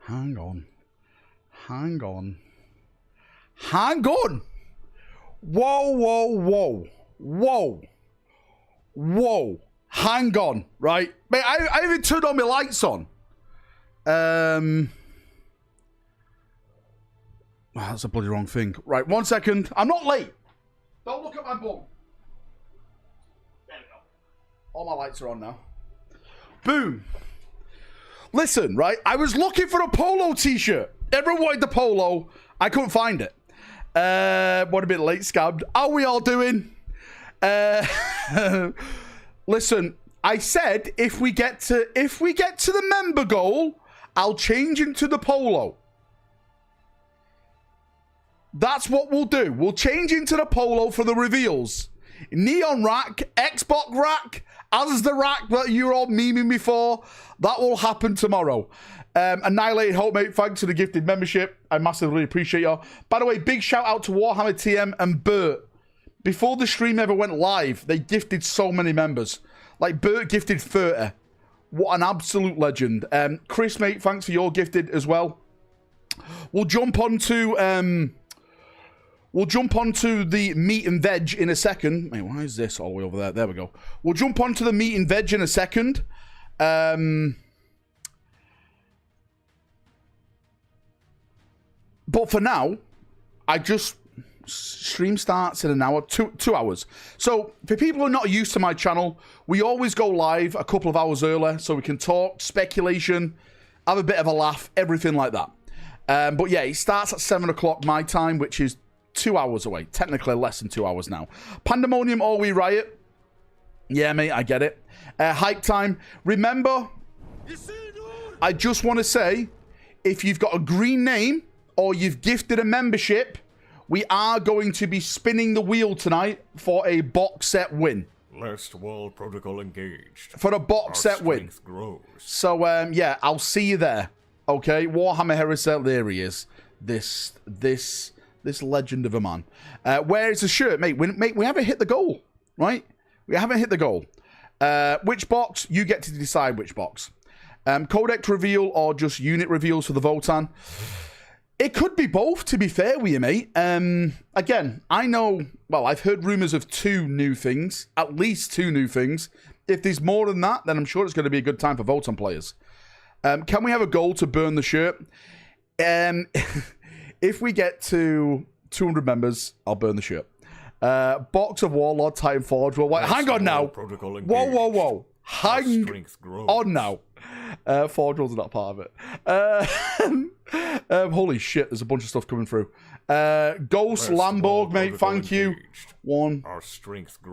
Hang on. Hang on. Hang on! Whoa, whoa, whoa. Whoa. Whoa. Hang on, right? Mate, I even turned all my lights on. Oh, that's a bloody wrong thing. Right, 1 second. I'm not late. Don't look at my bum. There we go. All my lights are on now. Boom. Listen, right? I was looking for a polo t-shirt. Everyone wanted the polo. I couldn't find it. What a bit late, scammed. How are we all doing? Listen, I said if we get to the member goal, I'll change into the polo. That's what we'll do. We'll change into the polo for the reveals. Neon rack, Xbox rack, as the rack that you're all memeing me for. That will happen tomorrow. Annihilated Hope, mate. Thanks for the gifted membership. I massively appreciate you. By the way, big shout out to Warhammer TM and Bert. Before the stream ever went live, they gifted so many members. Like, Bert gifted 30. What an absolute legend. Chris, mate, thanks for your gifted as well. We'll jump on to the meat and veg in a second. Wait, why is this all the way over there? There we go. We'll jump on to the meat and veg in a second. But for now, stream starts in an hour, 2 hours. So for people who are not used to my channel, we always go live a couple of hours earlier so we can talk, speculation, have a bit of a laugh, everything like that. But yeah, it starts at 7 o'clock my time, which is 2 hours away. Technically less than 2 hours now. Pandemonium, all we riot. Yeah, mate, I get it. Hype time. Remember, I just want to say, if you've got a green name or you've gifted a membership, we are going to be spinning the wheel tonight for a box set win. Last wall protocol engaged. For a box set win. Grows. So, yeah, I'll see you there. Okay, Warhammer Heresy, there he is. This legend of a man. Where is the shirt, mate? We haven't hit the goal, right? We haven't hit the goal. Which box? You get to decide which box. Codex reveal or just unit reveals for the Voltan. It could be both, to be fair with you, mate. Again, I know, well, I've heard rumours of 2 new things. At least 2 new things. If there's more than that, then I'm sure it's going to be a good time for Voltan players. Can we have a goal to burn the shirt? If we get to 200 members, I'll burn the shirt. Box of Warlord, Titan Forge. Well, wait, hang on now. Whoa, whoa, whoa. Hang on now. Forge was not part of it. Holy shit, there's a bunch of stuff coming through. Ghost Lamborg, mate, thank you. 1,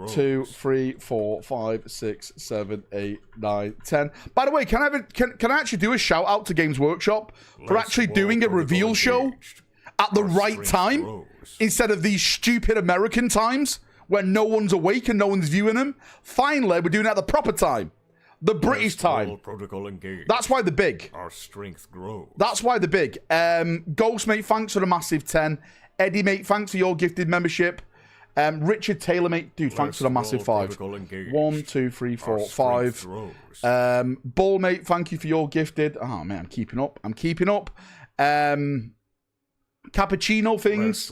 2, 3, 4, 5, 6, 7, 8, 9, 10. By the way, can I actually do a shout out to Games Workshop for actually doing a reveal show at the right time instead of these stupid American times where no one's awake and no one's viewing them? Finally, we're doing it at the proper time. The British time. That's why they're big. Our strength grows. That's why they're big. Ghost, mate, thanks for the massive 10. Eddie, mate, thanks for your gifted membership. Richard Taylor, mate, dude, thanks for the massive 5. 1, 2, 3, 4, 5. Bull, mate, thank you for your gifted. Oh, man, I'm keeping up. I'm keeping up. Cappuccino things.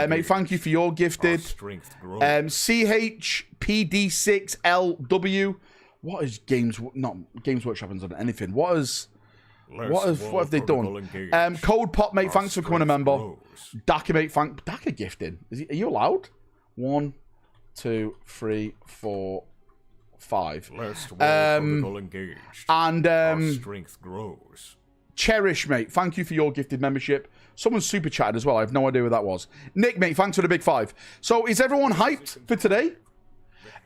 Mate, thank you for your gifted. CHPD6LW. What is Games Workshop hasn't done anything? What have they done? Code Pop, mate, thanks for becoming a member. Daka, mate, Daka gifted. Are you allowed? 1, 2, 3, 4, 5. And strength grows. Cherish, mate, thank you for your gifted membership. Someone super chatted as well. I have no idea who that was. Nick, mate, thanks for the big 5. So is everyone hyped for today?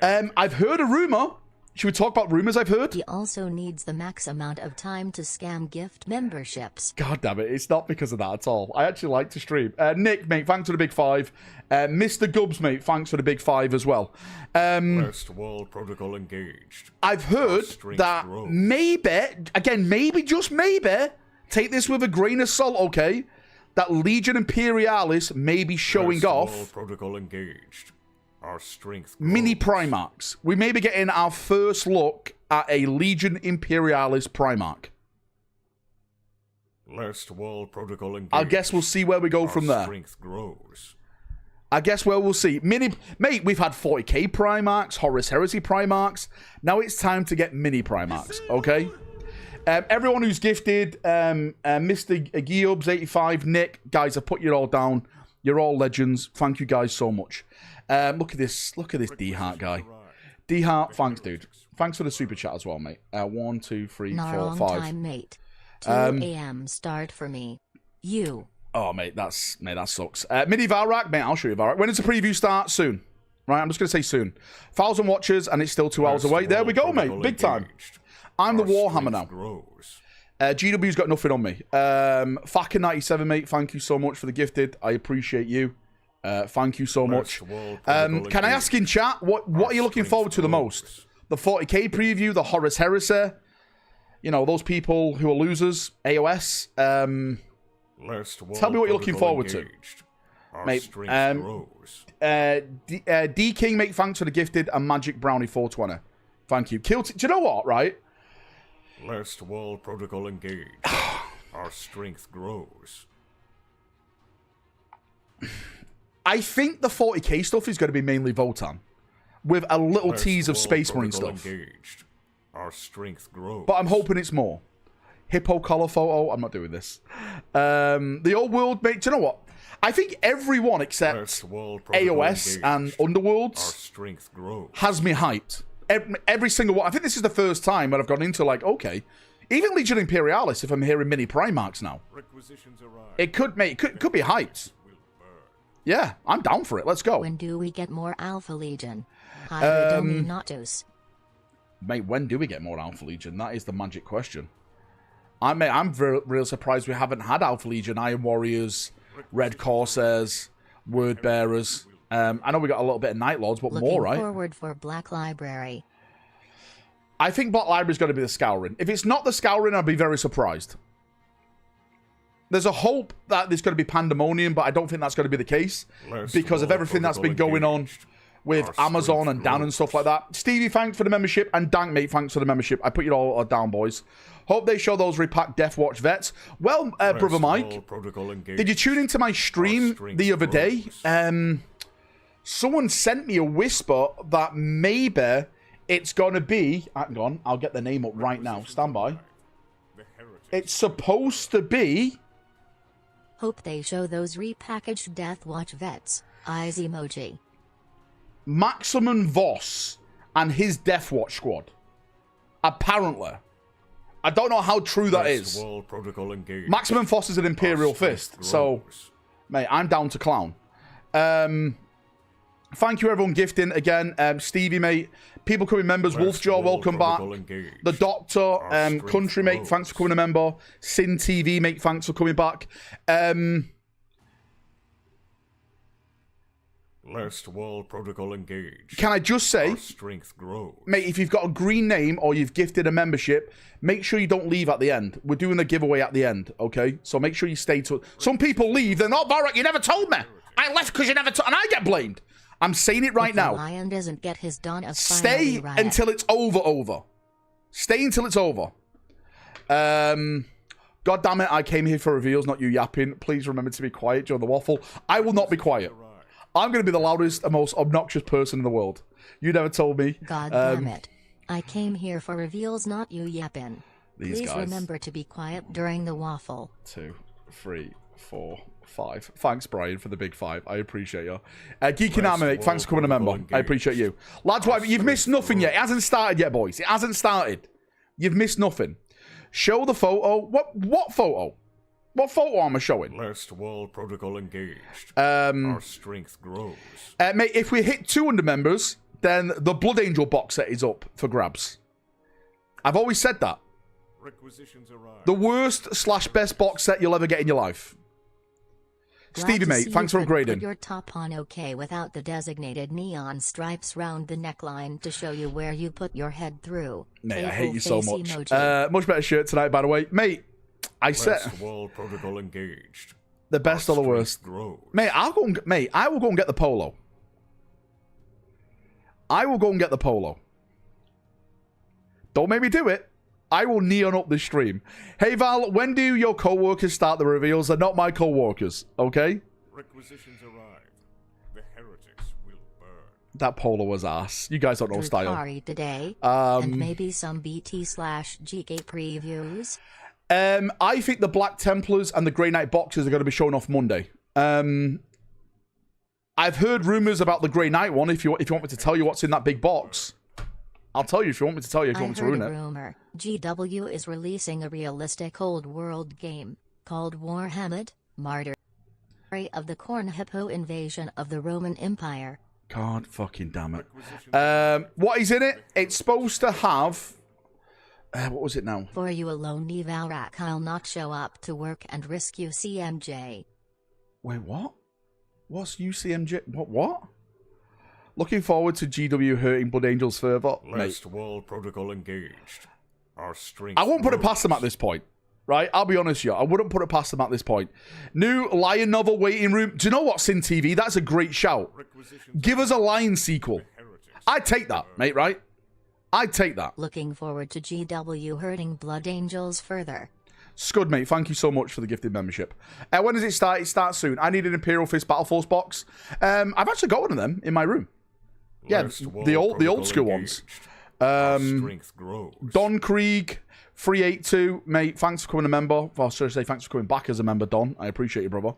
I've heard a rumor. Should we talk about rumors I've heard? He also needs the max amount of time to scam gift memberships. God damn it, it's not because of that at all. I actually like to stream. Nick, mate, thanks for the big 5. Mr. Gubbs, mate, thanks for the big 5 as well. Last wall protocol engaged. I've heard that maybe, again, maybe, just maybe, take this with a grain of salt, okay, that Legion Imperialis may be showing off protocol engaged. Our strength grows. Mini Primarchs. We may be getting our first look at a Legion Imperialis Primarch. Last wall protocol engaged. I guess we'll see where we go from there. Strength grows. I guess where we'll see. Mate, we've had 40k Primarchs, Horus Heresy Primarchs. Now it's time to get mini Primarchs, okay? Everyone who's gifted, Mr. Giobs 85, Nick, guys, I put you all down. You're all legends. Thank you guys so much. Look at this D-Heart guy. D-Heart, thanks, dude. Thanks for the super chat as well, mate. 1, 2, 3, 4, 5. Time, mate. 2 a.m. start for me. You. Oh, mate, that sucks. Mini Valrak, mate, I'll show you Valrak. When does the preview start? Soon. Right, I'm just going to say soon. 1,000 watchers, and it's still 2 hours away. There we go, mate. Big time. I'm the Warhammer now. GW's got nothing on me. Facker97, mate, thank you so much for the gifted. I appreciate you. Thank you so much. Can I ask in chat, what are you looking forward to the most? The 40k preview, the Horus Heresy? You know, those people who are losers, AoS. Tell me what you're looking forward to. Mate, D King, mate, thanks for the gifted, and Magic Brownie 420. Thank you. Do you know what, right? Last wall protocol engaged. Our strength grows. I think the 40k stuff is going to be mainly Voltan, with a little tease of Space Marine stuff. Engaged. Our strength grows. But I'm hoping it's more. Hippo collar photo. I'm not doing this. The old world, mate. Do you know what? I think everyone except AoS and Underworlds has me hyped. Every single one. I think this is the first time that I've gone into like, okay, even Legion Imperialis. If I'm hearing mini Primarchs now, it could be hyped. Yeah, I'm down for it. Let's go. When do we get more Alpha Legion? Dominatus. Mate, when do we get more Alpha Legion? That is the magic question. I'm real surprised we haven't had Alpha Legion, Iron Warriors, Red Corsairs, Word Bearers. I know we got a little bit of Night Lords, but more, right? Looking forward for Black Library. I think Black Library is going to be the Scouring. If it's not the Scouring, I'd be very surprised. There's a hope that there's going to be Pandemonium, but I don't think that's going to be the case because of everything that's been going on with Amazon and Dan and stuff like that. Stevie, thanks for the membership, and Dank, mate, thanks for the membership. I put you all down, boys. Hope they show those repacked Death Watch vets. Well, Brother Mike, did you tune into my stream the other day? Someone sent me a whisper that maybe it's going to be... Hang on, I'll get the name up right now. Stand by. It's supposed to be... Hope they show those repackaged Death Watch vets. Eyes emoji. Maximum Voss and his Death Watch squad. Apparently. I don't know how true that is. Maximum Voss is an Imperial Fist. So, mate, I'm down to clown. Thank you, everyone, gifting again. Stevie, mate. People coming members. Wolfjaw, welcome back. The Doctor, Country, mate, thanks for coming a member. Sin TV, mate, thanks for coming back. Last wall protocol engaged. Can I just say, strength grows. Mate, if you've got a green name or you've gifted a membership, make sure you don't leave at the end. We're doing a giveaway at the end, okay? So make sure you stay to it. Some people leave. They're not, Valrak, you never told me. I left because you never told, and I get blamed. I'm saying it right now. Lion doesn't get his dawn of Stay until it's over. Stay until it's over. God damn it, I came here for reveals, not you yapping. Please remember to be quiet during the waffle. I will not be quiet. I'm going to be the loudest and most obnoxious person in the world. You never told me. God damn it. I came here for reveals, not you yapping. Please remember to be quiet during the waffle. 2, 3, 4, 5. Thanks, Brian, for the big 5. I appreciate you. Geeking Anime, thanks for coming a member. I appreciate you. Lads, you've missed nothing yet. It hasn't started yet, boys. It hasn't started. You've missed nothing. Show the photo. What photo? What photo am I showing? Last wall protocol engaged. Our strength grows. Mate, if we hit 200 members, then the Blood Angel box set is up for grabs. I've always said that. Requisitions arrive. The worst/best box set you'll ever get in your life. Stevie, mate, thanks for upgrading. Put your top on okay without the designated neon stripes round the neckline to show you where you put your head through. Mate, I hate you so much. Much better shirt tonight, by the way. Mate, I said wall protocol engaged. The best or the worst. Mate, I will go and get the polo. I will go and get the polo. Don't make me do it. I will neon up this stream. Hey, Val, when do your co-workers start the reveals? They're not my co-workers, okay? Requisitions arrive. The heretics will burn. That polo was ass. You guys don't know style. Today, and maybe some BT/GK previews. I think the Black Templars and the Grey Knight boxes are going to be shown off Monday. I've heard rumors about the Grey Knight one. If you want me to tell you what's in that big box, I'll tell you. If you want me to tell you, if you want me to ruin it. Rumor. GW is releasing a realistic old world game called Warhammer, Martyr of the Corn Hippo invasion of the Roman Empire. God fucking damn it. What is in it? It's supposed to have... what was it now? For you alone, Valrak, I'll not show up to work and risk UCMJ. Wait, what? What's UCMJ? What? Looking forward to GW hurting Blood Angels further. Last wall protocol engaged. Our strength. I won't put it past them at this point. Right? I'll be honest with you. I wouldn't put it past them at this point. New Lion novel waiting room. Do you know what, Sin TV? That's a great shout. Give us a Lion sequel. I'd take that, mate, right? I'd take that. Looking forward to GW hurting Blood Angels further. Scud, mate, thank you so much for the gifted membership. When does it start? It starts soon. I need an Imperial Fist Battle Force box. I've actually got one of them in my room. Yeah, the old school ones. Don Krieg, 382, mate, thanks for becoming a member. Well, should I say thanks for coming back as a member, Don. I appreciate you, brother.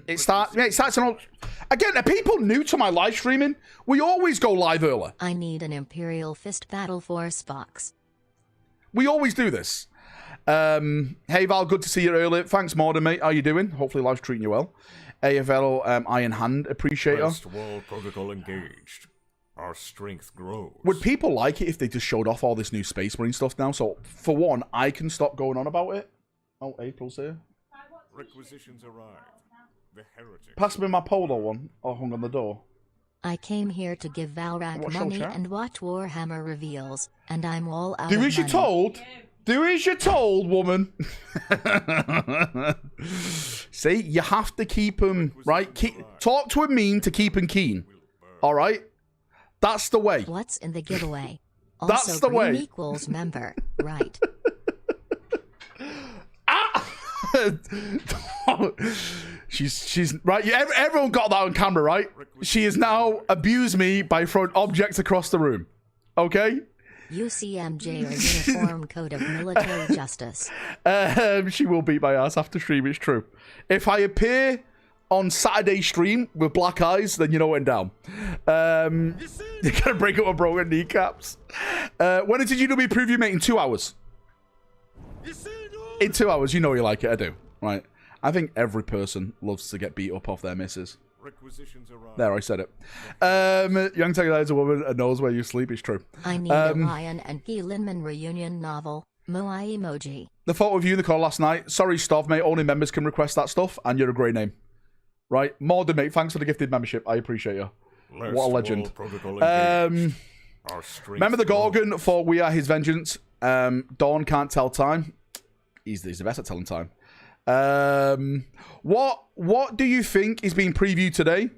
It starts an old... Again, are people new to my live streaming? We always go live early. I need an Imperial Fist Battle Force box. We always do this. Hey, Val, good to see you early. Thanks, Morden, mate. How you doing? Hopefully life's treating you well. AFL, Iron Hand, appreciate you. Last wall protocol engaged. Our strength grows. Would people like it if they just showed off all this new Space Marine stuff now? So, for one, I can stop going on about it. Oh, April's here. Requisitions arrive. The heretics. Pass me my polo one, or hung on the door. I came here to give Valrak money and watch Warhammer reveals, and I'm all out of money. Do as you're told. Do as you're told, woman. See, you have to keep him, right? Talk to him mean to keep him keen. All right? That's the way. What's in the giveaway? Also, that's the way. Equals member, right? She's right. Everyone got that on camera, right? She has now abused me by throwing objects across the room. Okay? UCMJ or Uniform Code of Military Justice. She will beat my ass after stream, it's true. If I appear on Saturday stream with black eyes, then you know when down. You're gonna break up my broken kneecaps. When did you do me preview, mate? In 2 hours. In 2 hours, you know you like it, I do. Right. I think every person loves to get beat up off their missus. There, I said it. Young Tiger is a woman and knows where you sleep. It's true. I need a Ryan and Guy Linman reunion novel. Moai emoji. The photo of you in the call last night. Sorry, Stov, mate. Only members can request that stuff, and you're a great name. Right? Morden, mate. Thanks for the gifted membership. I appreciate you. What a legend. Remember the Gorgon for We Are His Vengeance. Dawn can't tell time. He's the best at telling time. What do you think is being previewed today?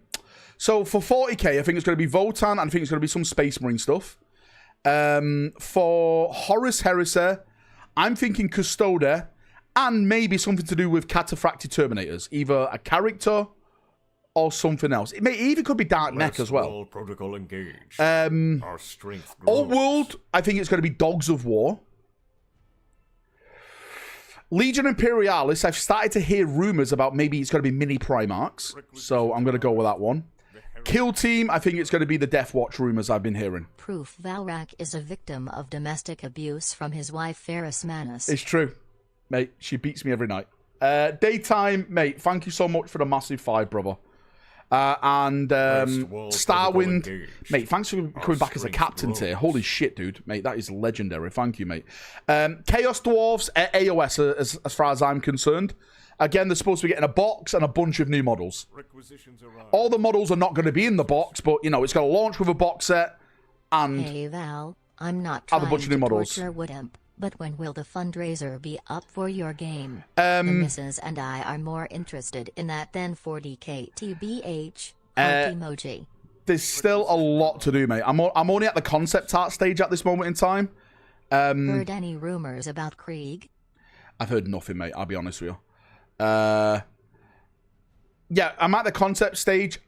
So for 40k, I think it's going to be Voltan, and I think it's going to be some Space Marine stuff. For Horus Heresy, I'm thinking Custodia, and maybe something to do with Cataphracted Terminators, either a character or something else. It even could be Dark Neck as well. Protocol engaged. Our strength grows. Old World, I think it's going to be Dogs of War. Legion Imperialis, I've started to hear rumors about maybe it's going to be mini Primarchs, so I'm going to go with that one. Kill Team, I think it's going to be the Death Watch rumors I've been hearing. Proof Valrak is a victim of domestic abuse from his wife Ferris Manus. It's true. Mate, she beats me every night. Daytime, mate, thank you so much for the massive 5, brother. And Starwind, mate, thanks for coming back as a captain tier. Holy shit, dude. Mate, that is legendary. Thank you, mate. Chaos Dwarves at AoS, as far as I'm concerned. Again, they're supposed to be getting a box and a bunch of new models. All the models are not going to be in the box, but, you know, it's going to launch with a box set and hey, Val, I'm not trying have a bunch of new models. Torture Woodamp, but when will the fundraiser be up for your game? The missus and I are more interested in that than 40k TBH. Emoji. There's still a lot to do, mate. I'm only at the concept art stage at this moment in time. Heard any rumors about Krieg? I've heard nothing, mate. I'll be honest with you. Yeah, I'm at the concept stage.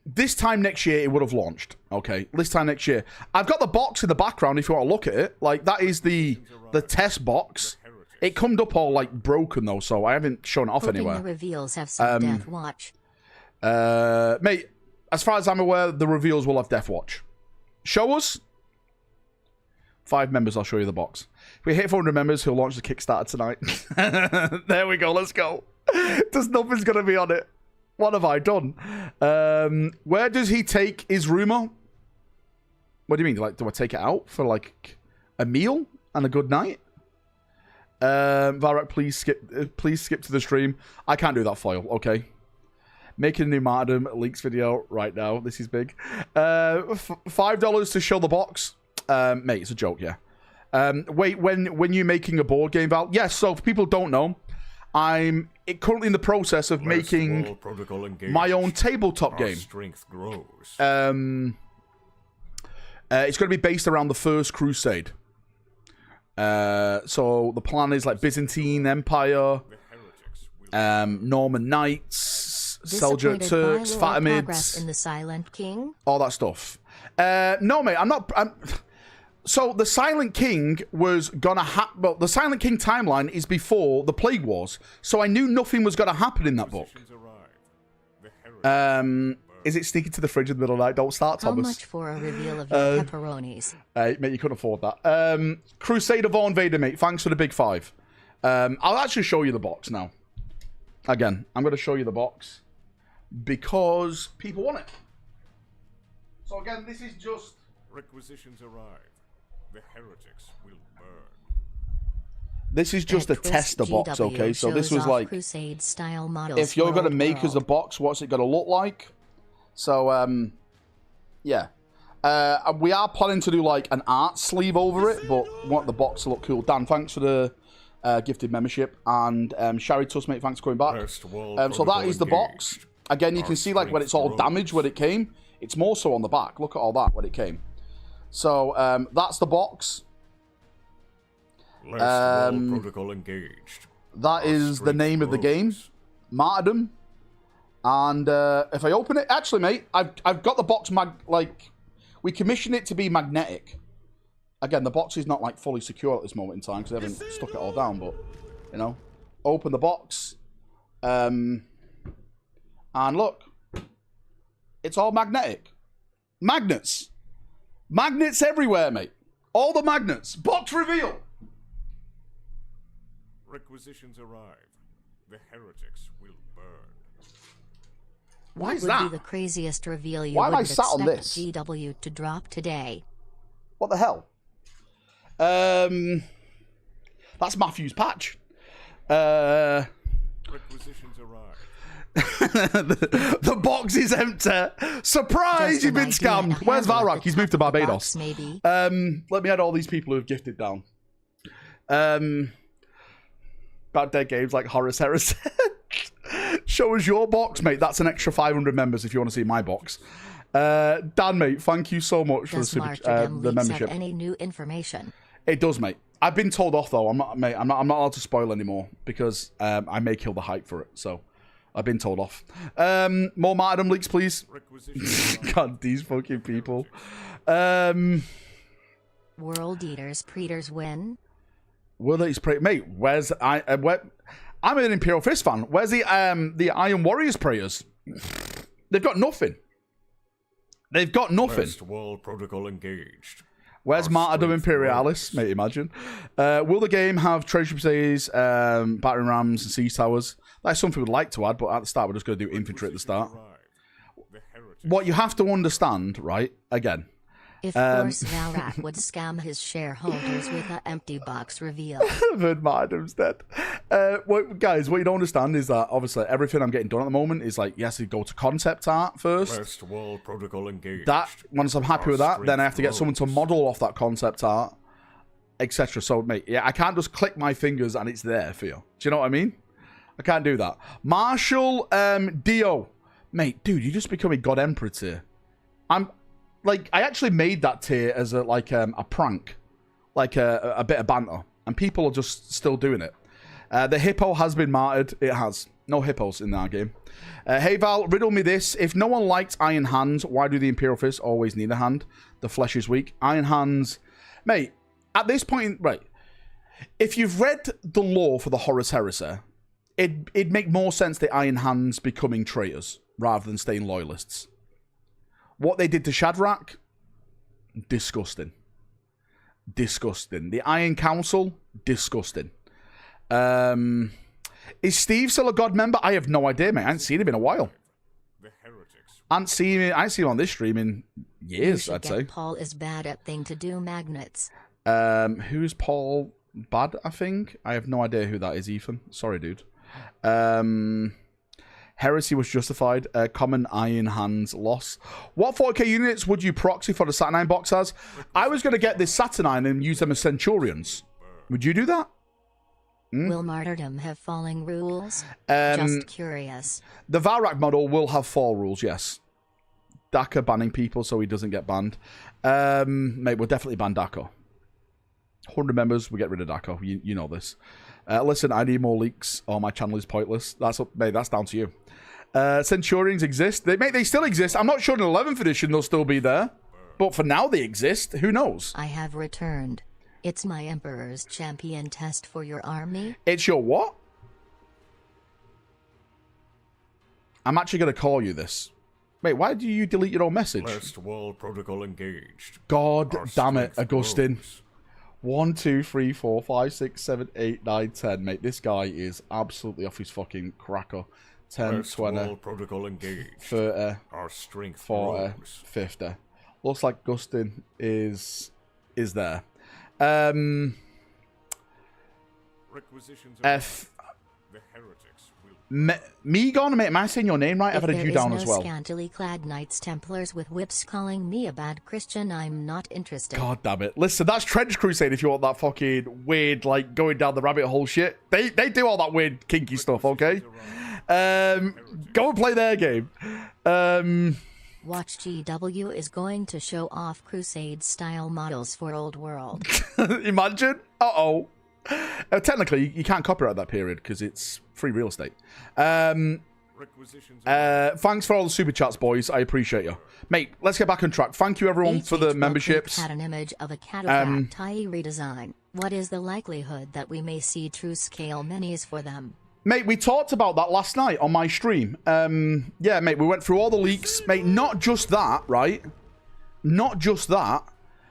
This time next year, it would have launched. Okay, this time next year. I've got the box in the background if you want to look at it. Like, that is the test box. It comes up all, like, broken, though, so I haven't shown it off anywhere. The reveals have some Death Watch. Mate, as far as I'm aware, the reveals will have Death Watch. Show us. 5 members, I'll show you the box. If we hit 400 members, he'll launch the Kickstarter tonight. There we go, let's go. There's nothing's going to be on it. What have I done? Where does he take his rumor? What do you mean? Like, do I take it out for, like, a meal and a good night? Valrak, please skip to the stream. I can't do that foil, okay? Making a new martyrdom leaks video right now. This is big. $5 to show the box. Mate, it's a joke, yeah. Wait, when you're making a board game, Val? Yes, so if people don't know, I'm currently in the process of making my own tabletop game. Strength grows. It's going to be based around the First Crusade. So the plan is like Byzantine Empire, Norman Knights, Seljuk Turks, Fatimids, in the Silent King, all that stuff. No, mate, I'm not. So the Silent King was gonna happen. Well, the Silent King timeline is before the Plague Wars, so I knew nothing was gonna happen in that book. Is it sneaking to the fridge in the middle of the night? Don't start, Thomas. How much for a reveal of your pepperonis? Mate, you couldn't afford that. Crusader Vaughn Vader, mate. Thanks for the big 5. I'll actually show you the box now. Again, I'm going to show you the box because people want it. So again, this is just... Requisitions arrive. The heretics will burn. This is just a tester box, okay? So this was like... Crusade style models if you're going to make us a box, what's it going to look like? So, yeah. We are planning to do, like, an art sleeve over it, but we want the box to look cool. Dan, thanks for the gifted membership. And Shari Tussmate, thanks for coming back. So that is the box. Again, you can see, like, when it's all damaged when it came. It's more so on the back. Look at all that when it came. So, that's the box. Protocol engaged. That is the name of the game. Martyrdom. And if I open it, actually, mate, I've got the box we commissioned it to be magnetic. Again, the box is not like fully secure at this moment in time because I haven't stuck it all down. But you know, open the box, and look, it's all magnetic. Magnets everywhere, mate. All the magnets. Box reveal. Requisitions arrive. The heretics will burn. Why is that? What would be the craziest reveal you Why would am I sat on expect this? GW to drop today? What the hell? That's Matthew's patch. Requisitions arrive. the box is empty. Surprise! You've been scammed. Where's Valrak? He's moved to Barbados. Box, maybe. Let me add all these people who've gifted down. Bad Dead Games like Horace Harris. Show us your box, mate. That's an extra 500 members if you want to see my box. Dan, mate, thank you so much for the membership. Have any new information? It does, mate. I've been told off though. I'm not allowed to spoil anymore because I may kill the hype for it. So I've been told off. More martyrdom leaks, please. God, these fucking people. World Eaters Predators win. World Eaters Predators, mate. Where's I'm an Imperial Fist fan. Where's the Iron Warriors prayers? They've got nothing. They've got nothing. First world protocol engaged. Where's Martyrdom Imperialis? Mate, imagine. Will the game have treasure bases, battering rams, and siege towers? That's something we'd like to add, but at the start, we're just going to do infantry at the start. What you have to understand, right, again... If course Valrak would scam his shareholders with an empty box reveal. I've heard Martyrdom's dead. Guys, what you don't understand is that, obviously, everything I'm getting done at the moment is like, yes, you go to concept art first. World protocol engaged. That, once I'm happy with that, then I have to get someone to model off that concept art, etc. So, mate, yeah, I can't just click my fingers and it's there for you. Do you know what I mean? I can't do that. Marshall Dio. Mate, dude, you're just becoming God Emperor tier. I actually made that tier as a prank. like a bit of banter, and people are just still doing it. The hippo has been martyred. It has. No hippos in our game. Hey Val, riddle me this. If no one liked Iron Hands, why do the Imperial Fists always need a hand? The flesh is weak. Iron Hands... Mate, at this point... Right. If you've read the lore for the Horus Heresy, it'd make more sense the Iron Hands becoming traitors rather than staying loyalists. What they did to Shadrach... Disgusting. Disgusting. The Iron Council... Disgusting. Is Steve still a God member? I have no idea, mate. I haven't seen him in a while. I haven't seen him on this stream in years, I'd say. Paul is bad at thing to do magnets. Who's Paul Bad, I think? I have no idea who that is, Ethan. Sorry, dude. Heresy was justified. Common Iron Hands loss. What 4K units would you proxy for the Saturnine box as? I was going to get this Saturnine and use them as Centurions. Would you do that? Will martyrdom have falling rules? Just curious. The Valrak model will have 4 rules, yes. Daka banning people so he doesn't get banned. Mate, we'll definitely ban Daka. 100 members, we get rid of Daka. You know this. Listen, I need more leaks or my channel is pointless. Mate, that's down to you. Centurions exist. They still exist. I'm not sure in 11th edition they'll still be there. But for now they exist. Who knows? I have returned. It's my Emperor's Champion test for your army. It's your what? I'm actually going to call you this. Wait, why do you delete your own message? Last wall protocol engaged. God damn it, Augustine. 1, 2, 3, 4, 5, 6, 7, 8, 9, 10. Mate, this guy is absolutely off his fucking cracker. 10, Last 20, wall protocol engaged. 30, Our strength 40, grows. 50. Looks like Augustine is there. Requisitions F. The heretics will... Megon, mate, am I saying your name right? I've had a you down as well. Scantily clad Knights Templars with whips calling me a bad Christian, I'm not interested. God damn it. Listen, that's Trench Crusade if you want that fucking weird, like, going down the rabbit hole shit. They do all that weird, kinky stuff, okay? Go and play their game. Watch GW is going to show off Crusade-style models for Old World. Imagine. Uh-oh. Technically, you can't copyright that period because it's free real estate. Thanks for all the super chats, boys. I appreciate you. Mate, let's get back on track. Thank you, everyone, for the memberships. Had an image of a cataphract tie redesign. What is the likelihood that we may see true-scale minis for them? Mate, we talked about that last night on my stream. Yeah, mate, we went through all the leaks. Mate, not just that, right? Not just that.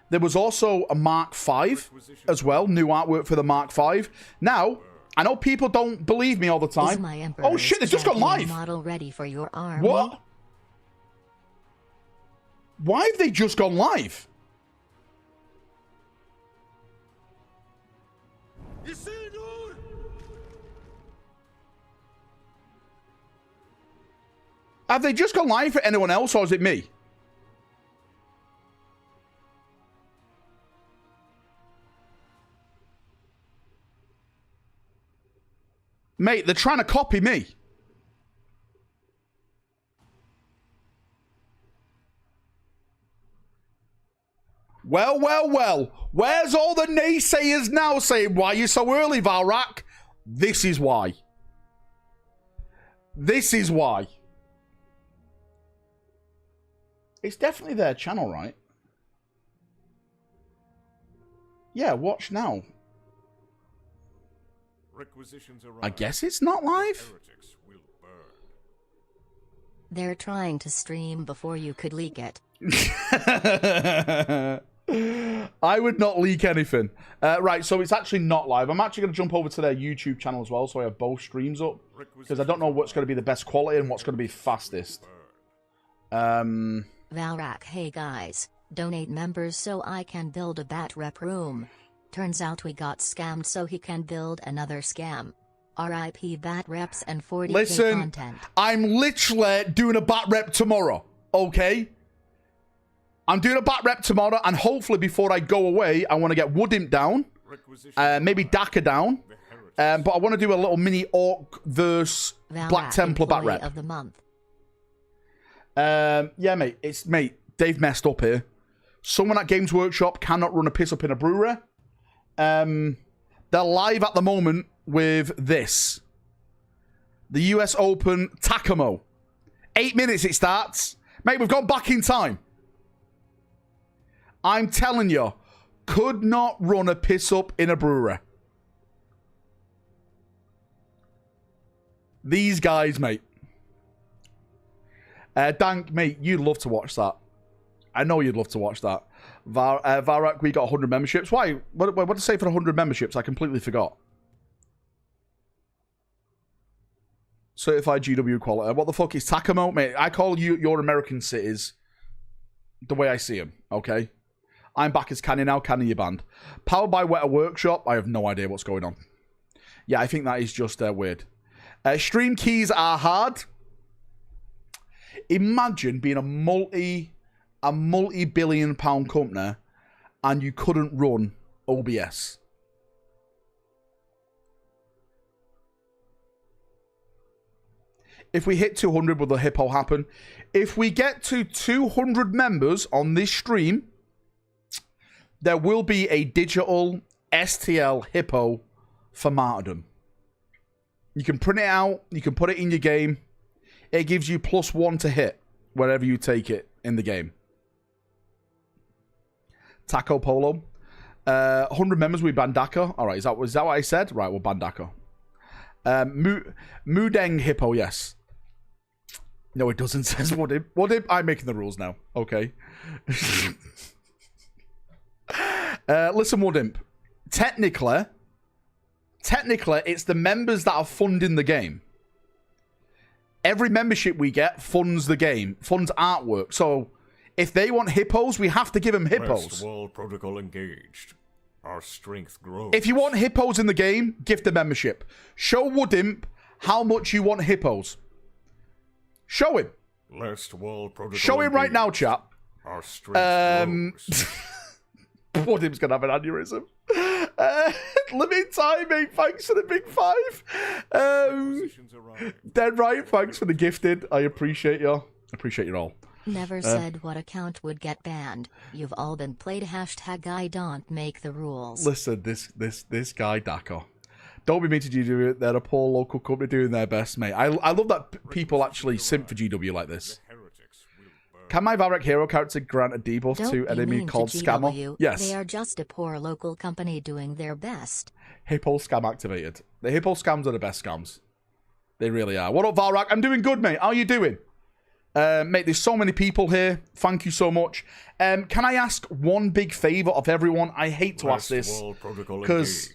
There was also a Mark V as well. New artwork for the Mark V. Now, I know people don't believe me all the time. Oh, shit, it's just gone live. Model ready for your army? What? Why have they just gone live? Have they just gone live for anyone else, or is it me? Mate, they're trying to copy me. Well, well, well. Where's all the naysayers now saying, why are you so early, Valrak? This is why. This is why. It's definitely their channel, right? Yeah, watch now. I guess it's not live? They're trying to stream before you could leak it. I would not leak anything. Right, so it's actually not live. I'm actually going to jump over to their YouTube channel as well, so I have both streams up. Because I don't know what's going to be the best quality and what's going to be fastest. Valrak, hey guys, donate members so I can build a bat rep room. Turns out we got scammed so he can build another scam. RIP bat reps and 40k Listen, content. I'm literally doing a bat rep tomorrow, okay? I'm doing a bat rep tomorrow, and hopefully before I go away, I want to get Wood Imp down, maybe Daka down, but I want to do a little mini Orc versus Black Templar bat rep. Of the month. Yeah, mate, they've messed up here. Someone at Games Workshop cannot run a piss up in a brewery. They're live at the moment with this. The US Open Takamo. 8 minutes it starts. Mate, we've gone back in time. I'm telling you, could not run a piss up in a brewery. These guys, mate. Dank, mate, you'd love to watch that. I know you'd love to watch that. Valrak, we got 100 memberships. Why? What did I say for 100 memberships? I completely forgot. Certified GW quality. What the fuck is Takamo? Mate, I call you your American cities the way I see them, okay? I'm back as Canny now. Canny, your band. Powered by Weta Workshop. I have no idea what's going on. Yeah, I think that is just weird. Stream keys are hard. Imagine being a multi-billion pound company and you couldn't run OBS. If we hit 200, will the hippo happen? If we get to 200 members on this stream, there will be a digital STL hippo for martyrdom. You can print it out. You can put it in your game. It gives you +1 to hit wherever you take it in the game. Taco Polo. 100 members with Bandaka. All right, is that what I said? Right, well, Bandaka. Mudeng Hippo, yes. No, it doesn't, says Woodip. Woodip, I'm making the rules now. Okay. Listen, Woodimp. Technically, it's the members that are funding the game. Every membership we get funds the game, funds artwork. So, if they want hippos, we have to give them hippos. West Wall protocol engaged. Our strength grows. If you want hippos in the game, gift a membership. Show Woodimp how much you want hippos. Show him. West Wall protocol Show him right now, chap. Our strength grows. Wodimp's gonna have an aneurysm. Limit time, mate. Thanks for the big 5. Dead right. Thanks for the gifted. I appreciate you. Appreciate you all. Never said what account would get banned. You've all been played. Hashtag I don't make the rules. Listen, this guy Dako. Don't be mean to GW. They're a poor local company doing their best, mate. I love that people actually simp for GW like this. Can my Valrak hero character grant a debuff to enemy called Scammer? Yes. They are just a poor local company doing their best. Hippo scam activated. The Hippo scams are the best scams. They really are. What up, Valrak? I'm doing good, mate. How are you doing? Mate, there's so many people here. Thank you so much. Can I ask one big favor of everyone? I hate to ask this because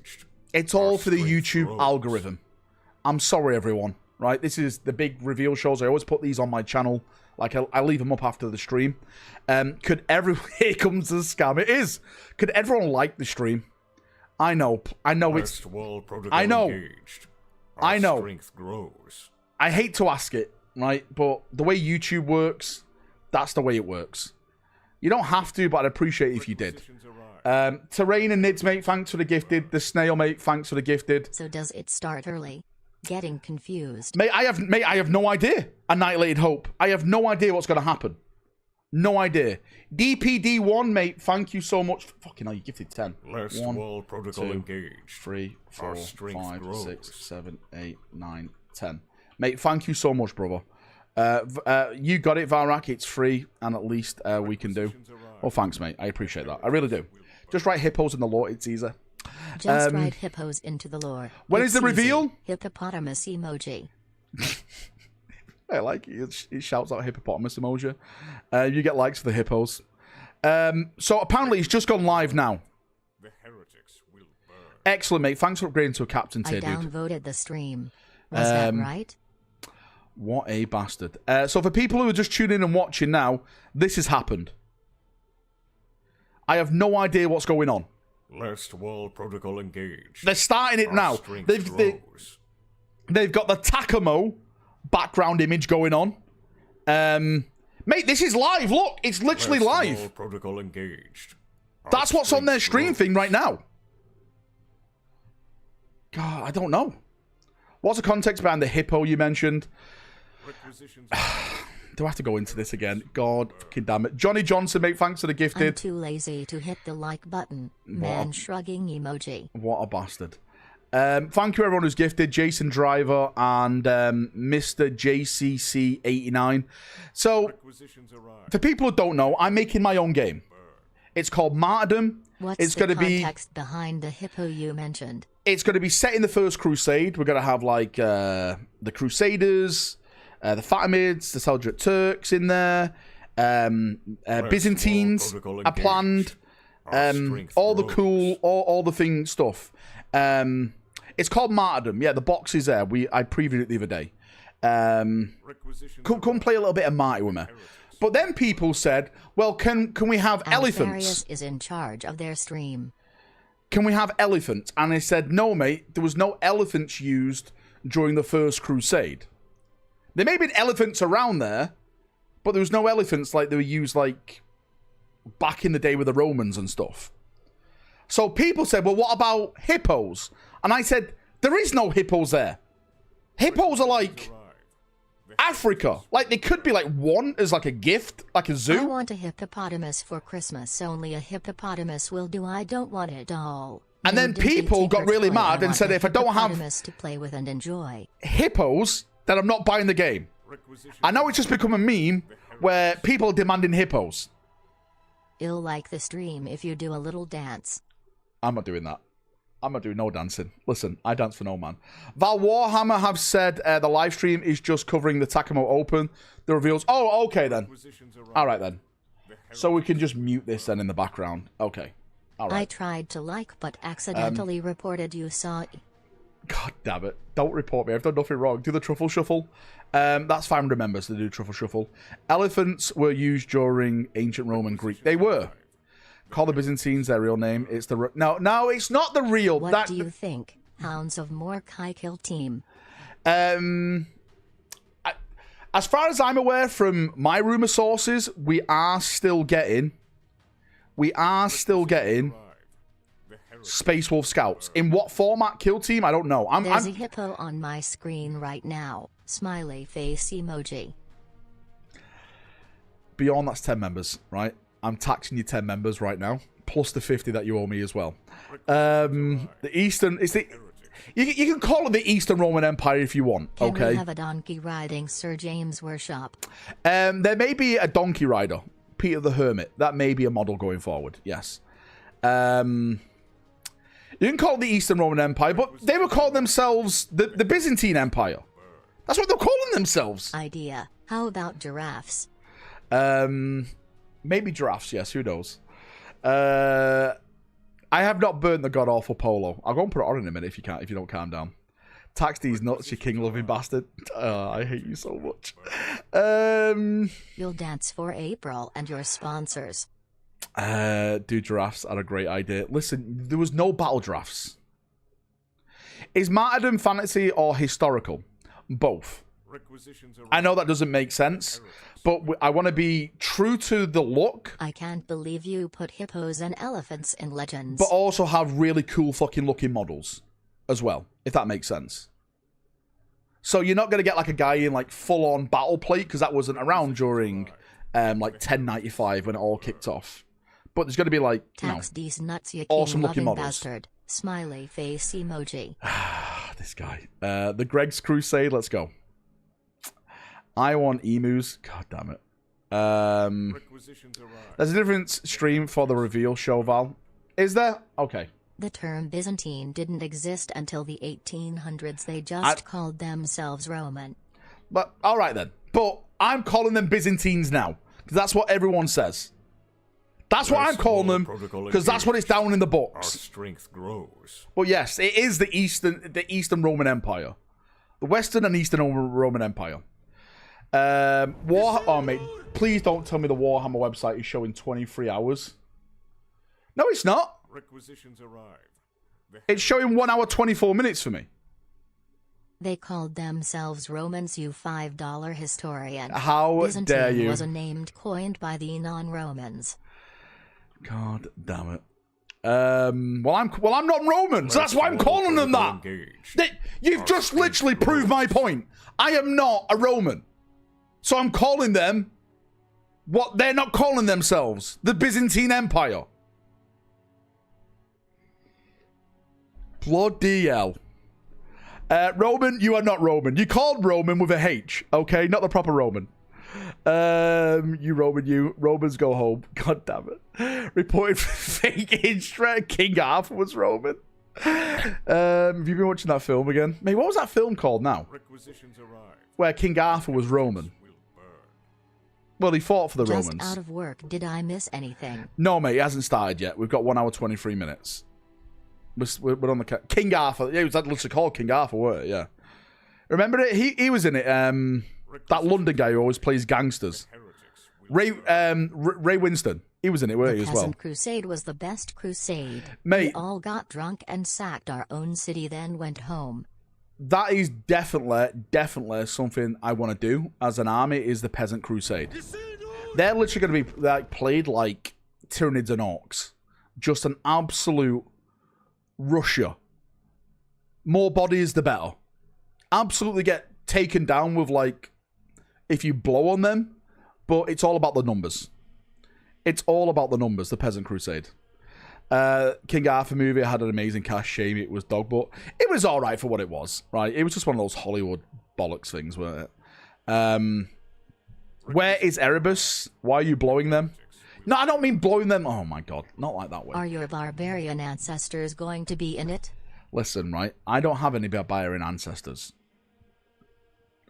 it's all for the YouTube algorithm. I'm sorry, everyone. Right? This is the big reveal shows. I always put these on my channel. Like, I leave them up after the stream. Could everyone... Here comes the scam. It is. Could everyone like the stream? I know it's... I know. I know. Strength grows. I hate to ask it, right? But the way YouTube works, that's the way it works. You don't have to, but I'd appreciate it if you did. Terrain and Nids, mate, thanks for the gifted. The Snail, mate, thanks for the gifted. So does it start early? Getting confused. Mate, I have no idea. Annihilated Hope. I have no idea what's going to happen. No idea. DPD1, mate, thank you so much. Fucking hell, you gifted 10. Last 1, wall protocol 2, engaged. 3, 4, 5, grows. 6, 7, 8, 9, 10. Mate, thank you so much, brother. You got it, Valrak. It's free, and at least we can do. Oh, thanks, mate. I appreciate that. I really do. Just write hippos in the lore. It's easy. Just write hippos into the lore. When is the reveal? Easy. Hippopotamus emoji. I like it. It shouts out hippopotamus emoji. You get likes for the hippos. So apparently it's just gone live now. The heretics will burn. Excellent, mate. Thanks for upgrading to a captain tier, I downvoted the stream. Was that right? What a bastard. So for people who are just tuning in and watching now, this has happened. I have no idea what's going on. Last wall protocol engaged. They're starting it now. They've got the Takamo background image going on. Mate, this is live. Look, it's literally live. Wall protocol engaged. That's what's on their stream thing right now. God, I don't know. What's the context behind the hippo you mentioned? Do I have to go into this again? God fucking damn it. Johnny Johnson, mate, thanks for the gifted. I'm too lazy to hit the like button. Man shrugging emoji. What a bastard. Thank you everyone who's gifted. Jason Driver and Mr. JCC89. So, for people who don't know, I'm making my own game. It's called Martyrdom. What's the context behind the hippo you mentioned? It's going to be set in the First Crusade. We're going to have, like, the Crusaders, the Fatimids, the Seljuk Turks in there. Byzantines are planned. All the cool, all the thing stuff. It's called Martyrdom. Yeah, the box is there. I previewed it the other day. Come play a little bit of Marty with me. But then people said, well, can we have elephants? Is in charge of their stream. Can we have elephants? And I said, no, mate, there was no elephants used during the First Crusade. There may have been elephants around there, but there was no elephants like they were used like back in the day with the Romans and stuff. So people said, well, what about hippos? And I said, there is no hippos there. Hippos are like Africa. Like, they could be like one as like a gift, like a zoo. I want a hippopotamus for Christmas. Only a hippopotamus will do. I don't want it all. And then people got really mad and said, if I don't have to play with and enjoy hippos, then I'm not buying the game. I know it's just become a meme where people are demanding hippos. You'll like the stream if you do a little dance. I'm not doing that. I'm not doing no dancing. Listen, I dance for no man. Val Warhammer have said the live stream is just covering the Takamo Open. The reveals. Oh, okay then. All right then. So we can just mute this then in the background. Okay. All right. I tried to like, but accidentally reported you saw. God damn it. Don't report me. I've done nothing wrong. Do the truffle shuffle. That's 500 members to do truffle shuffle. Elephants were used during ancient Roman Greek. They were. Call the Byzantines their real name. It's the... No, it's not the real... What do you think? Hounds of Mork High Kill Team. As far as I'm aware from my rumor sources, we are still getting Space Wolf Scouts. In what format kill team? I don't know. There's a hippo on my screen right now. Smiley face emoji. Beyond, that's 10 members, right? I'm taxing you 10 members right now, plus the 50 that you owe me as well. The Eastern... It's the... You can call it the Eastern Roman Empire if you want, okay? Can we have a donkey riding Sir James Workshop? There may be a donkey rider. Peter the Hermit. That may be a model going forward, yes. You can call it the Eastern Roman Empire, but they were calling themselves the Byzantine Empire. That's what they're calling themselves. Idea. How about giraffes? Maybe giraffes, yes, who knows. I have not burnt the god-awful polo. I'll go and put it on in a minute if you don't calm down. Tax these nuts, you king-loving bastard. I hate you so much. You'll dance for April and your sponsors. Do giraffes are a great idea. Listen, there was no battle drafts. Is Martyrdom fantasy or historical? Both. I know that doesn't make sense, but I want to be true to the look. I can't believe you put hippos and elephants in Legends. But also have really cool fucking looking models as well, if that makes sense. So you're not going to get like a guy in like full-on battle plate, because that wasn't around during like 1095 when it all kicked off. But there's going to be like, these nuts, you awesome looking models. Bastard. Smiley face emoji. This guy. The Greg's Crusade, let's go. I want emus. God damn it. There's a different stream for the reveal show, Val. Is there? Okay. The term Byzantine didn't exist until the 1800s. They just called themselves Roman. But all right then. But I'm calling them Byzantines now, because that's what everyone says. That's what I'm calling them, because that's what it's down in the books. Our strength grows. But yes, it is the Eastern Roman Empire, the Western and Eastern Roman Empire. Oh mate, please don't tell me the Warhammer website is showing 23 hours. No, it's not. Requisitions arrive. It's showing 1 hour 24 minutes for me. They called themselves Romans, you $5 historian. How Byzantine dare you? Was a name coined by the non-Romans. God damn it. Well, I'm not Roman, so that's why I'm calling them that. You've just literally proved my point. I am not a Roman. So I'm calling them what they're not calling themselves. The Byzantine Empire. Bloody hell. Roman, you are not Roman. You called Roman with a H, okay? Not the proper Roman. You Roman, you. Romans go home. God damn it. Reported fake history. King Arthur was Roman. Have you been watching that film again? Mate, what was that film called now? Where King Arthur was Roman. Well, he fought for the Romans. Just out of work. Did I miss anything? No, mate, it hasn't started yet. We've got 1 hour 23 minutes. We're on the King Arthur. Yeah, it was literally called King Arthur, weren't it? Yeah. Remember it? He was in it. That London guy who always plays gangsters. Ray Winston. He was in it, weren't he, as well? The Peasant Crusade was the best crusade. Mate. We all got drunk and sacked our own city, then went home. That is definitely something I want to do as an army, is the Peasant Crusade. They're literally going to be like played like Tyranids and Orcs. Just an absolute Russia. More bodies, the better. Absolutely get taken down with, like, if you blow on them. But it's all about the numbers. It's all about the numbers, the Peasant Crusade. King Arthur movie had an amazing cast. Shame it was dog, but it was all right for what it was, right? It was just one of those Hollywood bollocks things, weren't it? Where is Erebus? Why are you blowing them? No, I don't mean blowing them. Oh my god, not like that way. Are your barbarian ancestors going to be in it? Listen, right? I don't have any barbarian ancestors.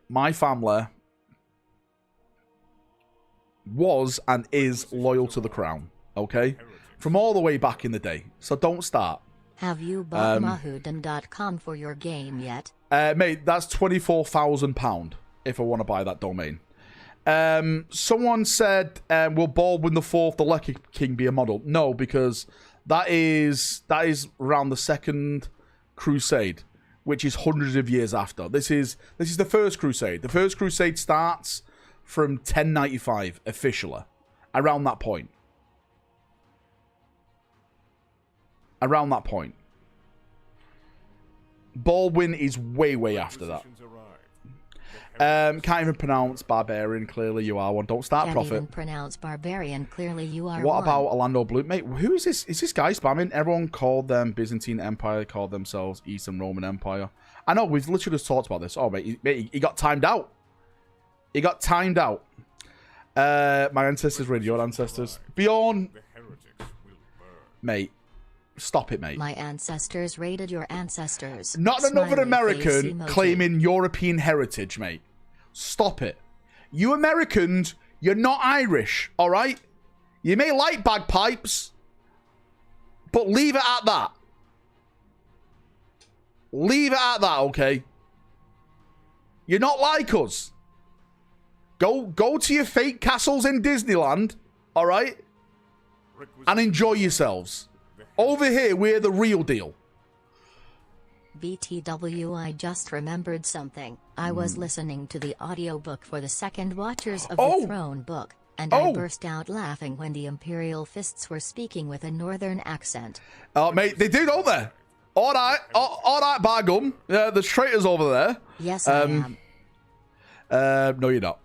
My family was and is loyal to the crown, okay? From all the way back in the day. So don't start. Have you bought Mahoodan.com for your game yet? Mate, that's £24,000 if I want to buy that domain. Someone said, will Baldwin IV, the Leper King, be a model? No, because that is around the Second Crusade, which is hundreds of years after. This is the First Crusade. The First Crusade starts from 1095 officially, around that point. Around that point. Baldwin is way after that. Can't even pronounce barbarian. Clearly you are one. Don't start Can't Prophet. Even pronounce barbarian. Clearly you are What one. about Orlando Bloom? Mate, who is this? Is this guy spamming? Everyone called them Byzantine Empire, called themselves Eastern Roman Empire. I know, we've literally just talked about this. Oh, mate, he got timed out. He got timed out. My ancestors raid your ancestors. Bjorn. Mate. Stop it, mate. My ancestors raided your ancestors. Not another American claiming European heritage, mate. Stop it. You Americans, you're not Irish, all right? You may like bagpipes, but leave it at that. Leave it at that, okay? You're not like us. Go to your fake castles in Disneyland, all right? And enjoy yourselves. Over here, we're the real deal. BTW, I just remembered something. I was listening to the audiobook for the second Watchers of the Throne book, and I burst out laughing when the Imperial Fists were speaking with a northern accent. Oh, mate, they do, don't they? All right, Bargum. Yeah, there's traitors over there. Yes, I am. No, you're not.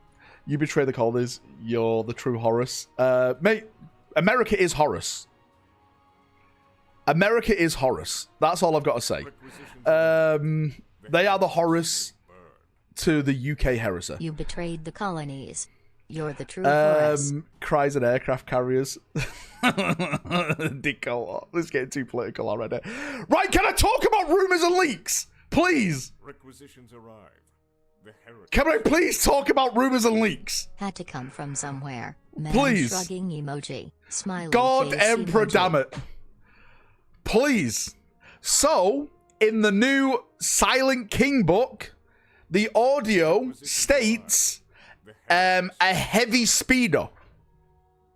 You betray the colonies. You're the true Horus. Mate, America is Horus. America is Horus. That's all I've got to say. They are the Horus to the UK heresy. You betrayed the colonies. You're the true Horus. Cries and aircraft carriers. Dick-o. This is getting too political already. Right, can I talk about rumours and leaks? Please. Requisitions arrive. Can I please talk about rumours and leaks? Had to come from somewhere. Man Please. Shrugging emoji. Smiley God face Emperor, emoji. damn it. Please. So, in the new Silent King book, the audio states a heavy speeder.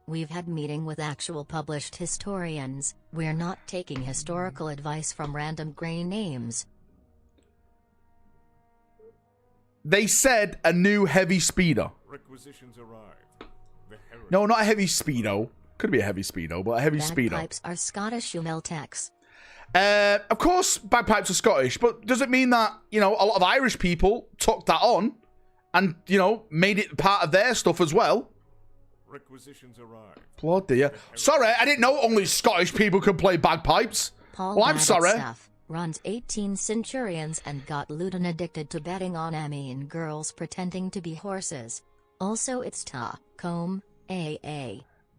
We've had meeting with actual published historians. We're not taking historical advice from random grey names. They said a new heavy speeder. Requisitions arrive. No, not a heavy speedo. Could be a heavy speedo, but a heavy speedo. Bagpipes are Scottish Umeltex. Of course, bagpipes are Scottish, but does it mean that, you know, a lot of Irish people took that on and, you know, made it part of their stuff as well. Requisitions arrived. Bloody hell. Sorry, I didn't know only Scottish people could play bagpipes. Paul well, I'm sorry. Stuff runs 18 centurions and got lewd and addicted to betting on Amian girls pretending to be horses. Also, it's Tacoma.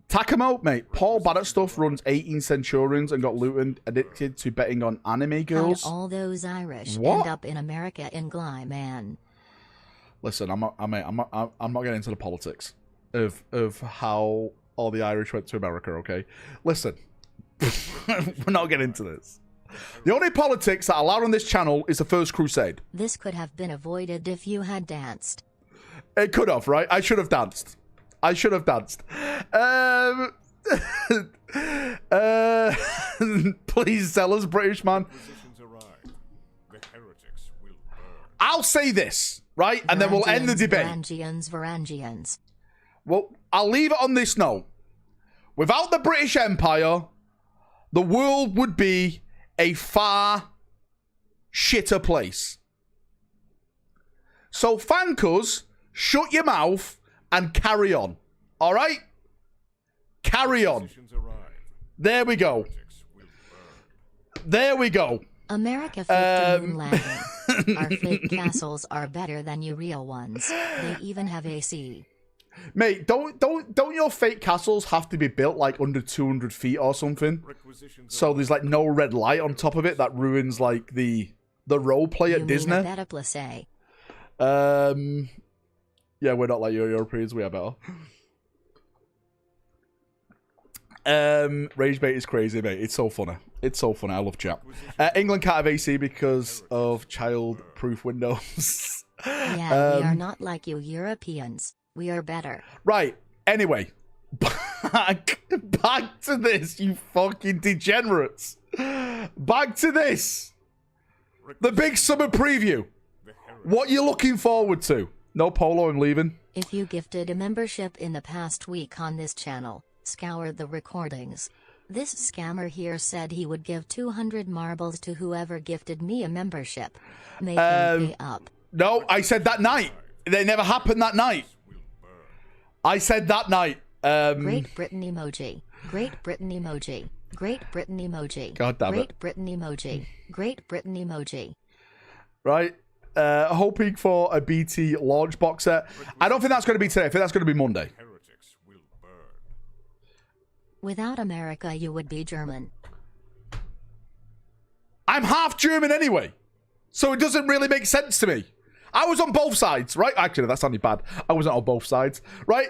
Takamo, mate. Paul Barrett stuff runs 18 centurions and got lewd addicted to betting on anime girls. How all those Irish end up in America in Gly, man. Listen, I'm not getting into the politics of how all the Irish went to America, okay? Listen, we're not getting into this. The only politics that are allowed on this channel is the First Crusade. This could have been avoided if you had danced. It could have, right? I should have danced. Please tell us, British man. I'll say this, right? And then we'll end the debate. Varangians. Well, I'll leave it on this note. Without the British Empire, the world would be a far shitter place. So thank us, shut your mouth, and carry on. All right? Carry on. There we go. There we go. America faked moon landing. Our fake castles are better than your real ones. They even have AC. Mate, don't your fake castles have to be built like under 200 feet or something? So there's like no red light on top of it that ruins like the role play at Disney. Yeah, we're not like your Europeans. We are better. Rage bait is crazy, mate. It's so funny. It's so funny. I love chat. England can't have AC because of child-proof windows. Yeah, we are not like you Europeans. We are better. Right. Anyway, back to this, you fucking degenerates. Back to this. The big summer preview. What you looking forward to? No Polo, I'm leaving. If you gifted a membership in the past week on this channel, scour the recordings. This scammer here said he would give 200 marbles to whoever gifted me a membership. Make him pay up. No, I said that night. They never happened that night. I said that night. Great Britain emoji. Great Britain emoji. Great Britain emoji. God damn it. Great Britain emoji. Great Britain emoji. Right. Hoping for a BT launch box set. I don't think that's going to be today. I think that's going to be Monday. Without America, you would be German. I'm half German anyway. So it doesn't really make sense to me. I was on both sides, right? Actually, that sounded bad. I wasn't on both sides, right?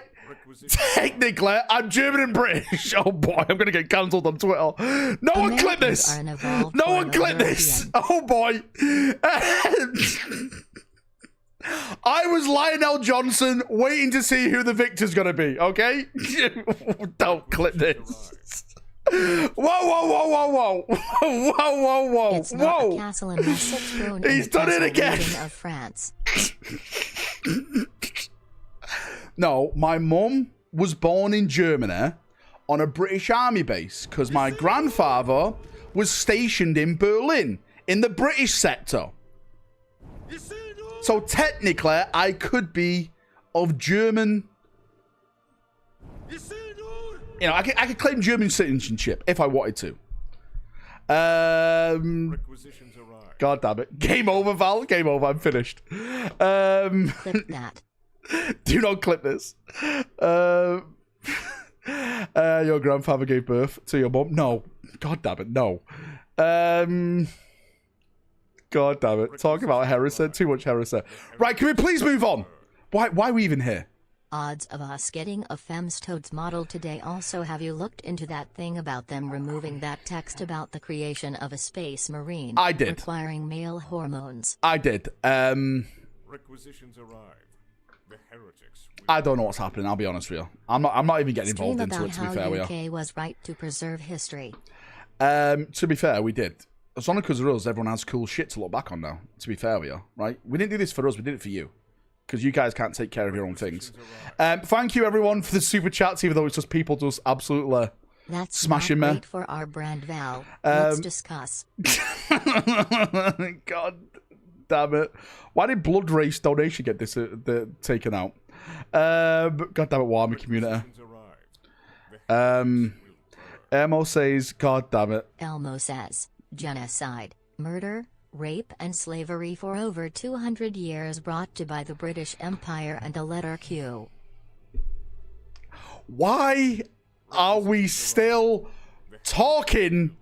Technically, I'm German and British. Oh boy, I'm going to get cancelled on Twitter. No one clip this. No one clip this. Oh boy. I was Lionel Johnson waiting to see who the victor's going to be, okay? Don't clip this. Whoa, whoa, whoa, whoa, whoa. Whoa, whoa, whoa. It's not a castle unless it's thrown He's done it again. Of France. No, my mum was born in Germany on a British army base because my grandfather was stationed in Berlin in the British sector. So technically, I could be of German. You know, I could claim German citizenship if I wanted to. God damn it. Game over, Val. Game over. I'm finished. Clip that. Do not clip this. Your grandfather gave birth to your mum? No. God damn it. No. God damn it. Talk about heresy. Too much heresy. Right, can we please move on? Why are we even here? Odds of us getting a Femstoads model today. Also, have you looked into that thing about them removing that text about the creation of a space marine? I did. Requiring male hormones. I did. Requisitions arrived. The heretics. I don't know what's happening, I'll be honest with you. I'm not even getting involved into it, to be fair with you. UK was right to preserve history. To be fair, we did. It's only because of us, everyone has cool shit to look back on now, to be fair with you, right? We didn't do this for us, we did it for you. Because you guys can't take care of your own things. Thank you, everyone, for the super chats, even though it's just people just absolutely smashing me. That's not great for our brand, Val. Let's discuss. God Damn it. Why did Blood Race donation get this taken out? God damn it, Warhammer community. Elmo says, God damn it. Elmo says, genocide, murder, rape and slavery for over 200 years brought to by the British Empire and a letter Q. Why are we still talking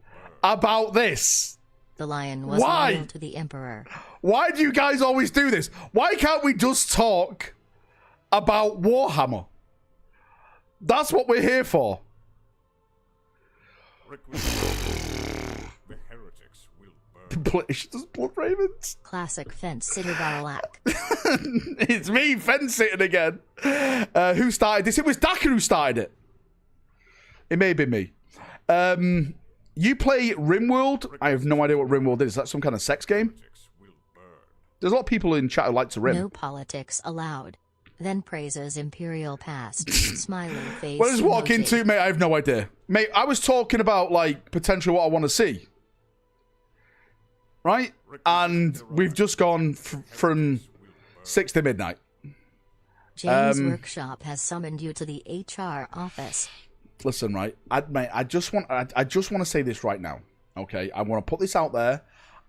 about this? The lion was loyal to the emperor. Why do you guys always do this? Why can't we just talk about Warhammer? That's what we're here for. The heretics will burn. British Blood Ravens. Classic fence sitter Valrak. It's me fence sitting again. Who started this? It was Daka who started it. It may have been me. You play RimWorld? I have no idea what RimWorld is. Is that some kind of sex game? There's a lot of people in chat who like to rim. No politics allowed. Then praises imperial past. Smiley face. What is walk into, mate? I have no idea. Mate, I was talking about, like, potentially what I want to see. Right? And we've just gone from 6 to midnight. James Workshop has summoned you to the HR office. Listen, right? Mate, I just want to say this right now. Okay? I want to put this out there.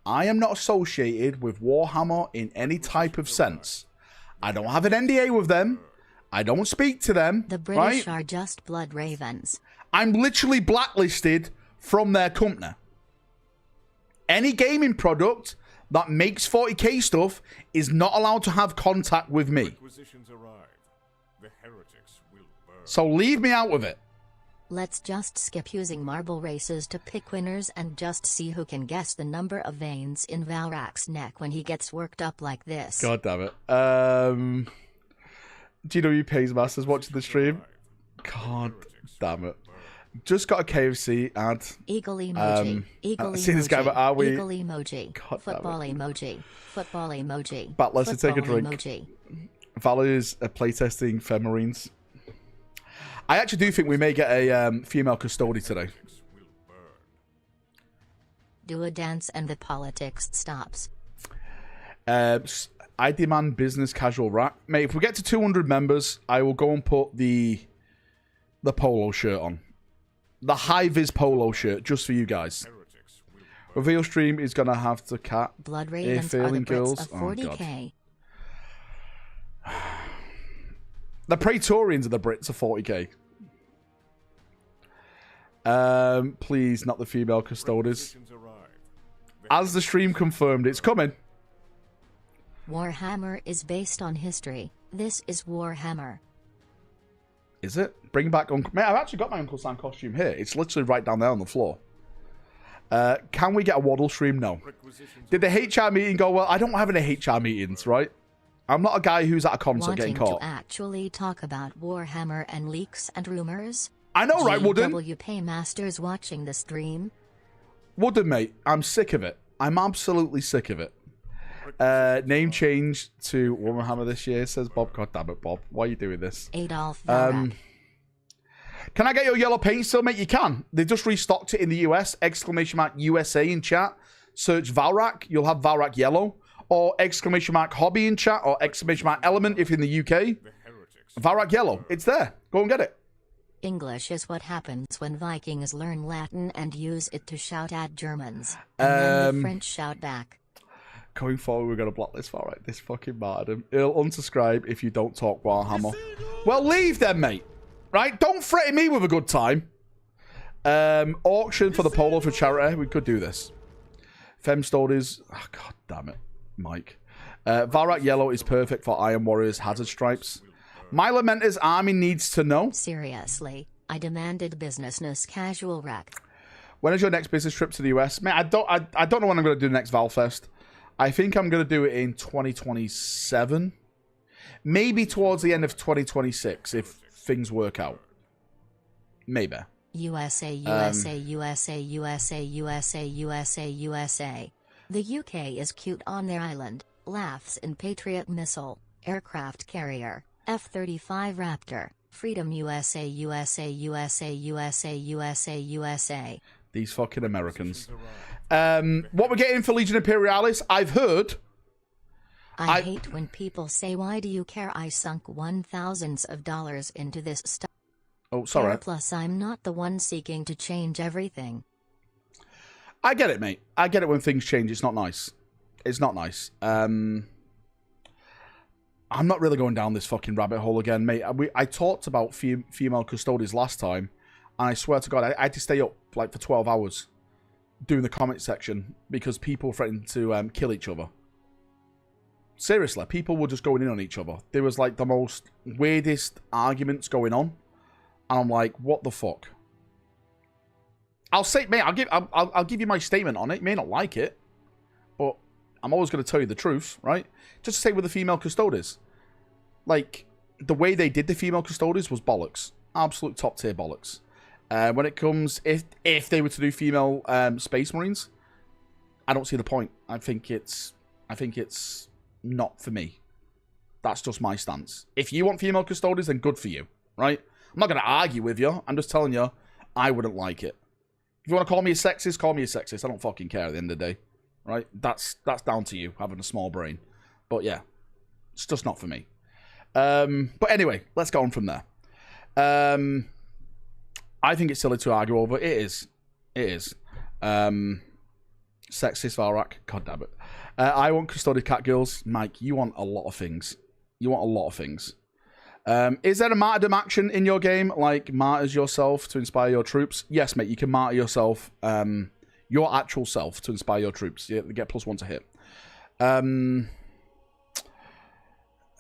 I am not associated with Warhammer in any type of sense. I don't have an NDA with them. I don't speak to them. The British are just blood ravens. I'm literally blacklisted from their company. Any gaming product that makes 40k stuff is not allowed to have contact with me. The heretics will burn. So leave me out of it. Let's just skip using marble races to pick winners and just see who can guess the number of veins in Valrak's neck when he gets worked up like this. God damn it. GW Pays Masters watching the stream. God damn it. Just got a KFC ad. Eagle emoji. Eagle see this guy, but are we? Eagle emoji. God football emoji. Football emoji. But let's take a drink. Emoji. Values playtesting Femarines. I actually do think we may get a female custody today. Do a dance and the politics stops. I demand business casual rack. Mate, if we get to 200 members, I will go and put the polo shirt on. The high-vis polo shirt, just for you guys. Reveal stream is going to have to cat. Blood Ravens are the Brits of 40k. The Praetorians are the Brits of 40k. Please, not the female custodies. As the stream confirmed, it's coming. Warhammer is based on history. This is Warhammer. Is it? Bring back Uncle... Mate, I've actually got my Uncle Sam costume here. It's literally right down there on the floor. Can we get a waddle stream? No. Did the HR meeting go well? I don't have any HR meetings, right? I'm not a guy who's at a concert getting caught. To actually talk about Warhammer and leaks and rumors? I know, right, Wooden? GW Paymasters watching the stream? Wooden, mate, I'm sick of it. I'm absolutely sick of it. Name change to Warhammer this year, says Bob. God damn it, Bob. Why are you doing this? Adolf Valrak. Can I get your yellow paint still, mate? You can. They just restocked it in the US. Exclamation mark USA in chat. Search Valrak. You'll have Valrak yellow. Or exclamation mark hobby in chat. Or exclamation mark element if you're in the UK. Valrak yellow. It's there. Go and get it. English is what happens when Vikings learn Latin and use it to shout at Germans. And then the French shout back. Going forward, we're going to blacklist Valrak. This fucking martyrdom. He'll unsubscribe if you don't talk Warhammer. Well, leave them, mate. Right? Don't threaten me with a good time. Auction for the polo for charity. We could do this. Fem stories. Oh, God damn it, Mike. Valrak yellow is perfect for Iron Warriors hazard stripes. My Lamenter's army needs to know. Seriously, I demanded businessness casual rack. When is your next business trip to the US? Man, I don't know when I'm going to do the next Valfest. I think I'm going to do it in 2027. Maybe towards the end of 2026 if things work out. Maybe. USA, USA, USA, USA, USA, USA, USA. The UK is cute on their island. Laughs in Patriot missile, aircraft carrier, F-35 Raptor, Freedom USA, USA, USA, USA, USA, USA. These fucking Americans. What we're getting for Legion Imperialis, I've heard I hate when people say, why do you care? I sunk thousands of dollars into this stuff. Oh, sorry. Plus, I'm not the one seeking to change everything. I get it, mate. I get it when things change. It's not nice. It's not nice. I'm not really going down this fucking rabbit hole again, mate. I talked about female custodians last time, and I swear to God, I had to stay up like for 12 hours doing the comment section because people threatened to kill each other. Seriously, people were just going in on each other. There was like the most weirdest arguments going on, and I'm like, what the fuck? I'll say, mate, I'll give you my statement on it. You may not like it, but I'm always going to tell you the truth, right? Just to say with the female custodians, like the way they did the female custodians was bollocks, absolute top tier bollocks. When it comes, if they were to do female space marines, I don't see the point. I think it's not for me. That's just my stance. If you want female custodians, then good for you, right? I'm not going to argue with you. I'm just telling you, I wouldn't like it. If you want to call me a sexist, call me a sexist. I don't fucking care at the end of the day, right? That's down to you, having a small brain. But yeah, it's just not for me. But anyway, let's go on from there. I think it's silly to argue over. It is. It is. Sexist Valrak. God damn it. I want custodial cat girls. Mike, you want a lot of things. You want a lot of things. Is there a martyrdom action in your game? Like martyrs yourself to inspire your troops? Yes, mate. You can martyr yourself. Your actual self to inspire your troops. You get +1 to hit.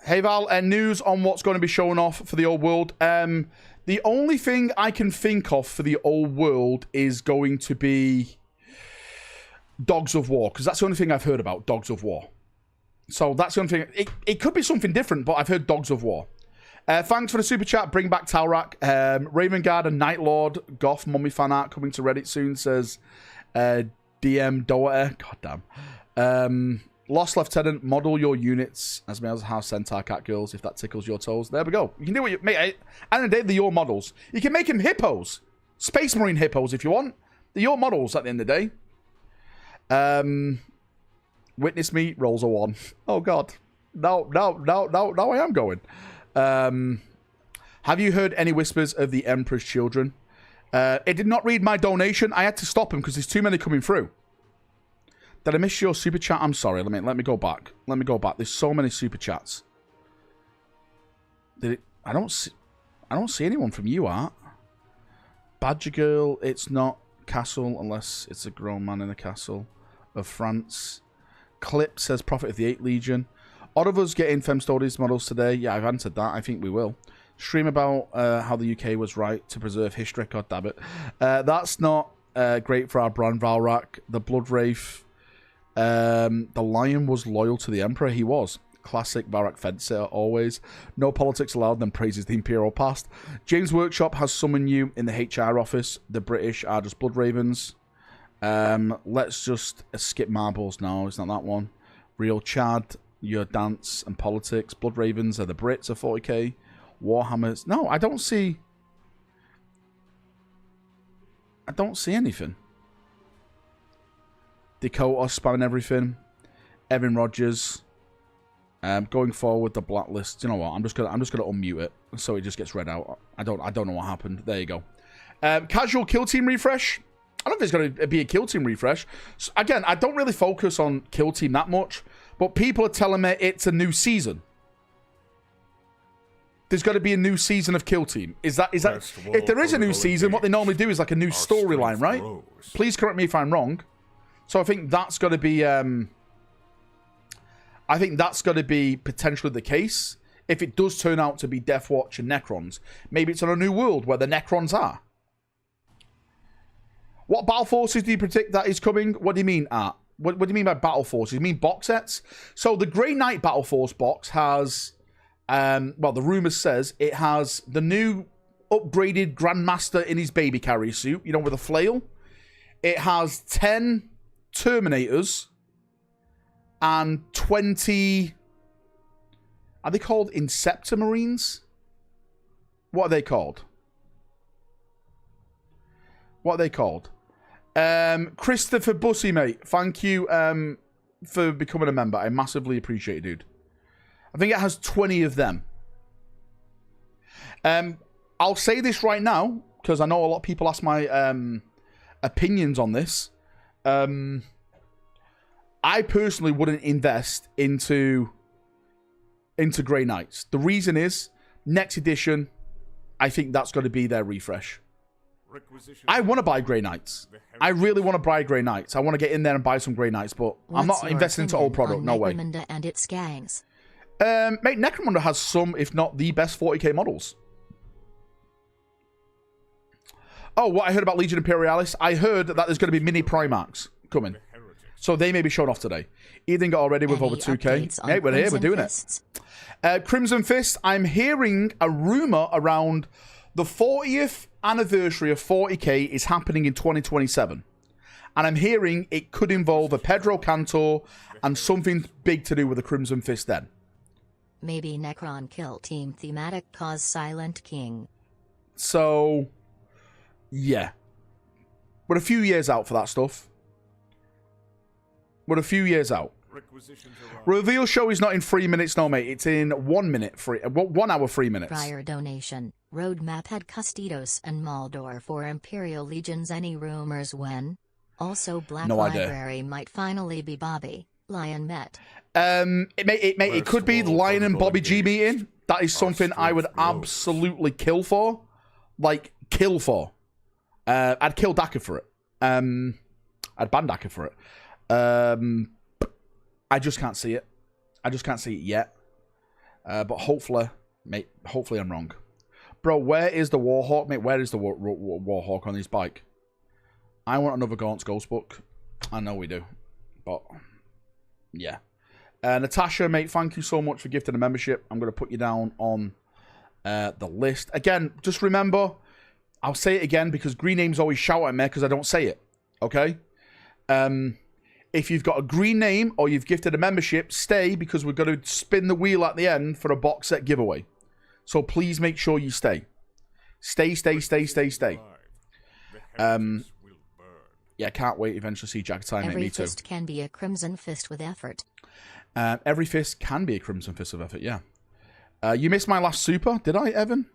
Hey Val, news on what's going to be shown off for the old world. The only thing I can think of for the old world is going to be Dogs of War, because that's the only thing I've heard about, Dogs of War. So that's the only thing. It could be something different, but I've heard Dogs of War. Thanks for the super chat. Bring back Talrak. Raven Guard and Night Lord Goth Mummy fan art coming to Reddit soon, says DM Doherty. God damn. Lost Lieutenant, model your units as males house centaur cat girls if that tickles your toes. There we go. You can do what you... Mate, at the end of the day, they're your models. You can make them hippos. Space Marine hippos if you want. They're your models at the end of the day. Witness me, rolls a 1. Oh, God. No, I am going. Have you heard any whispers of the Emperor's children? It did not read my donation. I had to stop him because there's too many coming through. Did I miss your super chat? I'm sorry. Let me go back. Let me go back. There's so many super chats. Did it? I don't see anyone from you, Art. Badger Girl. It's not castle unless it's a grown man in the castle of France. Clip says Prophet of the 8th Legion. Odd of us getting Fem Stories models today. Yeah, I've answered that. I think we will. Stream about how the UK was right to preserve history. God damn it. That's not great for our brand, Valrak. The Blood Wraith. The Lion was loyal to the Emperor. He was. Classic Valrak fencer, always. No politics allowed, then praises the Imperial past. James Workshop has summoned you in the HR office. The British are just Blood Ravens. Let's just skip marbles now. It's not that one. Real Chad, your dance and politics. Blood Ravens are the Brits of 40k. Warhammers. No, I don't see anything. Dakota spamming everything. Evan Rogers. Going forward, the blacklist. You know what? I'm just gonna unmute it so it just gets read out. I don't know what happened. There you go. Casual kill team refresh. I don't know if there's going to be a kill team refresh. So, again, I don't really focus on kill team that much, but people are telling me it's a new season. There's got to be a new season of kill team. Is that if there is a new season, what they normally do is like a new storyline, right? Please correct me if I'm wrong. So I think that's got to be potentially the case. If it does turn out to be Death Watch and Necrons, maybe it's on a new world where the Necrons are. What battle forces do you predict that is coming? What do you mean, Art? What do you mean by battle forces? You mean box sets? So the Grey Knight Battle Force box has, well, the rumours says it has the new upgraded Grandmaster in his baby carrier suit, you know, with a flail. It has 10 Terminators and 20... Are they called Inceptor Marines? What are they called? What are they called? Christopher Bussy, mate. Thank you for becoming a member. I massively appreciate it, dude. I think it has 20 of them. I'll say this right now, because I know a lot of people ask my opinions on this. I personally wouldn't invest into Grey Knights. The reason is, next edition, I think that's going to be their refresh. I want to buy Grey Knights. I really want to buy Grey Knights. I want to get in there and buy some Grey Knights, but I'm not investing into old product. No way. And its gangs. Mate, Necromunda has some, if not the best 40k models. Oh, what I heard about Legion Imperialis? I heard that there's going to be mini Primarchs coming. So they may be shown off today. Ethan got already with over 2k. Mate, we're here. We're doing it. Crimson Fist, I'm hearing a rumour around the 40th anniversary of 40k is happening in 2027. And I'm hearing it could involve a Pedro Cantor and something big to do with the Crimson Fist then. Maybe Necron Kill Team thematic cause Silent King. So, yeah. We're a few years out for that stuff. We're a few years out. Reveal show is not in 3 minutes, no, mate. It's in 1 minute, 1 hour, 3 minutes. Prior donation. Roadmap had Custidos and Maldor for Imperial Legions. Any rumors when? Also, Black Library might finally be Bobby. Lion met. It could be the Lion and Bobby G meeting. That is something I would absolutely kill for. Like, kill for. I'd kill Daka for it. I'd ban Daka for it. I just can't see it. I just can't see it yet. But hopefully, mate, hopefully I'm wrong. Bro, where is the Warhawk, mate? Where is the Warhawk on his bike? I want another Gaunt's Ghost book. I know we do. But, yeah. Natasha, mate, thank you so much for gifting a membership. I'm going to put you down on the list. Again, just remember, I'll say it again because green names always shout at me because I don't say it. Okay? If you've got a green name or you've gifted a membership, stay because we're going to spin the wheel at the end for a box set giveaway. So please make sure you stay. Stay. Yeah, can't wait eventually see Jack Time. Every me too. fist can be a Crimson Fist with effort. Every fist can be a Crimson Fist with effort, yeah. You missed my last super, did I, Evan?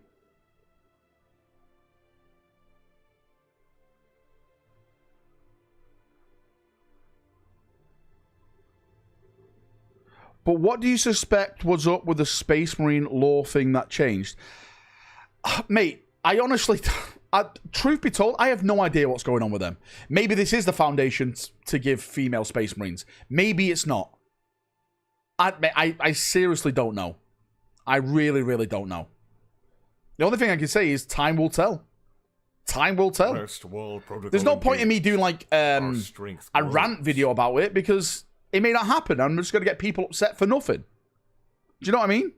But what do you suspect was up with the Space Marine lore thing that changed? Mate, I honestly... truth be told, I have no idea what's going on with them. Maybe this is the foundation to give female Space Marines. Maybe it's not. I seriously don't know. I really, really don't know. The only thing I can say is time will tell. Time will tell. There's no point in me doing like a rant video about it because it may not happen. I'm just going to get people upset for nothing. Do you know what I mean?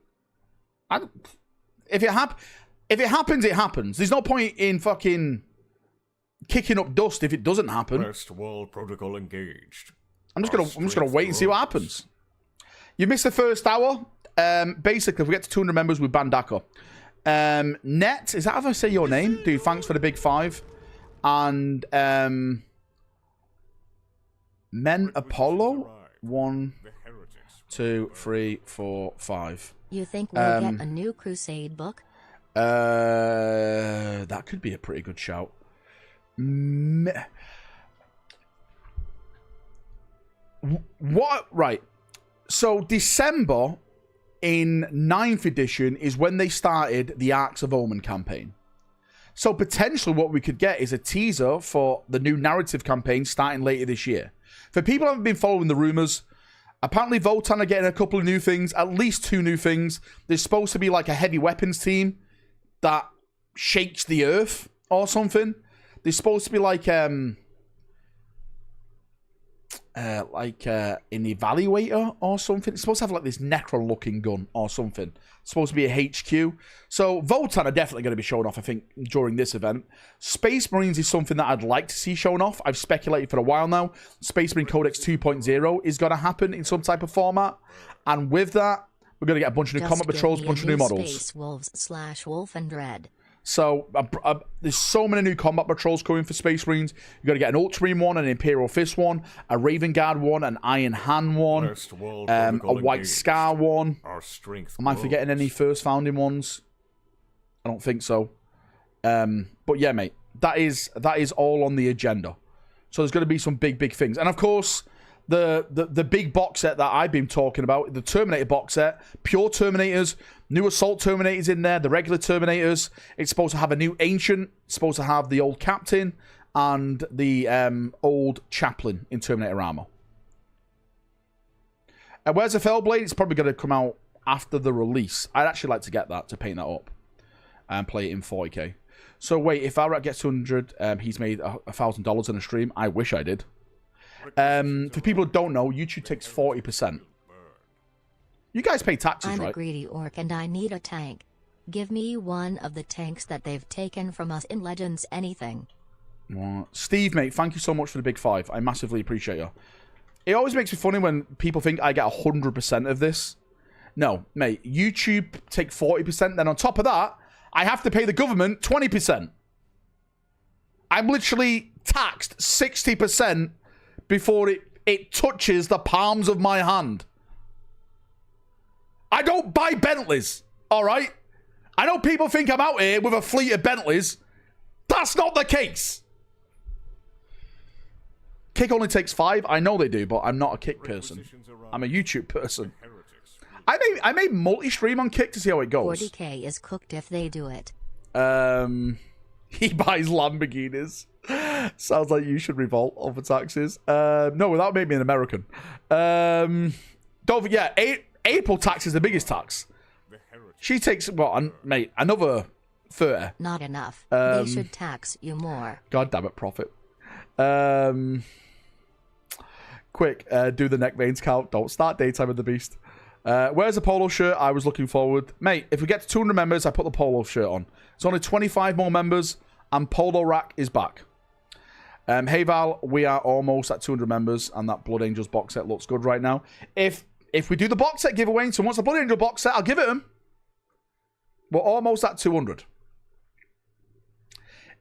If it happens, it happens. There's no point in fucking kicking up dust if it doesn't happen. First wall protocol engaged. I'm just gonna wait and see what happens. You missed the first hour. Basically, if we get to 200 members, we ban Daka. Net, is that how I say your name? Dude, thanks for the big 5. And Men Apollo. 1, 2, 3, 4, 5. You think we'll get a new Crusade book? That could be a pretty good shout. What? Right. So December in 9th edition is when they started the Arcs of Omen campaign. So potentially what we could get is a teaser for the new narrative campaign starting later this year. For people who haven't been following the rumors, apparently Voltan are getting a couple of new things, at least 2 new things. There's supposed to be like a heavy weapons team that shakes the earth or something. There's supposed to be like an evaluator or something. It's supposed to have like this Necron looking gun or something. It's supposed to be a HQ. So Voltan are definitely going to be shown off, I think, during this event. Space Marines is something that I'd like to see shown off. I've speculated for a while now. Space Marine Codex 2.0 is going to happen in some type of format. And with that, we're going to get a bunch of new combat patrols, a bunch of new models. Space Wolves / Wolf and Dread. So there's so many new combat patrols coming for Space Marines. You've got to get an Ultramarine one, an Imperial Fist one, a Raven Guard one, an Iron Hand one, a White Scar one. Am I forgetting any first founding ones? I don't think so. But yeah, mate, that is all on the agenda. So there's going to be some big things. And of course, the big box set that I've been talking about, the Terminator box set, pure Terminators, new Assault Terminators in there, the regular Terminators. It's supposed to have a new Ancient, it's supposed to have the old Captain, and the old Chaplain in Terminator armor. And where's the Fellblade? It's probably going to come out after the release. I'd actually like to get that, to paint that up and play it in 40k. So wait, if Valrak gets 200, he's made $1,000 in a stream. I wish I did. For people who don't know, YouTube takes 40%. You guys pay taxes, right? I'm a greedy orc and I need a tank. Give me one of the tanks that they've taken from us in Legends anything. What? Steve, mate, thank you so much for the big 5. I massively appreciate you. It always makes me funny when people think I get 100% of this. No, mate, YouTube take 40%. Then on top of that, I have to pay the government 20%. I'm literally taxed 60% before it touches the palms of my hand. I don't buy Bentleys, all right? I know people think I'm out here with a fleet of Bentleys. That's not the case. Kick only takes 5. I know they do, but I'm not a Kick person. I'm a YouTube person. I may multi-stream on Kick to see how it goes. 40k is cooked if they do it. He buys Lamborghinis. Sounds like you should revolt over taxes. No, without making me an American. Don't forget, April tax is the biggest tax. She takes, well, mate, another 30. Not enough. They should tax you more. God damn it, Prophet. Quick, do the neck veins count. Don't start Daytime of the Beast. Where's the polo shirt? I was looking forward. Mate, if we get to 200 members, I put the polo shirt on. It's only 25 more members, and Polo Rack is back. Hey Val, we are almost at 200 members, and that Blood Angels box set looks good right now. If we do the box set giveaway and someone wants a Blood Angel box set, I'll give it them. We're almost at 200.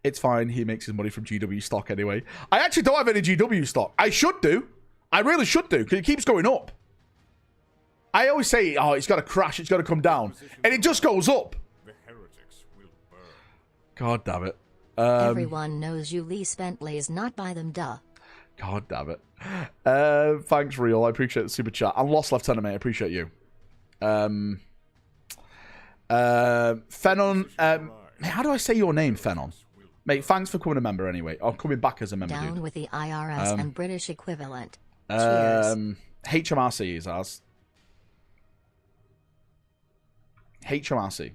It's fine. He makes his money from GW stock anyway. I actually don't have any GW stock. I should do. I really should do, because it keeps going up. I always say, oh, it's got to crash, it's got to come down. And it just goes up. God damn it. Everyone knows you lease Bentleys, not buy them, duh. God damn it. Thanks, Real. I appreciate the super chat. And Lost Lieutenant, mate. I appreciate you. Fenon. How do I say your name, Fenon? Mate, thanks for coming a member anyway. Or coming back as a member, Down dude. with the IRS and British equivalent. Cheers. HMRC is ours. HMRC.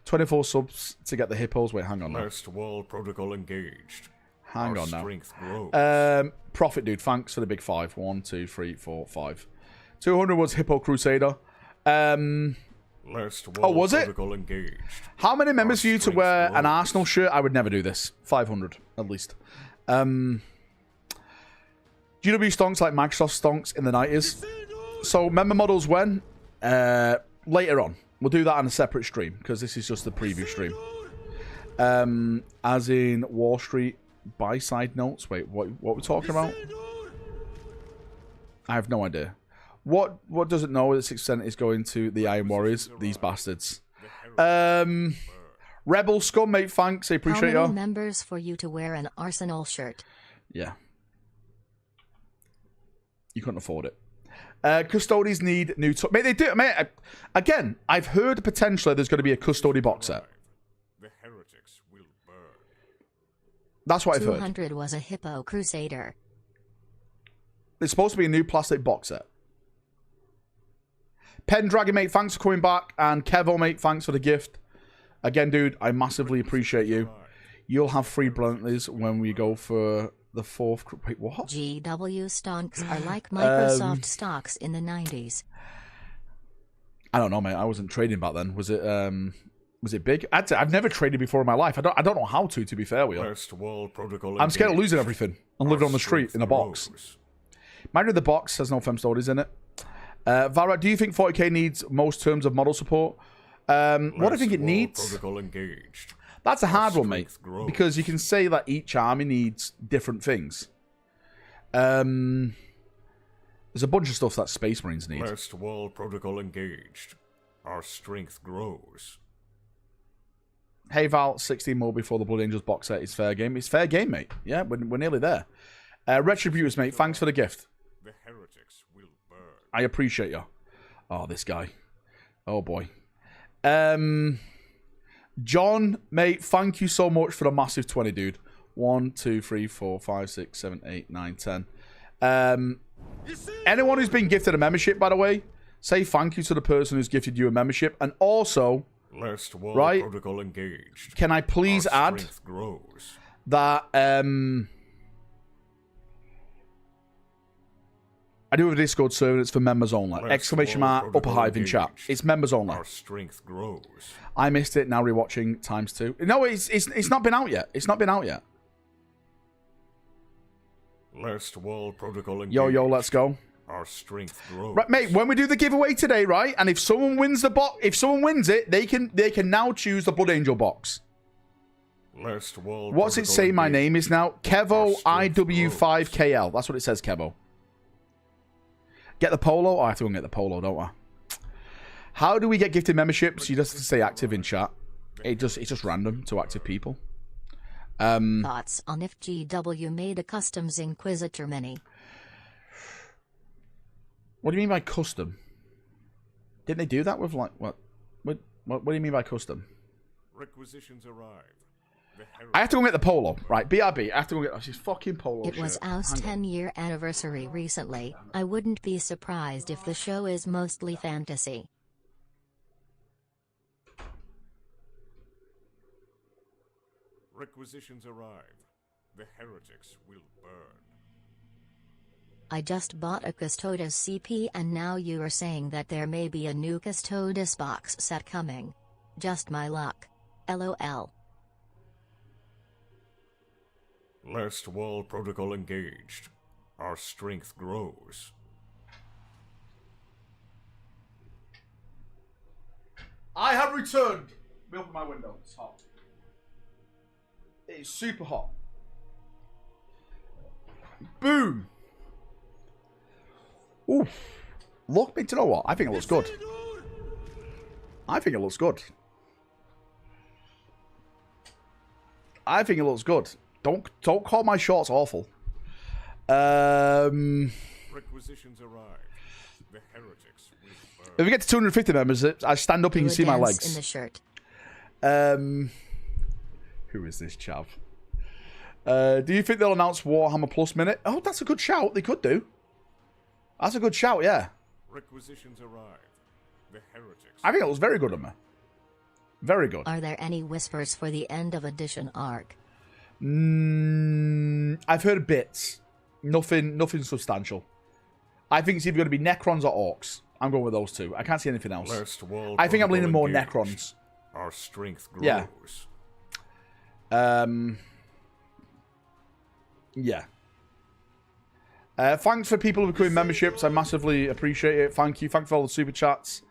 24 subs to get the hippos. Wait, hang on now. First wall protocol engaged. Hang on now. Strength grows. Profit, dude. Thanks for the big 5. 1, 2, 3, 4, 5. 200 was Hippo Crusader. Was it? Engaged. How many members for you to wear an Arsenal shirt? I would never do this. 500, at least. GW stonks like Microsoft stonks in the 90s. So, member models when? Later on. We'll do that on a separate stream, because this is just the preview stream. As in Wall Street buy side notes. Wait, what we're talking about? I have no idea. What doesn't know that 6% is going to the Iron Warriors? These bastards. Rebel Scum, mate, thanks. I appreciate you. How many members for you to wear an Arsenal shirt? Yeah. You couldn't afford it. Custodies need new... Mate, they do. Mate, again, I've heard potentially there's going to be a Custody box set. The heretics will burn. That's what I've heard. 200 was a Hippo Crusader. There's supposed to be a new plastic box set. Pendragon, mate, thanks for coming back. And Kevo, mate, thanks for the gift. Again, dude, I massively appreciate you. You'll have free Bluntleys when we go for the 4th... Wait, what? GW stocks are like Microsoft stocks in the 90s. I don't know, mate. I wasn't trading back then. Was it big? I've never traded before in my life. I don't know how to be fair with you. First wall protocol I'm scared of losing everything and living on the street in a box. Mind you, the box has no fem stories in it. Valrak, do you think 40k needs most terms of model support? What I think it needs... Protocol engaged. That's a hard one, mate. Because you can say that each army needs different things. There's a bunch of stuff that Space Marines need. Last wall protocol engaged. Our strength grows. Hey Val, 16 more before the Blood Angels box set is fair game. It's fair game, mate. Yeah, we're nearly there. Retributors, mate, thanks for the gift. The heretics will burn. I appreciate you. Oh, this guy. Oh, boy. John, mate, thank you so much for the massive 20, dude. 1, 2, 3, 4, 5, 6, 7, 8, 9, 10. Anyone who's been gifted a membership, by the way, say thank you to the person who's gifted you a membership. And also, Last wall right, protocol engaged. Can I please add that I do have a Discord server. It's for members only. Exclamation mark, upper hive in chat. It's members only. Our strength grows. I missed it. Now rewatching ×2. No, it's not been out yet. It's not been out yet. Last wall protocol engaged. Yo, let's go. Our strength grows. Right, mate. When we do the giveaway today, right, and if someone wins the box, if someone wins it, they can now choose the Blood Angel box. Last wall. What's it say? My name is now Kevo IW5KL. That's what it says, Kevo. Get the polo? Oh, I have to go and get the polo, don't I? How do we get gifted memberships? You just have to stay active in chat. It's just random to active people. Thoughts on if GW made a customs Inquisitor mini? What do you mean by custom? Didn't they do that with like what? What do you mean by custom? Requisitions arrive. I have to go get the polo, right? BRB. I have to go get this fucking polo. It was AoS 10-year anniversary recently. I wouldn't be surprised if the show is mostly fantasy. Requisitions arrive. The heretics will burn. I just bought a Custodes CP and now you are saying that there may be a new Custodes box set coming. Just my luck. LOL. Last wall protocol engaged. Our strength grows. I have returned. Let me open my window. It's hot. It is super hot. Boom. Ooh. Look, you know what? I think it looks good. I think it looks good. I think it looks good. Don't call my shorts awful. Requisitions arrive. The heretics will burn. If we get to 250 members, I stand up and you can see my legs. In the shirt. Who is this chav? Do you think they'll announce Warhammer Plus Minute? Oh, that's a good shout. They could do. That's a good shout, yeah. Requisitions arrive. The heretics. I think it was very good of me. Very good. Are there any whispers for the end of edition arc? I've heard bits. Nothing substantial. I think it's either going to be Necrons or Orcs. I'm going with those two. I can't see anything else. I think I'm leaning more Necrons. Our strength grows. Yeah. Yeah. Thanks for people who are becoming memberships. I massively appreciate it. Thank you. Thanks for all the super chats.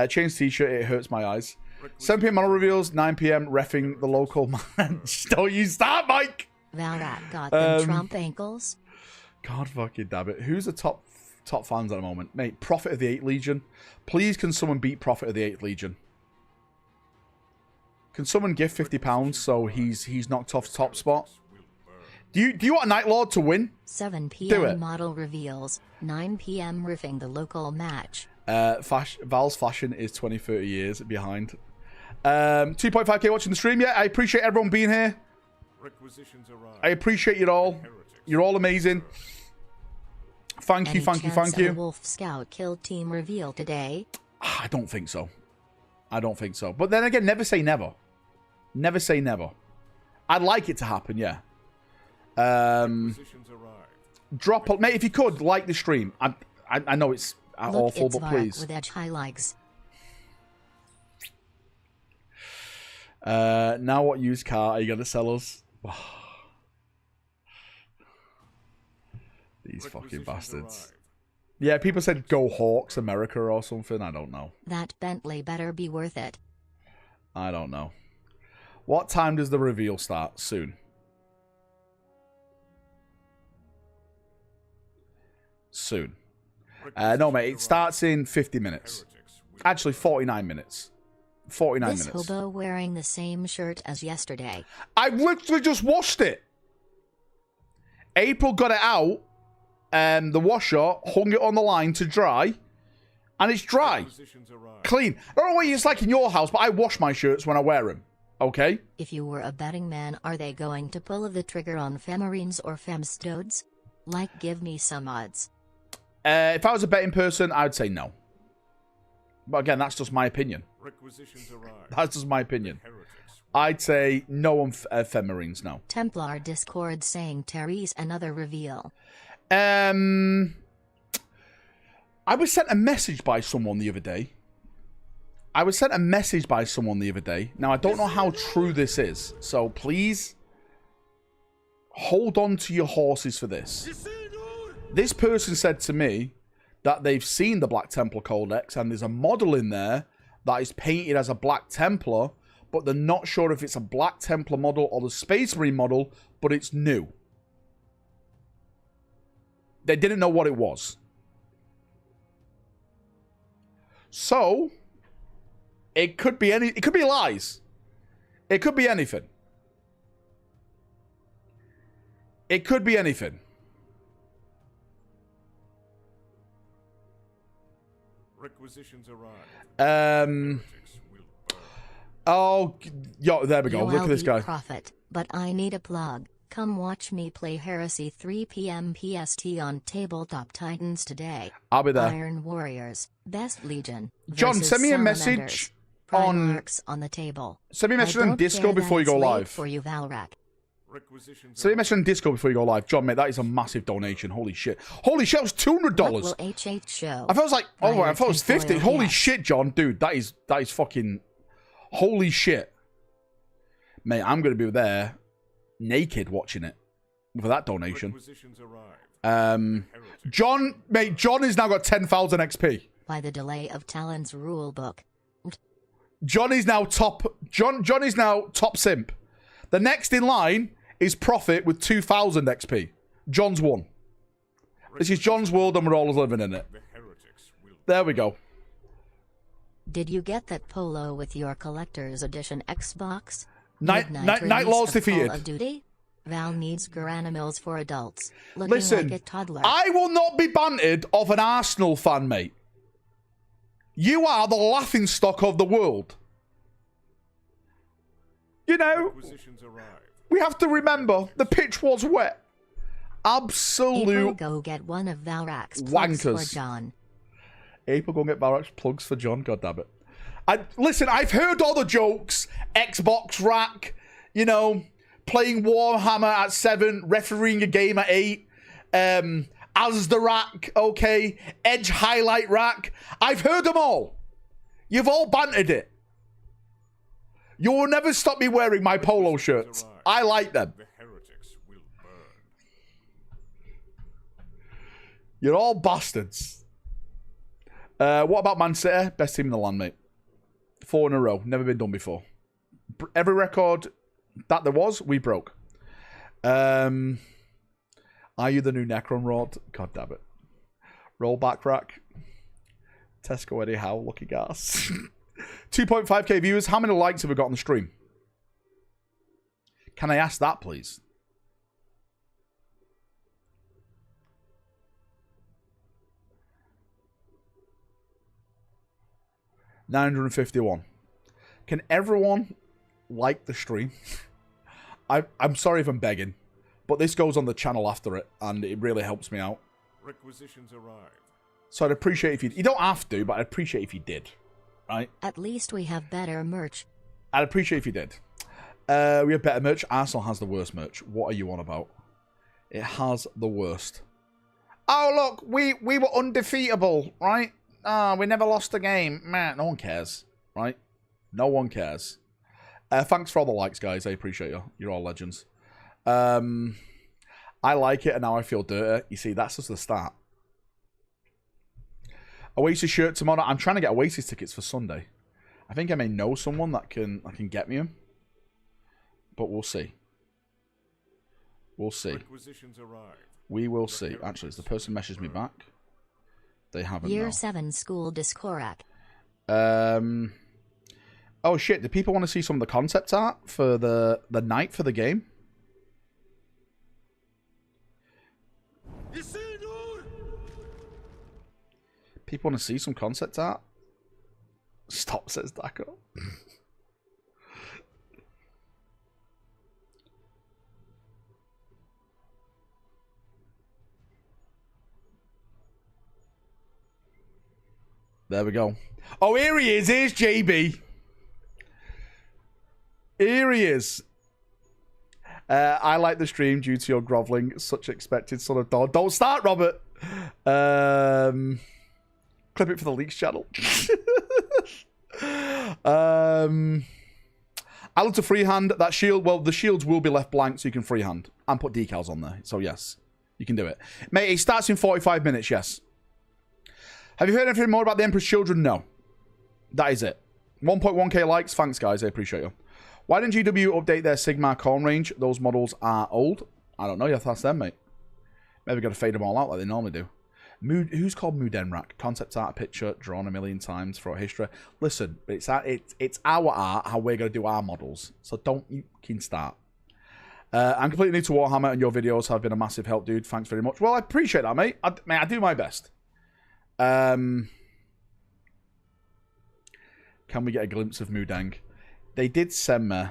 Change t-shirt. It hurts my eyes. 7 p.m. model reveals. 9 p.m. reffing the local match. Don't you start, Mike. Valrak got them Trump ankles. God fucking damn it. Who's the top fans at the moment? Mate, Prophet of the 8th Legion. Please, can someone beat Prophet of the 8th Legion? Can someone give £50 so he's knocked off top spot? Do you want a Night Lord to win? 7 p.m. model reveals. 9 p.m. riffing the local match. Val's fashion is 20, 30 years behind. 2.5k watching the stream. Yeah, I appreciate everyone being here. I appreciate you all. You're all amazing. Thank you. A Wolf Scout kill team reveal today? I don't think so. But then again, never say never. Never say never. I'd like it to happen, yeah. Drop, mate, if you could, like the stream. I know it's awful, but please. With edge highlights. Now what used car are you going to sell us? These fucking bastards. Yeah, people said go Hawks America or something. I don't know. That Bentley better be worth it. I don't know. What time does the reveal start? Soon. Soon. No, mate, it starts in 50 minutes. Actually, 49 minutes. 49 this minutes. Hobo wearing the same shirt as yesterday. I literally just washed it. April got it out, the washer, hung it on the line to dry, and it's dry. Clean. I don't know what it's like in your house, but I wash my shirts when I wear them. Okay? If you were a betting man, are they going to pull the trigger on Femarines or Femstodes? Like, give me some odds. If I was a betting person, I would say no. But again, that's just my opinion. That's just my opinion. I'd say no on Femarines, no. Templar Discord saying Terry's another reveal. I was sent a message by someone the other day. Now, I don't know how true this is. So, please, hold on to your horses for this. This person said to me that they've seen the Black Templar Codex and there's a model in there that is painted as a Black Templar, but they're not sure if it's a Black Templar model or the Space Marine model, but it's new. They didn't know what it was. So, it could be it could be lies. It could be anything. It could be anything. Requisitions arrive. Oh, yo, there we go. Look at this guy. Prophet, but I need a plug. Come watch me play Heresy 3 p.m. PST on Tabletop Titans today. I'll be there. Iron Warriors, Best Legion. John, send me a message on the table. Send me a message on Discord before you go live. For you, Valrak. Send me a message on Discord before you go live. John, mate, that is a massive donation. Holy shit. Holy shit, that was $200. What will HH show? I thought it was like, oh, I thought it was 50. Holy shit, John. Dude, that is fucking... Holy shit. Mate, I'm going to be there naked watching it for that donation. John has now got 10,000 XP. By the delay of Talon's rule book. John is now top simp. The next in line is Prophet with 2,000 XP. John's won. This is John's world and we're all living in it. There we go. Did you get that polo with your collector's edition Xbox? Night Lord's defeated. Call of Duty? Val needs Garanimals for adults. Looking Listen, like a toddler. I will not be bantered of an Arsenal fan, mate. You are the laughingstock of the world. You know, we have to remember the pitch was wet. Absolute April, go get one of Valrak's wankers. Plugs for John. April, go get Valrak's plugs for John. God damn it. Listen, I've heard all the jokes. Xbox rack, you know, playing Warhammer at 7, refereeing a game at 8. As the rack, okay. Edge highlight rack. I've heard them all. You've all bantered it. You will never stop me wearing my polo shirts. I like them. You're all bastards. What about Man City? Best team in the land, mate. 4 in a row. Never been done before. Every record that there was, we broke. Are you the new Necron Rod? God damn it. Roll back rack. Tesco Eddie Howe, lucky gas. 2.5k viewers. How many likes have we got on the stream? Can I ask that, please? $951. Can everyone like the stream? I'm sorry if I'm begging, but this goes on the channel after it, and it really helps me out. Requisitions arrive. So I'd appreciate if you don't have to, but I'd appreciate if you did. Right? At least we have better merch. I'd appreciate if you did. We have better merch. Arsenal has the worst merch. What are you on about? It has the worst. Oh, look, we were undefeatable, right? We never lost a game. Man, no one cares, right? No one cares. Thanks for all the likes, guys. I appreciate you. You're all legends. I like it, and now I feel dirty. You see, that's just the start. Oasis shirt tomorrow. I'm trying to get Oasis tickets for Sunday. I think I may know someone that can get me them. but we'll see. We'll see. We will see. Actually, as the person messages me back, they haven't. Year 7 school Discorak. Oh shit! Do people want to see some of the concept art for the night for the game? People want to see some concept art? Stop, says Daco. There we go. Oh, here he is. Here's JB. Here he is. I like the stream due to your groveling. Such expected son of dog. Don't start, Robert. Clip it for the leaks channel. I love to freehand that shield. Well, the shields will be left blank so you can freehand and put decals on there. So yes, you can do it. Mate, it starts in 45 minutes, yes. Have you heard anything more about the Emperor's Children? No. That is it. 1.1k likes. Thanks, guys. I appreciate you. Why didn't GW update their Sigmar corn range? Those models are old. I don't know. You have to ask them, mate. Maybe got to fade them all out like they normally do. Who's called Mudenrak? Concept art picture drawn a million times throughout history. Listen, it's our art, how we're going to do our models. So don't you can start. I'm completely new to Warhammer and your videos have been a massive help, dude. Thanks very much. Well, I appreciate that, mate. I do my best. Can we get a glimpse of Mudang? They did send me.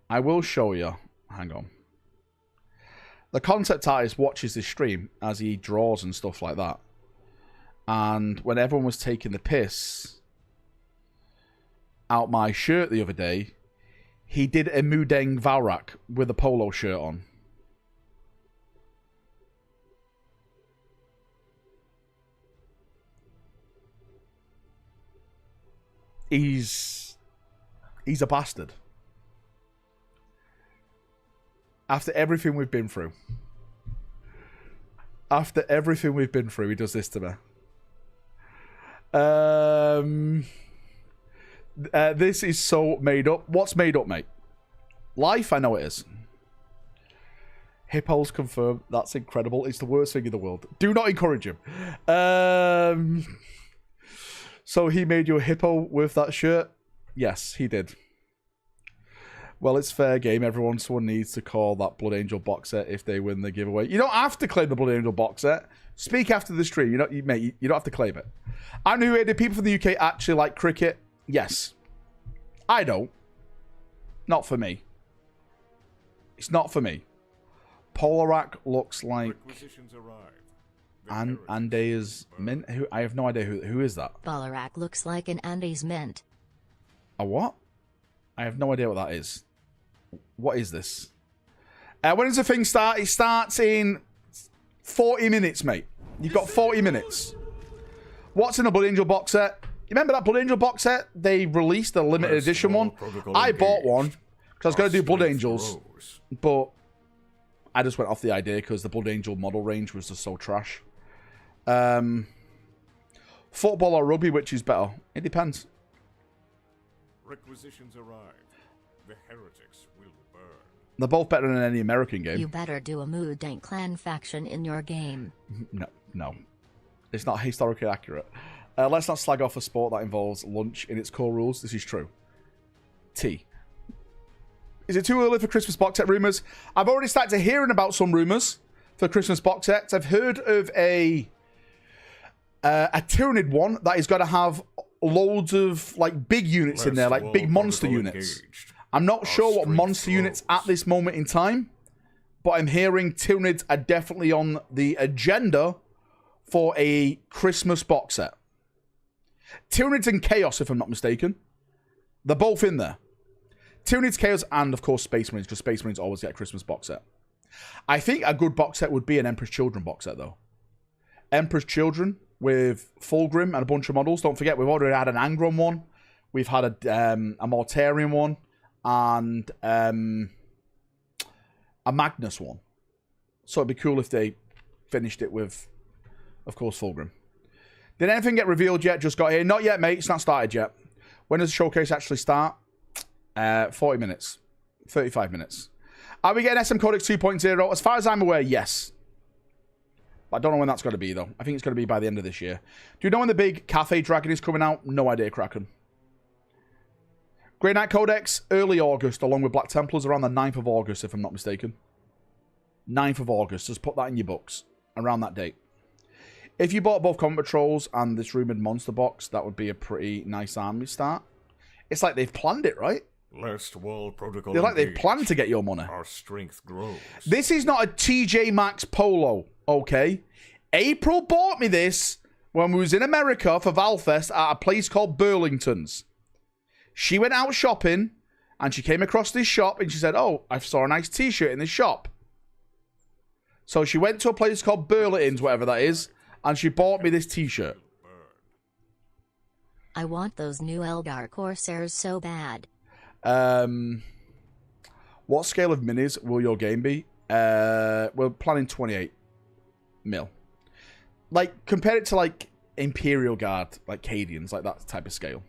I will show you. Hang on. The concept artist watches this stream as he draws and stuff like that. And when everyone was taking the piss out my shirt the other day, he did a Mudang Valrak with a polo shirt on. He's a bastard. After everything we've been through. After everything we've been through, he does this to me. This is so made up. What's made up, mate? Life? I know it is. Hippos confirmed. That's incredible. It's the worst thing in the world. Do not encourage him. So he made you a hippo with that shirt? Yes, he did. Well, it's fair game. Someone needs to call that Blood Angel box set if they win the giveaway. You don't have to claim the Blood Angel box set. Speak after the stream. Mate, you don't have to claim it. I know do people from the UK actually like cricket? Yes. I don't. Not for me. It's not for me. Polarak looks like... Andes Mint? I have no idea who is that. Valrak looks like an Andes Mint. A what? I have no idea what that is. What is this? When does the thing start? It starts in 40 minutes, mate. You've got 40 minutes. What's in the Blood Angel box set? You remember that Blood Angel box set? They released a limited edition one. I bought one because I was going to do Blood Angels, but I just went off the idea because the Blood Angel model range was just so trash. Football or rugby, which is better? It depends. Requisitions arrive. The heretics will burn. They're both better than any American game. You better do a Mudang clan faction in your game. No. It's not historically accurate. Let's not slag off a sport that involves lunch in its core rules. This is true. Tea. Is it too early for Christmas box set rumours? I've already started hearing about some rumours for Christmas box sets. I've heard of a Tyranid one that is going to have loads of like big units in there, like big monster units. I'm not sure what monster units at this moment in time, but I'm hearing Tyranids are definitely on the agenda for a Christmas box set. Tyranids and Chaos, if I'm not mistaken. They're both in there. Tyranids, Chaos, and of course Space Marines, because Space Marines always get a Christmas box set. I think a good box set would be an Emperor's Children box set, though. Emperor's Children with Fulgrim and a bunch of models. Don't forget, we've already had an Angron one. We've had a Mortarion one. And a Magnus one. So it'd be cool if they finished it with, of course, Fulgrim. Did anything get revealed yet? Just got here. Not yet, mate. It's not started yet. When does the showcase actually start? 40 minutes. 35 minutes. Are we getting SM Codex 2.0? As far as I'm aware, yes. I don't know when that's going to be, though. I think it's going to be by the end of this year. Do you know when the big Cafe Dragon is coming out? No idea, Kraken. Grey Knight Codex, early August, along with Black Templars, around the 9th of August, if I'm not mistaken. 9th of August. Just put that in your books. Around that date. If you bought both Combat Patrols and this Rumoured Monster Box, that would be a pretty nice army start. It's like they've planned it, right? Last Wall Protocol. They're like they've planned to get your money. Our strength grows. This is not a TJ Maxx polo, okay? April bought me this when we was in America for Valfest at a place called Burlington's. She went out shopping, and she came across this shop, and she said, oh, I saw a nice t-shirt in this shop. So she went to a place called Burlington's, whatever that is, and she bought me this t-shirt. I want those new Eldar Corsairs so bad. What scale of minis will your game be? We're planning 28 mil. Like, compare it to, like, Imperial Guard, like Cadians, like that type of scale.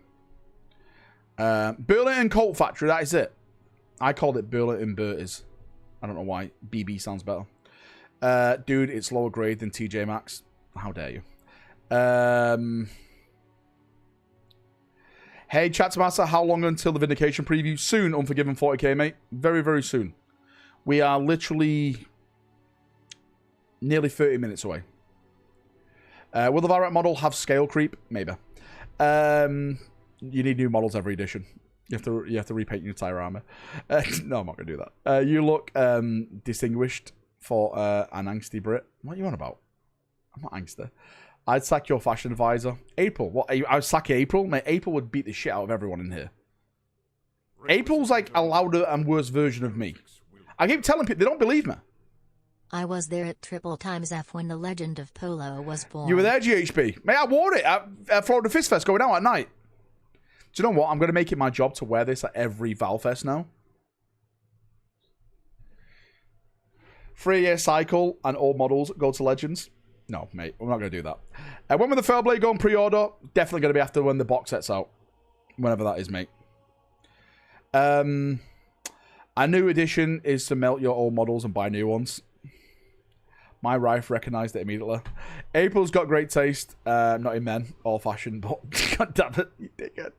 Burlington Colt Factory, that is it. I called it Burlington Berties. I don't know why. BB sounds better. Dude, it's lower grade than TJ Maxx. How dare you? Hey, Chatmaster, how long until the Vindication preview? Soon, Unforgiven 40k, mate. Very, very soon. We are literally nearly 30 minutes away. Will the Valrak model have scale creep? Maybe. You need new models every edition. You have to repaint your entire armor. No, I'm not going to do that. You look distinguished for an angsty Brit. What are you on about? I'm not angsty. I'd sack your fashion advisor. April. What? I would sack April? Mate, April would beat the shit out of everyone in here. April's like a louder and worse version of me. I keep telling people, they don't believe me. I was there at Triple Times F when the Legend of Polo was born. You were there, GHB. Mate, I wore it at Florida Fist Fest going out at night. Do you know what? I'm going to make it my job to wear this at every Valfest now. 3-year cycle and all models go to Legends. No, mate, we're not going to do that. When will the Fairblade go on pre-order? Definitely going to be after when the box set's out. Whenever that is, mate. A new edition is to melt your old models and buy new ones. My wife recognised it immediately. April's got great taste. Not in men or fashion, but god damn it, you dickhead.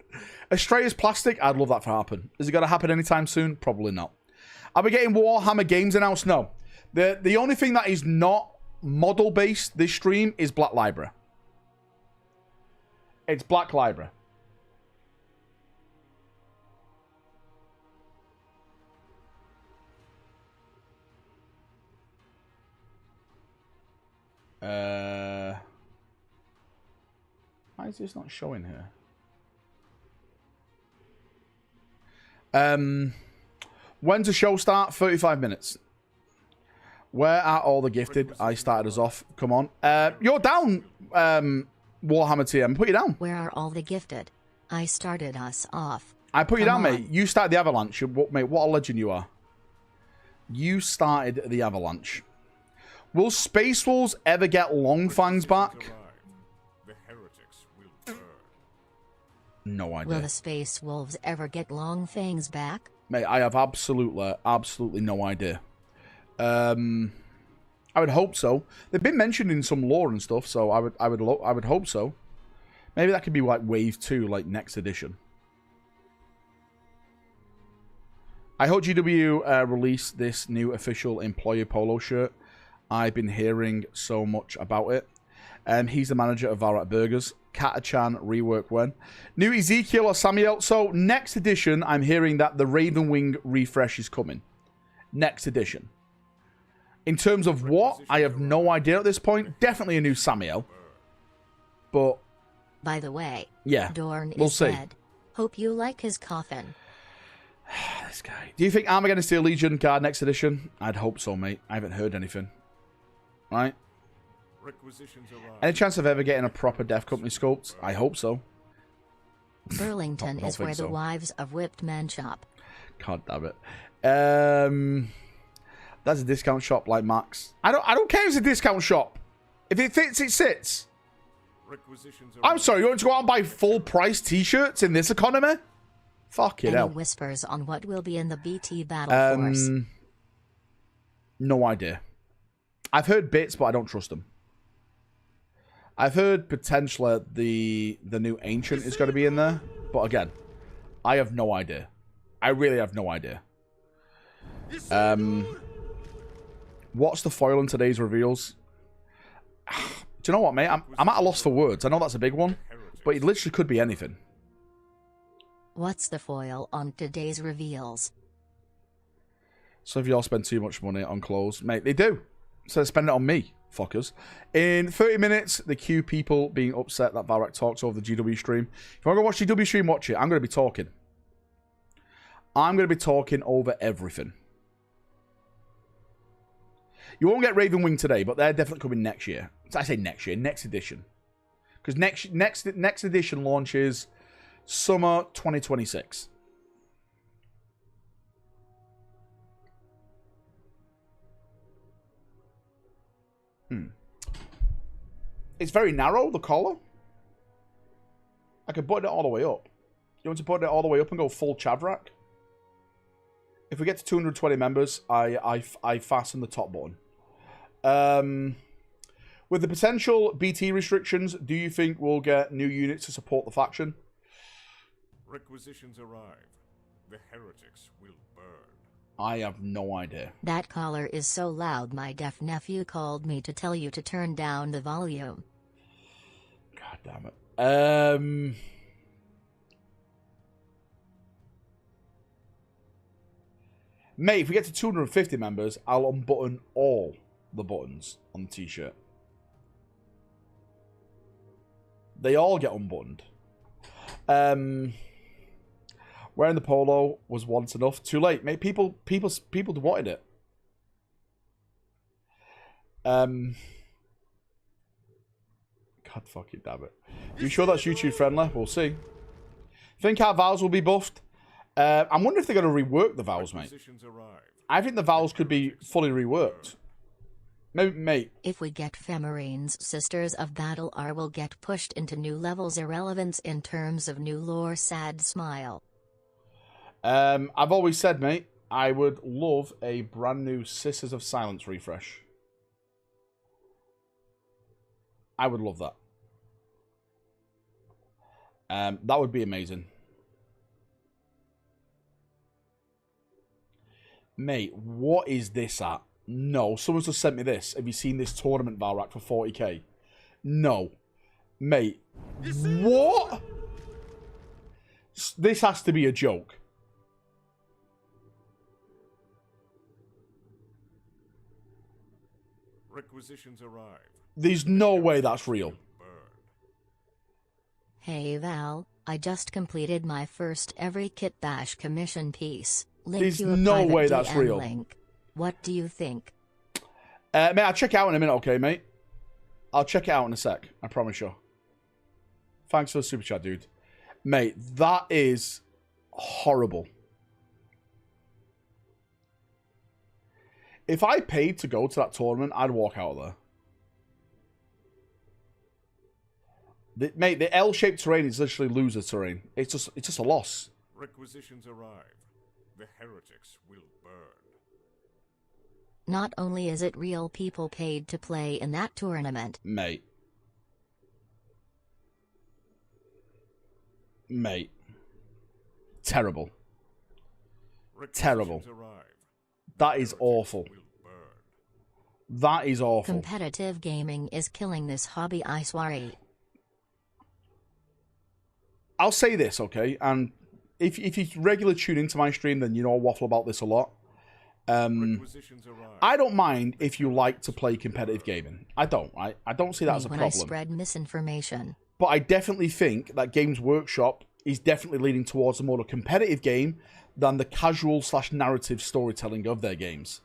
Astrea's plastic, I'd love that to happen. Is it going to happen anytime soon? Probably not. Are we getting Warhammer games announced? No. The only thing that is not model based this stream is Black Library. It's Black Library. Why is this not showing here? When's the show start? 35 minutes. Where are all the gifted? I started us off. Come on. You're down, Warhammer TM. Put you down. Where are all the gifted? I started us off. I put you down, mate. You started the Avalanche. Mate, what a legend you are. You started the Avalanche. Will Space Wolves ever get Long Fangs back? The heretics will burn. No idea. Will the Space Wolves ever get Long Fangs back? Mate, I have absolutely no idea. I would hope so. They've been mentioned in some lore and stuff, so I would hope so. Maybe that could be like Wave 2, like next edition. I hope GW release this new official employer polo shirt. I've been hearing so much about it. He's the manager of Valrak Burgers. Kata-chan rework when? New Ezekiel or Samuel? So next edition, I'm hearing that the Raven Wing refresh is coming. Next edition. In terms of what, I have no idea at this point. Definitely a new Samuel. But... By the way, yeah, Dorn we'll is see. dead. Hope you like his coffin. This guy. Do you think Armageddon Steel Legion card next edition? I'd hope so, mate. I haven't heard anything. Right? Any chance of ever getting a proper Death Company sculpt? I hope so. Burlington is where the wives of whipped men shop. God damn it. That's a discount shop like Max. I don't care if it's a discount shop. If it fits, it sits. I'm sorry, you want to go out and buy full price t-shirts in this economy? Fucking Any hell. whispers on what will be in the BT battle force? No idea. I've heard bits, but I don't trust them. I've heard potentially the new Ancient is going to be in there, but again, I have no idea. I really have no idea. What's the foil in today's reveals? Do you know what, mate? I'm at a loss for words. I know that's a big one, but it literally could be anything. What's the foil on today's reveals? So if y'all spend too much money on clothes, mate, they do. So spend it on me, fuckers. In 30 minutes, the Q people being upset that Valrak talks over the GW stream. If you want to go watch the GW stream, watch it. I'm going to be talking. I'm going to be talking over everything. You won't get Raven Wing today, but they're definitely coming next year. I say next year, next edition. Because next edition launches summer 2026. It's very narrow, the collar. I could button it all the way up. You want to button it all the way up and go full Chavrak? If we get to 220 members, I fasten the top button. With the potential BT restrictions, do you think we'll get new units to support the faction? Requisitions arrive. The heretics will burn. I have no idea. That collar is so loud my deaf nephew called me to tell you to turn down the volume. God damn it. Mate, if we get to 250 members, I'll unbutton all the buttons on the t-shirt. They all get unbuttoned. Wearing the polo was once enough. Too late, mate. People wanted it. God fucking damn it. You sure that's YouTube friendly? We'll see. Think our vowels will be buffed? I'm wondering if they're going to rework the vowels, mate. I think the vowels could be fully reworked. Maybe, mate. If we get Femarines, Sisters of Battle R will get pushed into new levels. Irrelevance in terms of new lore. Sad smile. I've always said, mate, I would love a brand new Sisters of Silence refresh. I would love that. That would be amazing. Mate, what is this at? No, someone's just sent me this. Have you seen this tournament, Valrak, for 40k? No. Mate, what? This has to be a joke. Requisitions arrive. There's no way that's real. Hey Val, I just completed my first every Kit Bash commission piece. Link There's you a no private way that's DM real. link. What do you think? Mate, I'll check it out in a minute, okay, mate? I'll check it out in a sec. I promise you. Thanks for the super chat, dude. Mate, that is horrible. If I paid to go to that tournament, I'd walk out of there. Mate, the L-shaped terrain is literally loser terrain. It's just a loss. Requisitions arrive. The heretics will burn. Not only is it real people paid to play in that tournament. Mate. Terrible. Terrible. That is awful. That is awful. Competitive gaming is killing this hobby, I swear. I'll say this, okay? And if you regularly tune into my stream, then you know I waffle about this a lot. I don't mind if you like to play competitive gaming. I don't, right? I don't see that as a problem. I spread misinformation. But I definitely think that Games Workshop is definitely leaning towards a more competitive game than the casual / narrative storytelling of their games.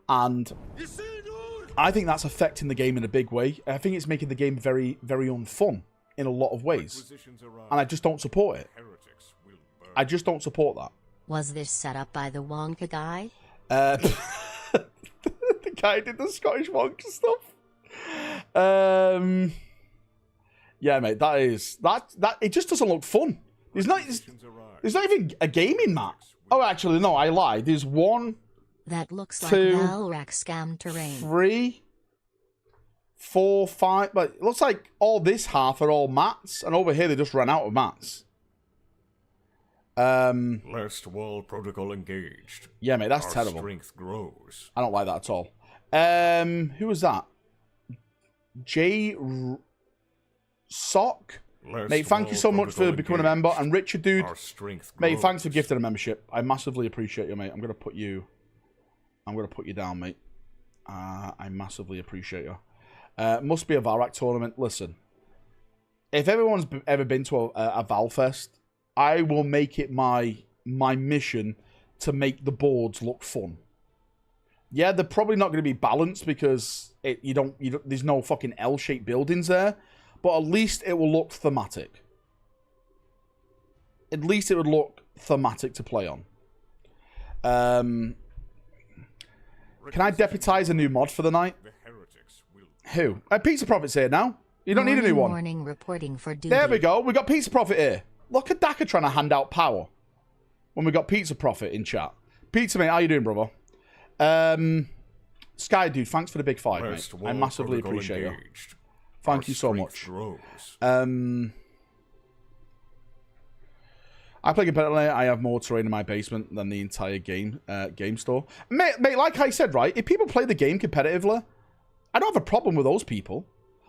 And I think that's affecting the game in a big way. I think it's making the game very, very unfun in a lot of ways. And I just don't support it. I just don't support that. Was this set up by the Wonka guy? The guy did the Scottish Wonka stuff. Yeah, mate, that it just doesn't look fun. There's not even a gaming map. Oh, actually, no, I lied. There's 1... That looks 2, like Valrak scam terrain. 3, 4, 5. But it looks like all this half are all mats, and over here they just ran out of mats. Last wall protocol engaged. Yeah, mate, that's terrible. Strength grows. I don't like that at all. Who was that? Sock? Mate, thank you so much for becoming a member. And Richard, dude, mate, thanks for gifting a membership. I massively appreciate you, mate. I'm gonna put you down, mate. I massively appreciate you. Must be a Valrak tournament. Listen, if everyone's ever been to a Valfest, I will make it my mission to make the boards look fun. Yeah, they're probably not going to be balanced because there's no fucking L-shaped buildings there, but at least it will look thematic. At least it would look thematic to play on. Can I deputize a new mod for the night? Who? Pizza Prophet's here now. You don't need a new one. Morning reporting for duty. There we go. We got Pizza Prophet here. Look at Daka trying to hand out power when we got Pizza Prophet in chat. Pizza, mate, how you doing, brother? Sky, dude, thanks for the big 5, mate. I massively appreciate you. Thank you so much. I play competitively. I have more terrain in my basement than the entire game store. Mate, like I said, right, if people play the game competitively, I don't have a problem with those people.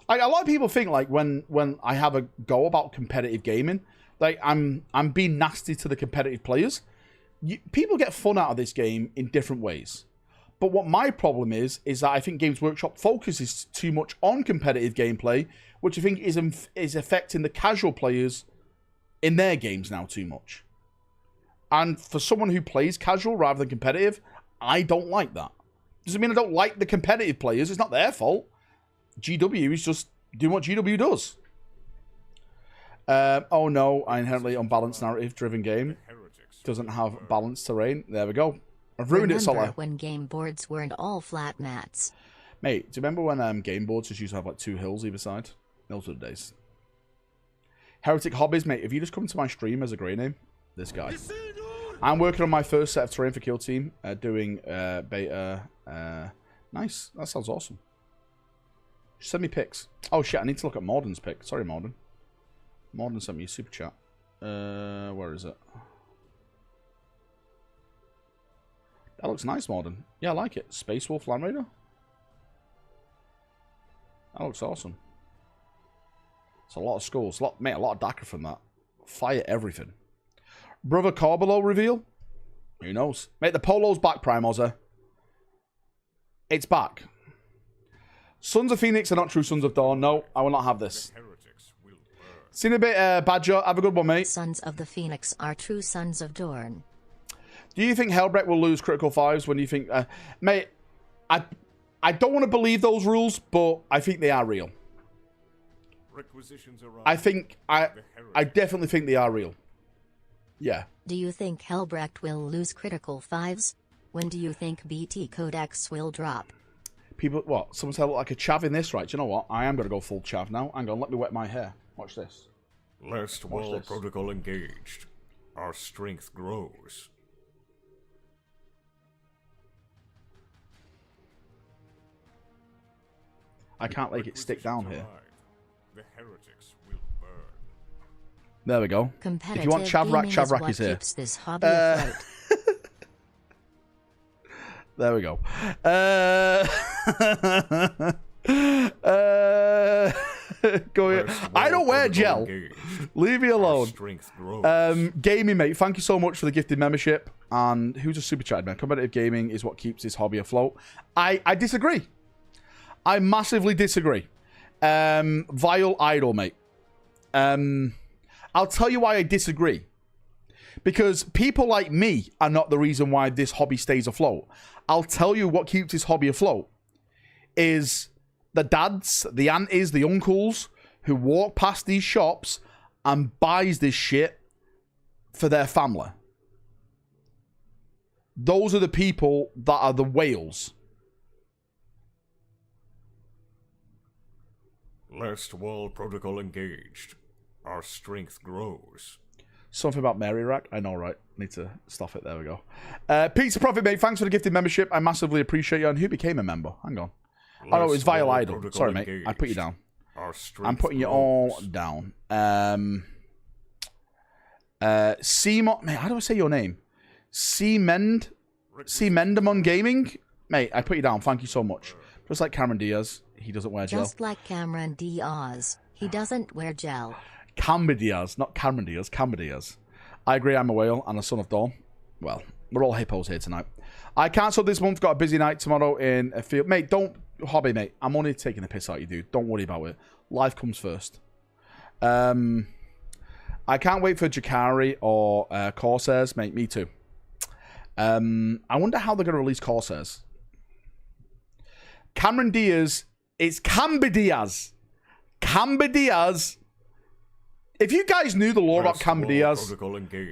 Like, a lot of people think, like, when I have a go about competitive gaming, like, I'm being nasty to the competitive players. People get fun out of this game in different ways. But what my problem is that I think Games Workshop focuses too much on competitive gameplay, which I think is affecting the casual players in their games now too much. And for someone who plays casual rather than competitive, I don't like that. Doesn't mean I don't like the competitive players. It's not their fault. GW is just doing what GW does. Oh no, I inherently unbalanced narrative-driven game. Doesn't have balanced terrain. There we go. I've ruined it, Solar. When game boards weren't all flat mats. Mate, do you remember when game boards just used to have like 2 hills either side? Those were the days. Heretic Hobbies, mate. If you just come to my stream as a grey name, this guy. I'm working on my first set of terrain for Kill Team, doing beta. Nice. That sounds awesome. Just send me pics. Oh shit, I need to look at Morden's pic. Sorry, Morden. Morden sent me a super chat. Where is it? That looks nice, Morden. Yeah, I like it. Space Wolf Land Raider. That looks awesome. It's a lot of skulls. Mate, a lot of DACA from that. Fire everything. Brother Corbolo reveal? Who knows? Mate, the polo's back, Primozer. It's back. Sons of Phoenix are not true Sons of Dawn. No, I will not have this. See you in a bit, Badger. Have a good one, mate. Sons of the Phoenix are true Sons of Dawn. Do you think Hellbrecht will lose critical 5s when you think... mate, I don't want to believe those rules, but I think they are real. I definitely think they are real. Yeah. Do you think Hellbrecht will lose critical 5s? When do you think BT Codex will drop? People, what? Someone said I look like a chav in this, right? Do you know what? I am going to go full chav now. Hang on, let me wet my hair. Watch this. Last wall protocol engaged. Our strength grows. I can't make it stick down here. The heretics will burn. There we go. If you want Chavrak is here. This hobby afloat. There we go. I don't wear gel. Leave me alone. Gaming, mate, thank you so much for the gifted membership. And who's a super chatted, man? Competitive gaming is what keeps this hobby afloat. I disagree. I massively disagree. Vile idol, mate. I'll tell you why I disagree. Because people like me are not the reason why this hobby stays afloat. I'll tell you what keeps this hobby afloat. Is the dads, the aunties, the uncles who walk past these shops and buys this shit for their family. Those are the people that are the whales. Last wall protocol engaged. Our strength grows. Something about Mary Rack. I know, right? Need to stop it. There we go. Pizza Profit, mate. Thanks for the gifted membership. I massively appreciate you. And who became a member? Hang on. Oh, no, it's Vile Idol. Sorry, mate. I put you down. I'm putting you all down. Seamon, mate, how do I say your name? Seamendamon Gaming? Mate, I put you down. Thank you so much. Just like Cameron Diaz, he doesn't wear gel. Just like Cameron Diaz, he doesn't wear gel. Cameron Diaz, not Cameron Diaz, Cameron Diaz. I agree, I'm a whale and a son of Dawn. Well, we're all hippos here tonight. I cancelled this month, got a busy night tomorrow in a field. Mate, don't, hobby, mate. I'm only taking the piss out of you, dude. Don't worry about it. Life comes first. I can't wait for Jakari or Corsairs, mate. Me too. I wonder how they're going to release Corsairs. Cameron Diaz. It's Camber Diaz. Camber Diaz. If you guys knew the lore about Camber Diaz,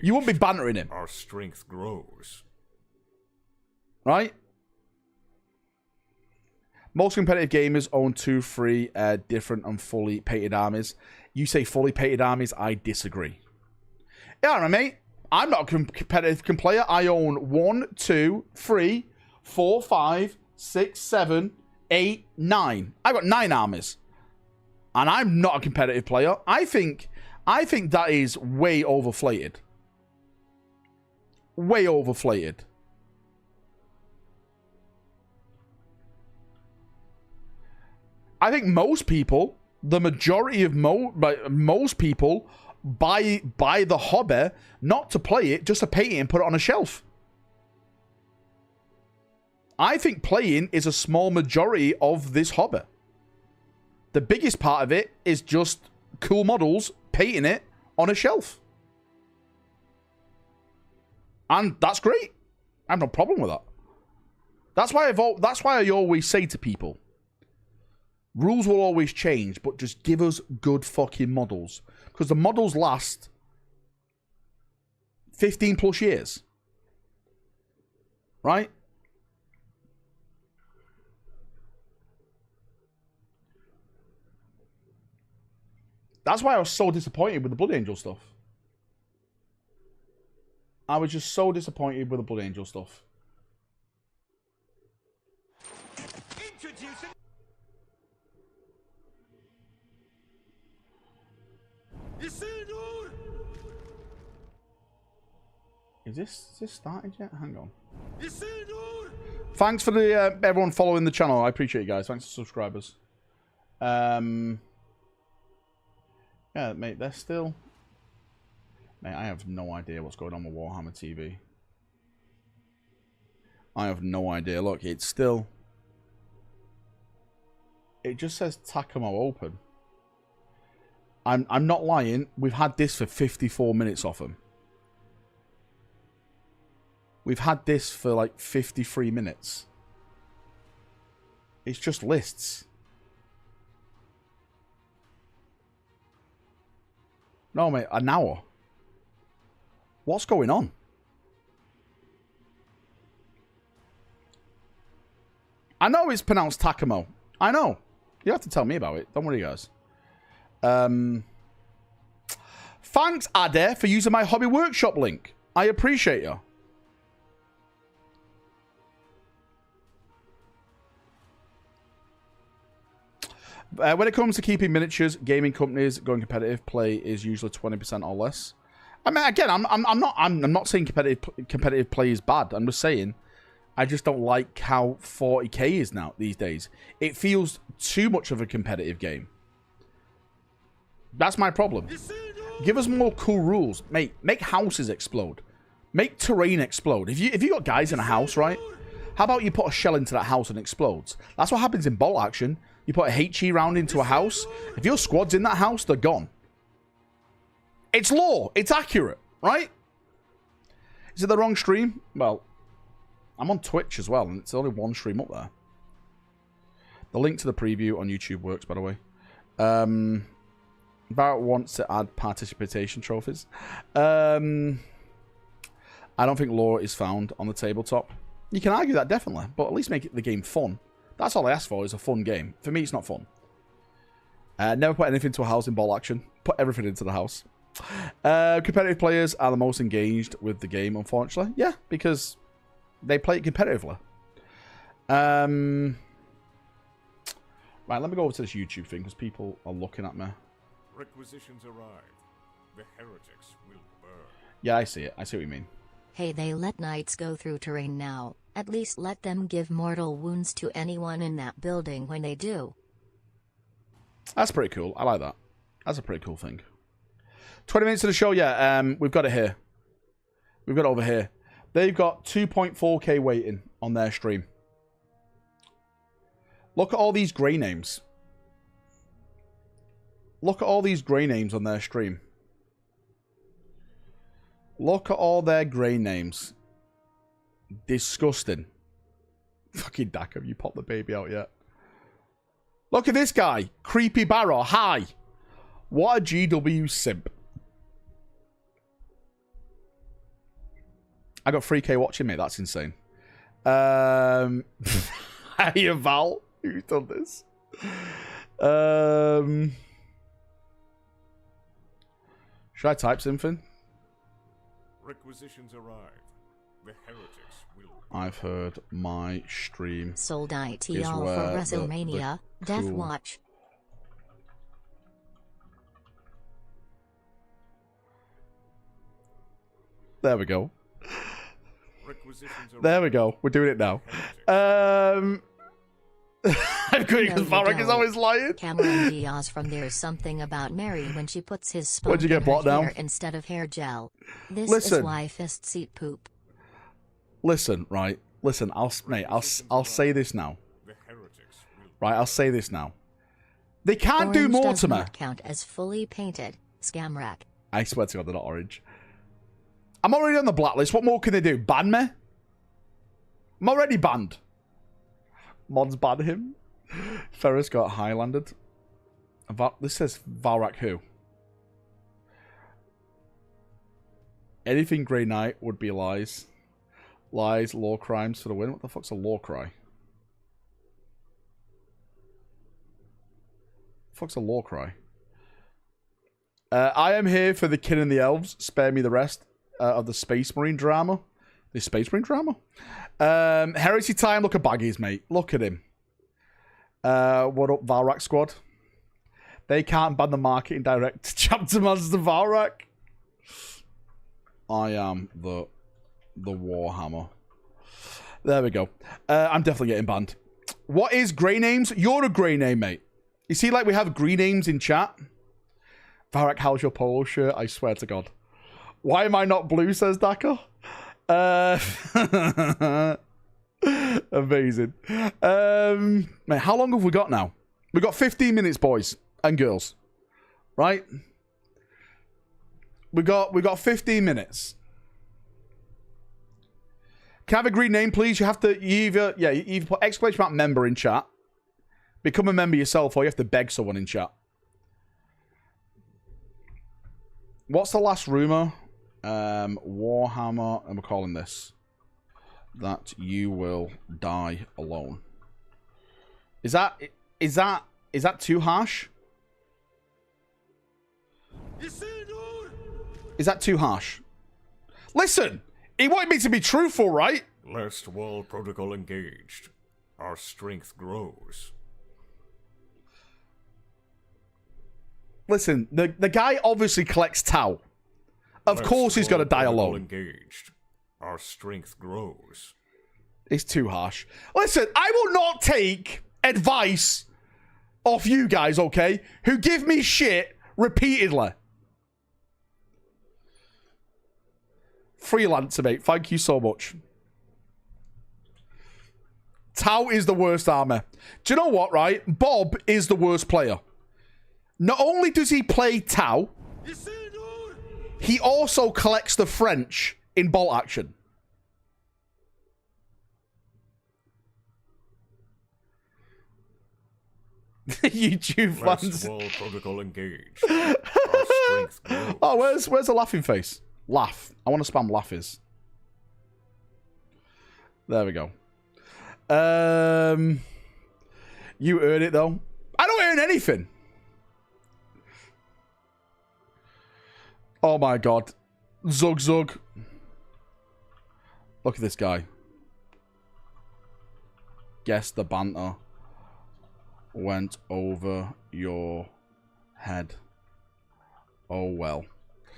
you wouldn't be bantering him. Our strength grows. Right? Most competitive gamers own 2, 3 different and fully painted armies. You say fully painted armies, I disagree. Yeah, mate. I'm not a competitive player. I own 1, 2, 3, 4, 5, 6, 7, 8, 9. I've got 9 armies. And I'm not a competitive player. I think that is way overflated. Way overflated. I think most people, the majority of most people, buy the hobby not to play it, just to paint it and put it on a shelf. I think playing is a small majority of this hobby. The biggest part of it is just cool models, painting it on a shelf. And that's great. I have no problem with that. That's why I always say to people, rules will always change, but just give us good fucking models. Because the models last 15 plus years. Right? That's why I was so disappointed with the Blood Angel stuff. I was just so disappointed with the Blood Angel stuff. Is this started yet? Hang on. Thanks for the everyone following the channel. I appreciate you guys. Thanks to subscribers. Yeah, mate, they're still... Mate, I have no idea what's going on with Warhammer TV. I have no idea. Look, it's still... It just says Takamo open. I'm not lying. We've had this for 54 minutes off them. We've had this for like 53 minutes. It's just lists. No, mate, an hour. What's going on? I know it's pronounced Takamo. I know. You have to tell me about it. Don't worry, guys. Thanks, Ade, for using my hobby workshop link. I appreciate you. When it comes to keeping miniatures, gaming companies going competitive, play is usually 20% or less. I mean, again, I'm not saying competitive play is bad. I'm just saying, I just don't like how 40k is now these days. It feels too much of a competitive game. That's my problem. Give us more cool rules, mate. Make houses explode. Make terrain explode. If you got guys in a house, right? How about you put a shell into that house and it explodes? That's what happens in bolt action. You put a HE round into a house. If your squad's in that house, they're gone. It's lore. It's accurate, right? Is it the wrong stream? Well, I'm on Twitch as well, and it's only one stream up there. The link to the preview on YouTube works, by the way. Valrak wants to add participation trophies. I don't think lore is found on the tabletop. You can argue that, definitely, but at least make the game fun. That's all I ask for, is a fun game. For me, it's not fun. Never put anything into a house in ball action. Put everything into the house. Competitive players are the most engaged with the game, unfortunately. Yeah, because they play it competitively. Right, let me go over to this YouTube thing because people are looking at me. Requisitions arrive. The heretics will burn. Yeah, I see it. I see what you mean. Hey, they let knights go through terrain now. At least let them give mortal wounds to anyone in that building when they do. That's pretty cool. I like that. That's a pretty cool thing. 20 minutes of the show, yeah. We've got it here. We've got it over here. They've got 2.4k waiting on their stream. Look at all these grey names. Look at all these grey names on their stream. Look at all their grey names. Disgusting. Fucking Dak, have you popped the baby out yet? Look at this guy. Creepy Barrow. Hi. What a GW simp. I got 3k watching, mate. That's insane. Hey, Val. Who's done this? Should I type something? Requisitions arrive. The heretics will. I've heard my stream. Sold IT all for WrestleMania. Death cool. Watch. There we go. There we go. We're doing it now. I'm good because Valrak is always lying. Cameron Diaz from There's Something About Mary when she puts his spunk What'd you get in blocked her down? hair instead of hair gel. This Listen. is why fist seat poop. Listen, right? Listen, I'll say this now. Right, I'll say this now. They can't Orange do more does to me. not count as fully painted. Scam rack. I swear to God, they're not orange. I'm already on the blacklist. What more can they do? Ban me? I'm already banned. Mods ban him. Ferris got highlanded. This says Valrak who? Anything Grey Knight would be lies. Lies, law crimes for the win. What the fuck's a law cry? Fuck's a law cry? I am here for the kin and the elves. Spare me the rest of the Space Marine drama. The Space Marine drama? Heresy time. Look at Baggies, mate. Look at him. What up, Valrak squad? They can't ban the marketing direct chapter master Valrak. I am the Warhammer. There we go. I'm definitely getting banned. What is grey names? You're a grey name, mate. You see, like we have green names in chat. Valrak, how's your polo shirt? I swear to God. Why am I not blue? Says Daka. Amazing. Mate, how long have we got now? We've got 15 minutes, boys and girls. Right? We got 15 minutes. Can I have a green name, please? You have to either put exclamation mark member in chat. Become a member yourself, or you have to beg someone in chat. What's the last rumor? Warhammer, and we're calling this that you will die alone. Is that too harsh? Is that too harsh? Listen, he wanted me to be truthful, right? Last wall protocol engaged. Our strength grows. Listen, the guy obviously collects Tau. Of course he's got to die alone. Engaged. Our strength grows. It's too harsh. Listen, I will not take advice off you guys, okay? Who give me shit repeatedly. Freelancer, mate. Thank you so much. Tau is the worst armor. Do you know what, right? Bob is the worst player. Not only does he play Tau, he also collects the French in bolt action. YouTube fans. Wall protocol engaged. Our strength grows. Oh, where's the laughing face? Laugh. I want to spam laughes. There we go. You earn it though. I don't earn anything. Oh my god. Zug Zug. Look at this guy. Guess the banter went over your head. Oh well.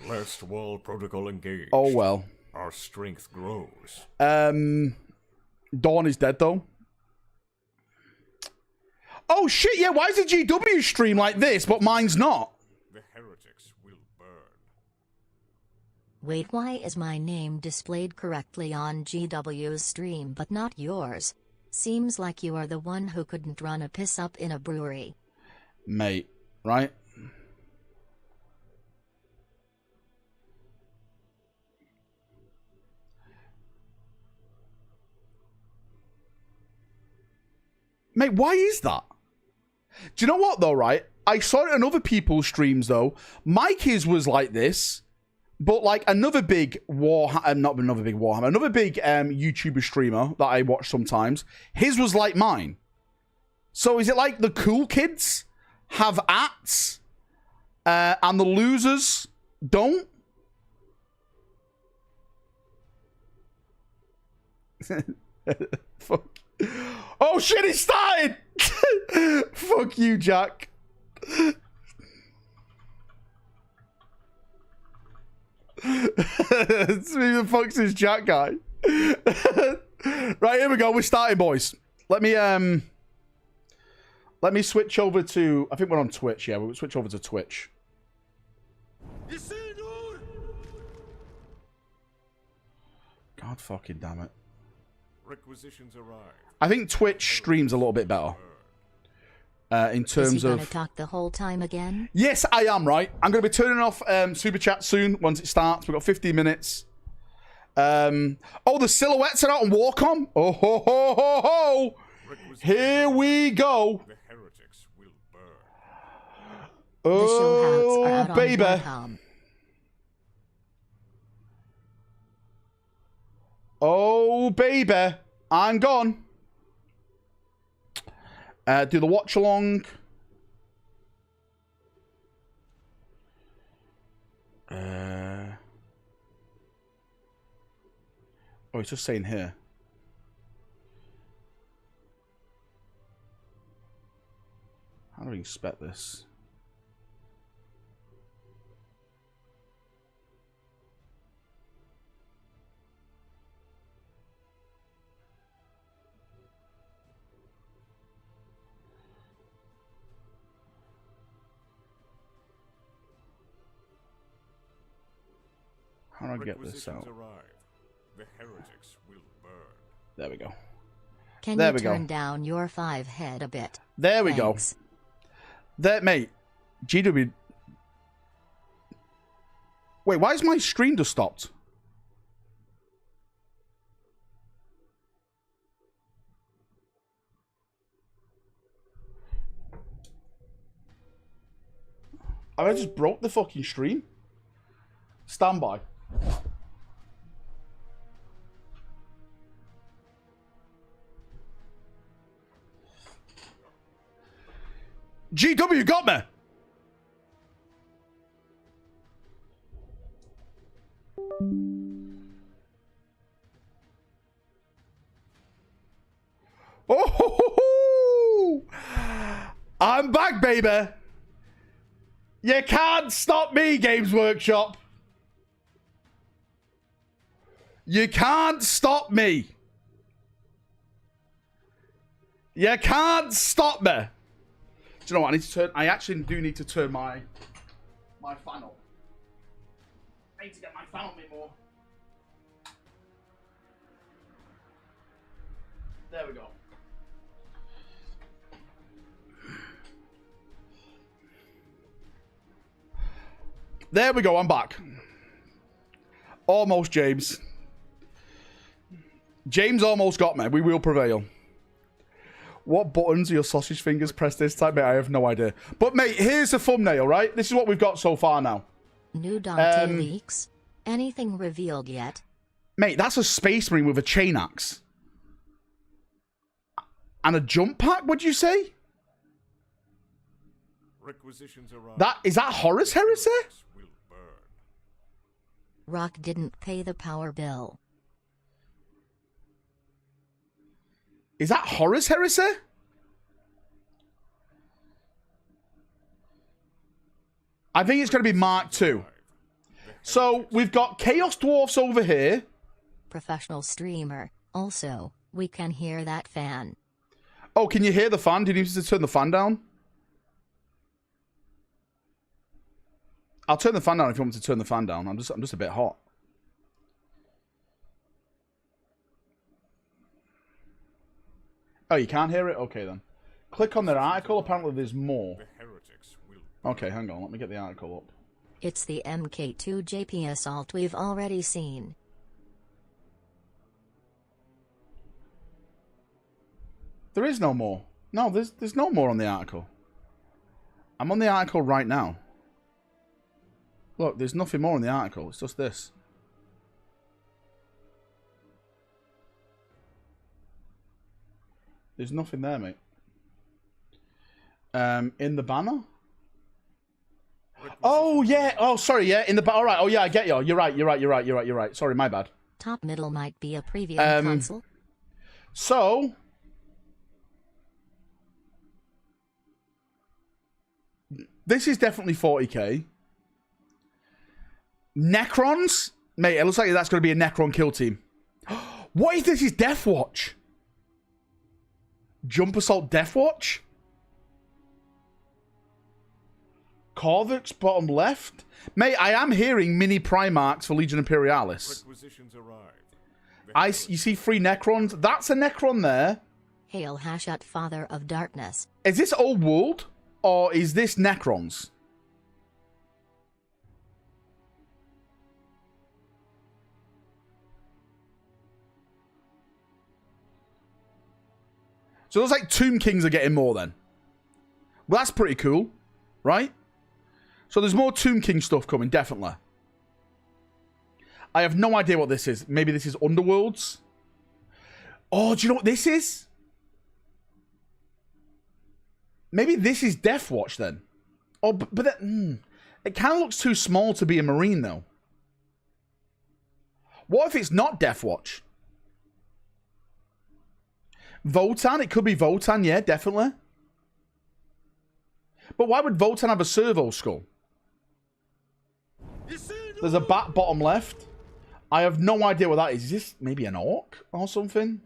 Last wall protocol engaged. Oh well. Our strength grows. Dawn is dead though. Oh shit, yeah, why is the GW stream like this, but mine's not? The heretics will burn. Wait, why is my name displayed correctly on GW's stream but not yours? Seems like you are the one who couldn't run a piss up in a brewery. Mate, right? Mate, why is that? Do you know what, though, right? I saw it on other people's streams, though. Mikey's was like this, but like another big another big YouTuber streamer that I watch sometimes, his was like mine. So is it like the cool kids have ats and the losers don't? Fuck. Oh shit, it started! Fuck you, Jack. It's me, the fuck's this Jack guy? Right, here we go. We're starting, boys. Let me switch over to. I think we're on Twitch. Yeah, we'll switch over to Twitch. God fucking damn it. Requisitions arrive. I think Twitch streams a little bit better. In terms Is he of. gonna talk the whole time again? Yes, I am, right? I'm going to be turning off Super Chat soon once it starts. We've got 15 minutes. Oh, the silhouettes are out on Warcom. Oh, ho, ho, ho, ho. Here we go. The heretics will burn. The show houts are out baby. on Warcom. Oh, baby. I'm gone. Do the Watchalong. Oh, it's just saying here. How do we inspect this? How do I get this out? The heretics will burn. There we go. Can you turn down your 5 head a bit? There we go. There, mate. GW. Wait, why is my stream just stopped? I just broke the fucking stream. Stand by. GW got me. Oh, I'm back, baby. You can't stop me, Games Workshop. You can't stop me. You can't stop me. Do you know what? I need to turn. I actually do need to turn my fan up. I need to get my fan on me more. There we go. There we go. I'm back. Almost, James. James almost got me. We will prevail. What buttons are your sausage fingers pressed this time, mate? I have no idea. But, mate, here's the thumbnail, right? This is what we've got so far now. New Dante leaks. Anything revealed yet? Mate, that's a space marine with a chain axe. And a jump pack, would you say? Requisitions arrive. Is that Horus Heresy? Will burn. Rock didn't pay the power bill. Is that Horus Heresy? I think it's going to be Mark II. So, we've got Chaos Dwarfs over here. Professional streamer. Also, we can hear that fan. Oh, can you hear the fan? Do you need to turn the fan down? I'll turn the fan down if you want me to turn the fan down. I'm just a bit hot. Oh, you can't hear it? Okay, then. Click on their article. Apparently, there's more. Okay, hang on. Let me get the article up. It's the MK2 JP assault we've already seen. There is no more. No, there's no more on the article. I'm on the article right now. Look, there's nothing more in the article. It's just this. There's nothing there, mate. In the banner? Oh, yeah. Oh, sorry, yeah. In the all right. Oh, yeah, I get you. You're right. Sorry, my bad. Top middle might be a preview console. So... This is definitely 40k. Necrons? Mate, it looks like that's going to be a Necron kill team. What if this is Deathwatch? Jump Assault Deathwatch? Korvax bottom left? Mate, I am hearing mini Primarchs for Legion Imperialis. You see 3 Necrons? That's a Necron there. Hail Hashat, Father of Darkness. Is this Old World? Or is this Necrons? So it looks like Tomb Kings are getting more then. Well, that's pretty cool, right? So there's more Tomb King stuff coming, definitely. I have no idea what this is. Maybe this is Underworlds. Oh, do you know what this is? Maybe this is Deathwatch then. Oh, but that, it kind of looks too small to be a Marine though. What if it's not Deathwatch? Voltan? It could be Voltan, yeah, definitely. But why would Voltan have a servo skull? There's a bat bottom left. I have no idea what that is. Is this maybe an orc or something?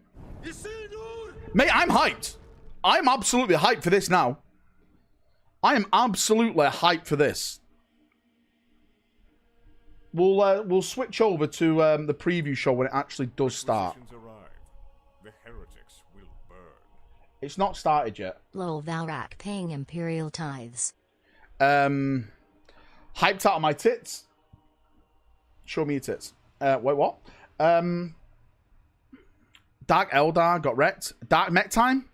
Mate, I'm hyped. I'm absolutely hyped for this now. I am absolutely hyped for this. We'll switch over to the preview show when it actually does start. The heretics will burn. It's not started yet. Lol, Valrak paying Imperial tithes. Hyped out of my tits. Show me your tits. Wait, what? Dark Eldar got wrecked. Dark Mech time?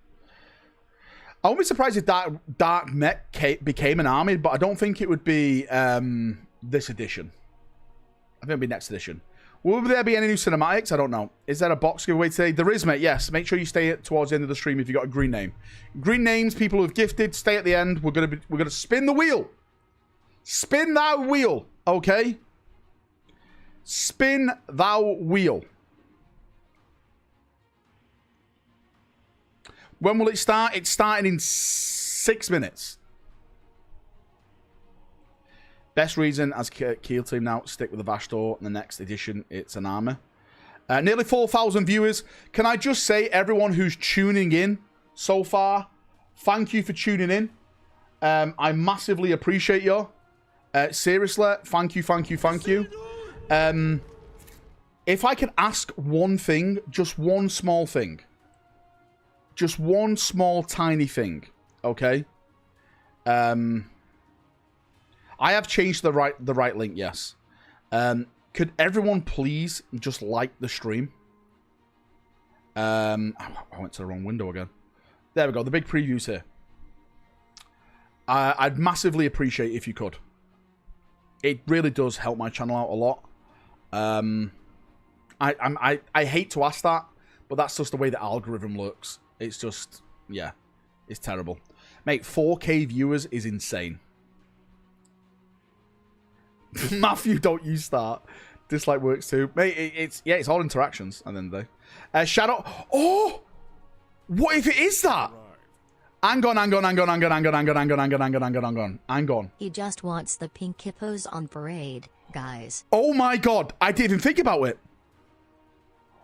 I wouldn't be surprised if Dark Mech became an army, but I don't think it would be this edition. I think it would be next edition. Will there be any new cinematics? I don't know. Is there a box giveaway today? There is, mate, yes. Make sure you stay towards the end of the stream if you've got a green name. Green names, people who have gifted, stay at the end. We're gonna spin the wheel. Spin that wheel, okay? Spin thou wheel. When will it start? It's starting in 6 minutes. Best reason as Kiel team now, stick with the Vastor. In the next edition, it's an armor. Nearly 4,000 viewers. Can I just say, everyone who's tuning in so far, thank you for tuning in. I massively appreciate you. Seriously, thank you. If I can ask one thing, just one small thing. Just one small, tiny thing, okay? I have changed the right link, yes. Could everyone please just like the stream? I went to the wrong window again. There we go, the big preview's here. I'd massively appreciate if you could. It really does help my channel out a lot. I hate to ask that, but that's just the way the algorithm looks. It's just, yeah, it's terrible. Mate, 4K viewers is insane. Matthew, don't you start. Dislike works too. Mate, it's all interactions and then they. Shadow. Oh! What if it is that? Hang on. He just wants the pink hippos on parade, guys. Oh my god, I didn't even think about it.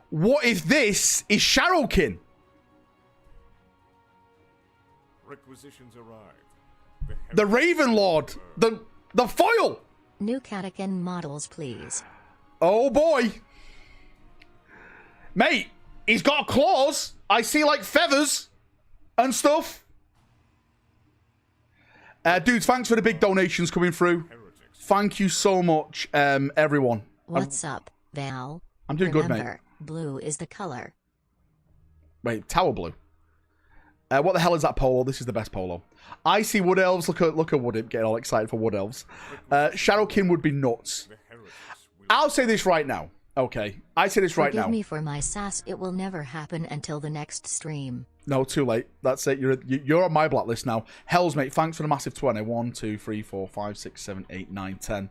What if this is Shadowkin? Requisitions arrived. The Raven Lord. The foil. New Catechin models, please. Oh boy. Mate, he's got claws. I see like feathers and stuff. Dudes, thanks for the big donations coming through. Thank you so much, everyone. What's up, Val? I'm doing good, mate. Blue is the color. Wait, Tower Blue. What the hell is that polo? This is the best polo. I see Wood Elves. Look at Wood Imp getting all excited for Wood Elves. Shadowkin would be nuts. I'll say this right now. Okay, I say this right now. Forgive me for my sass. It will never happen until the next stream. No, too late. That's it. You're on my blacklist now. Hells, mate. Thanks for the massive 20. 1, 2, 3, 4, 5, 6, 7, 8, 9, 10.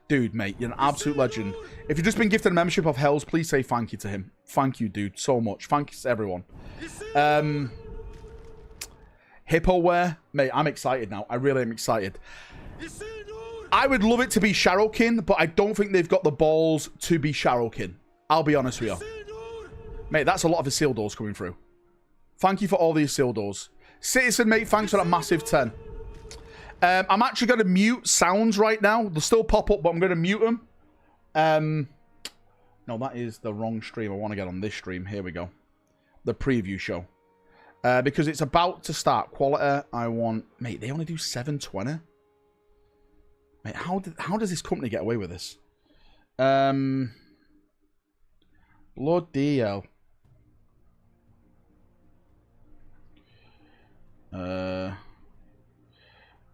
Dude, mate, you're an absolute legend. If you've just been gifted a membership of Hells, please say thank you to him. Thank you, dude, so much. Thank you to everyone. Hippo wear, mate. I'm excited now. I really am excited. I would love it to be Shadowkin, but I don't think they've got the balls to be Shadowkin. I'll be honest with you. Mate, that's a lot of Isildurs coming through. Thank you for all the Isildurs. Citizen, mate, thanks for that massive 10. I'm actually going to mute sounds right now. They'll still pop up, but I'm going to mute them. No, that is the wrong stream. I want to get on this stream. Here we go. The preview show. Because it's about to start. Quality, I want... Mate, they only do 720. Mate, how does this company get away with this? Bloody hell.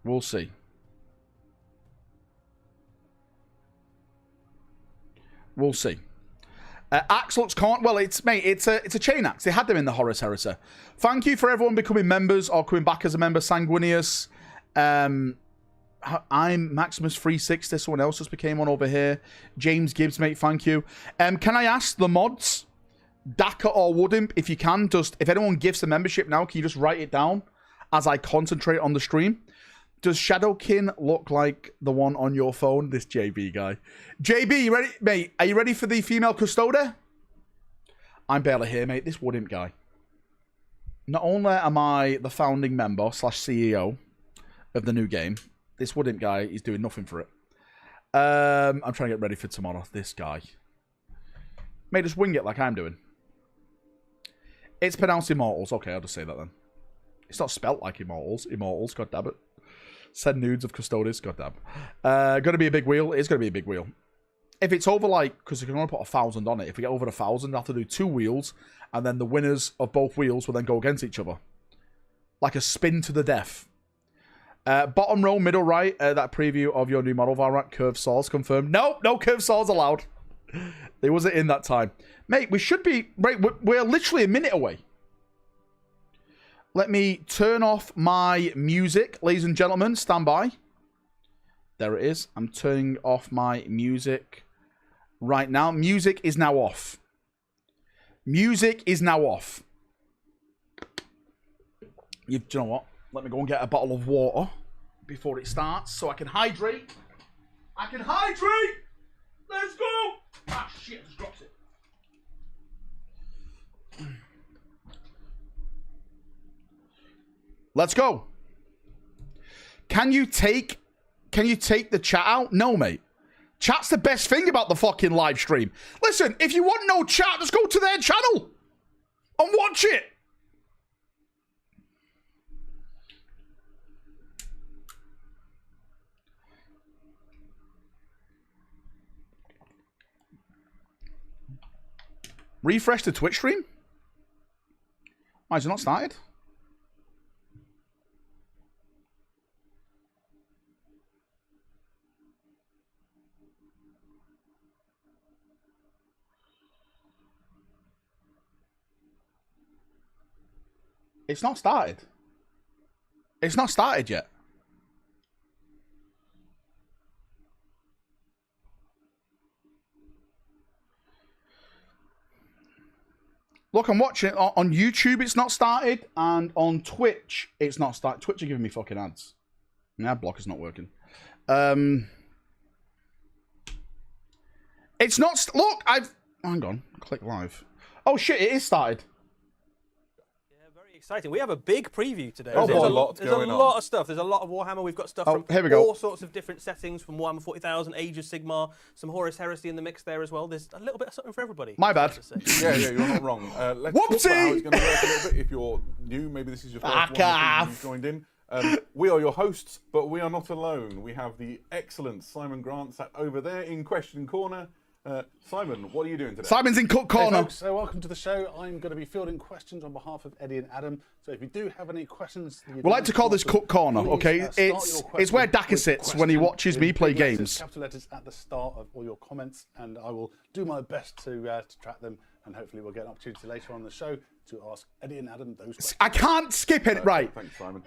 We'll see. We'll see. Axe looks can't. Well, it's a chain axe. They had them in the Horus Heresy. Thank you for everyone becoming members or coming back as a member. Sanguinius. I'm Maximus 360. Someone else just became one over here. James Gibbs, mate. Thank you. Can I ask the mods, Daka or Woodimp, if you can, just if anyone gives a membership now, can you just write it down as I concentrate on the stream? Does Shadowkin look like the one on your phone? This JB guy. JB, you ready? Mate, are you ready for the female custoder? I'm barely here, mate. This Woodimp guy. Not only am I the founding member / CEO of the new game, this Woodimp guy is doing nothing for it. I'm trying to get ready for tomorrow. This guy. Mate, just wing it like I'm doing. It's pronounced Immortals. Okay, I'll just say that then. It's not spelt like Immortals. Immortals, god damn it. Send nudes of Custodes, god damn. Gonna be a big wheel. It's gonna be a big wheel. If it's over like, because you can only put 1,000 on it. If we get over 1,000, I have to do 2 wheels, and then the winners of both wheels will then go against each other. Like a spin to the death. Bottom row, middle right, that preview of your new model, Valrak, curved saws confirmed. No curved saws allowed. They wasn't in that time. Mate, we should be, right, we're literally a minute away. Let me turn off my music, ladies and gentlemen. Stand by. There it is. I'm turning off my music right now. Music is now off. Music is now off. Do you know what? Let me go and get a bottle of water before it starts so I can hydrate. I can hydrate! Let's go! Ah, shit, I just dropped it. Let's go. Can you take the chat out? No, mate. Chat's the best thing about the fucking live stream. Listen, if you want no chat, just go to their channel and watch it. Refresh the Twitch stream? Why is it not started? It's not started. It's not started yet. Look, I'm watching it on YouTube. It's not started, and on Twitch, it's not started. Twitch are giving me fucking ads. Nah, blocker's not working. It's not. Look, hang on. Click live. Oh shit! It is started. Exciting. We have a big preview today. Oh, there's boy. a lot of stuff. There's a lot of Warhammer. We've got stuff from here we go. all sorts of different settings, from Warhammer 40,000, Age of Sigmar, some Horus Heresy in the mix there as well. There's a little bit of something for everybody. My bad. Yeah, you're not wrong. Let's talk about how it's going to work a little bit. If you're new, maybe this is your first one you've joined in. We are your hosts, but we are not alone. We have the excellent Simon Grant sat over there in Question Corner. Simon, what are you doing today? Simon's in Cook Corner. Hey folks, welcome to the show. I'm going to be fielding questions on behalf of Eddie and Adam. So if you do have any questions, we like to call this Cook Corner, okay? It's where Daka sits when he watches me play games. Capital letters at the start of all your comments, and I will do my best to track them, and hopefully we'll get an opportunity later on in the show to ask Eddie and Adam those questions. I can't skip it, right? Thanks, Simon.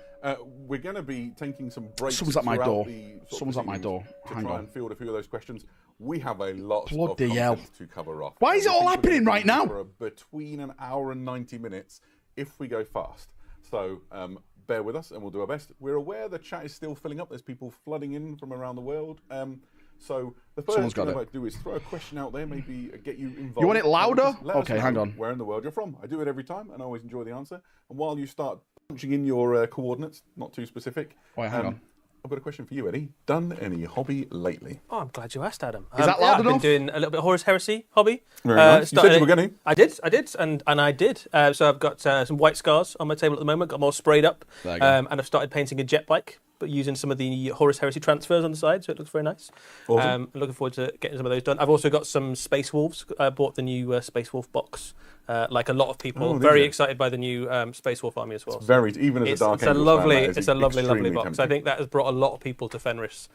We're going to be taking some breaks. Someone's at my door. Someone's at my door. Hang on. And field a few of those questions. We have a lot of content to cover off. Why is it all happening right now? For between an hour and 90 minutes if we go fast. So bear with us and we'll do our best. We're aware the chat is still filling up. There's people flooding in from around the world. So the first thing I'd like to do is throw a question out there, maybe get you involved. You want it louder? Okay, hang on. Where in the world you're from. I do it every time and I always enjoy the answer. And while you start punching in your coordinates, not too specific. Wait, hang on. I've got a question for you, Eddie. Done any hobby lately? Oh, I'm glad you asked, Adam. Is that loud enough? I've been doing a little bit of Horus Heresy hobby. Very nice. You said you were going to. I did, and I did. So I've got some white scars on my table at the moment, got them all sprayed up. And I've started painting a jet bike, but using some of the Horus Heresy transfers on the side, so it looks very nice. Awesome. I'm looking forward to getting some of those done. I've also got some Space Wolves. I bought the new Space Wolf box. Like a lot of people, very excited by the new Space Wolf army as well. Even as a Dark Angels fan, it's a lovely box. Tempting. I think that has brought a lot of people to Fenris.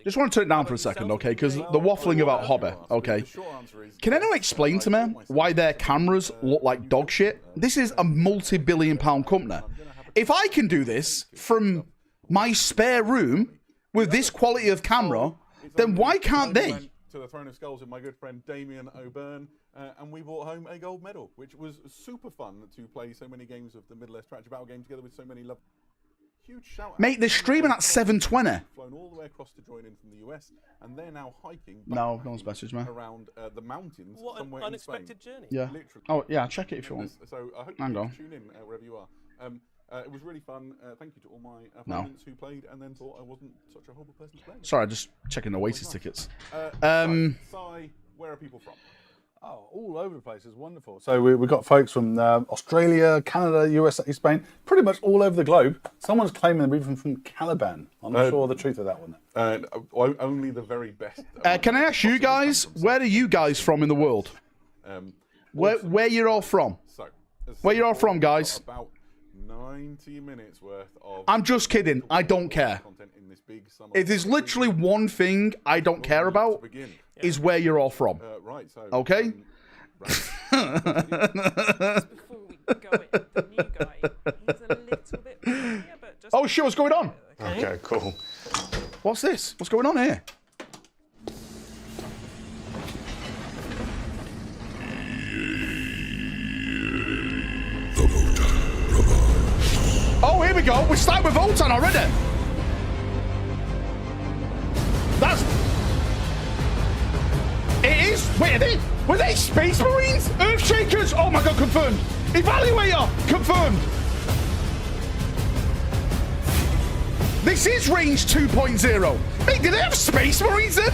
Just want to turn it down for a second, okay? Because the waffling about hobby, okay? Can anyone explain to me why their cameras look like dog shit? This is a multi-billion-pound company. If I can do this from my spare room with this quality of camera, then why can't they? To the Throne of Skulls with my good friend Damien O'Byrne, and we brought home a gold medal, which was super fun to play so many games of the Middle-earth strategy battle game together with so many lovely. Huge shout out. Mate, they're streaming at 720. Flown all the way across to join in from the US, and they're now hiking. No one's messaged me. Around the mountains. What an unexpected journey. Yeah. Literally. Oh, yeah, check it if you want. So I hope you tune in wherever you are. It was really fun. Thank you to all my opponents who played and then thought I wasn't such a horrible person to play. Sorry, I'm just checking the Oasis tickets. Si, where are people from? Oh, all over the place. It's wonderful. So we've got folks from Australia, Canada, USA, Spain, pretty much all over the globe. Someone's claiming they're even from Caliban. I'm not sure the truth of that one. Only the very best. Can I ask you guys, where are you guys from in the world? Where you're all from? Where you're all from, guys? About 90 minutes worth of... I'm just kidding. I don't care. If there's literally one thing I don't care about, is where you're all from. Right, so... Okay? Before we go in, the new guy, he's a little bit familiar, but just... Oh shit, what's going on? Okay, cool. What's this? What's going on here? Oh, here we go. We start with Voltan already. It is. Wait, were they Space Marines? Earthshakers? Oh my god, confirmed. Evaluator, confirmed. This is range 2.0. Mate, did they have Space Marines then?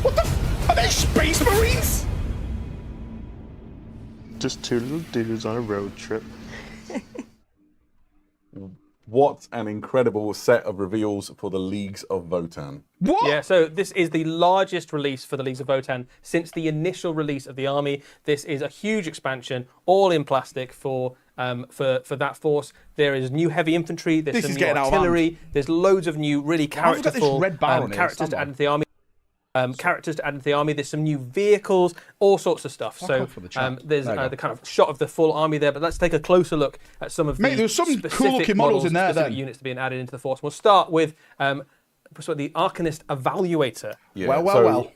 What the are they Space Marines? Just two little dudes on a road trip. What an incredible set of reveals for the Leagues of Votan. What? Yeah, so this is the largest release for the Leagues of Votan since the initial release of the army. This is a huge expansion, all in plastic for that force. There is new heavy infantry, there's some new artillery, there's loads of new really characterful characters to add to the army. Characters to add into the army. There's some new vehicles, all sorts of stuff. So there's the kind of shot of the full army there. But let's take a closer look at some of the there's some cool looking models in there. Units to be added into the force. We'll start with the Arcanist Evaluator. Yeah. Well.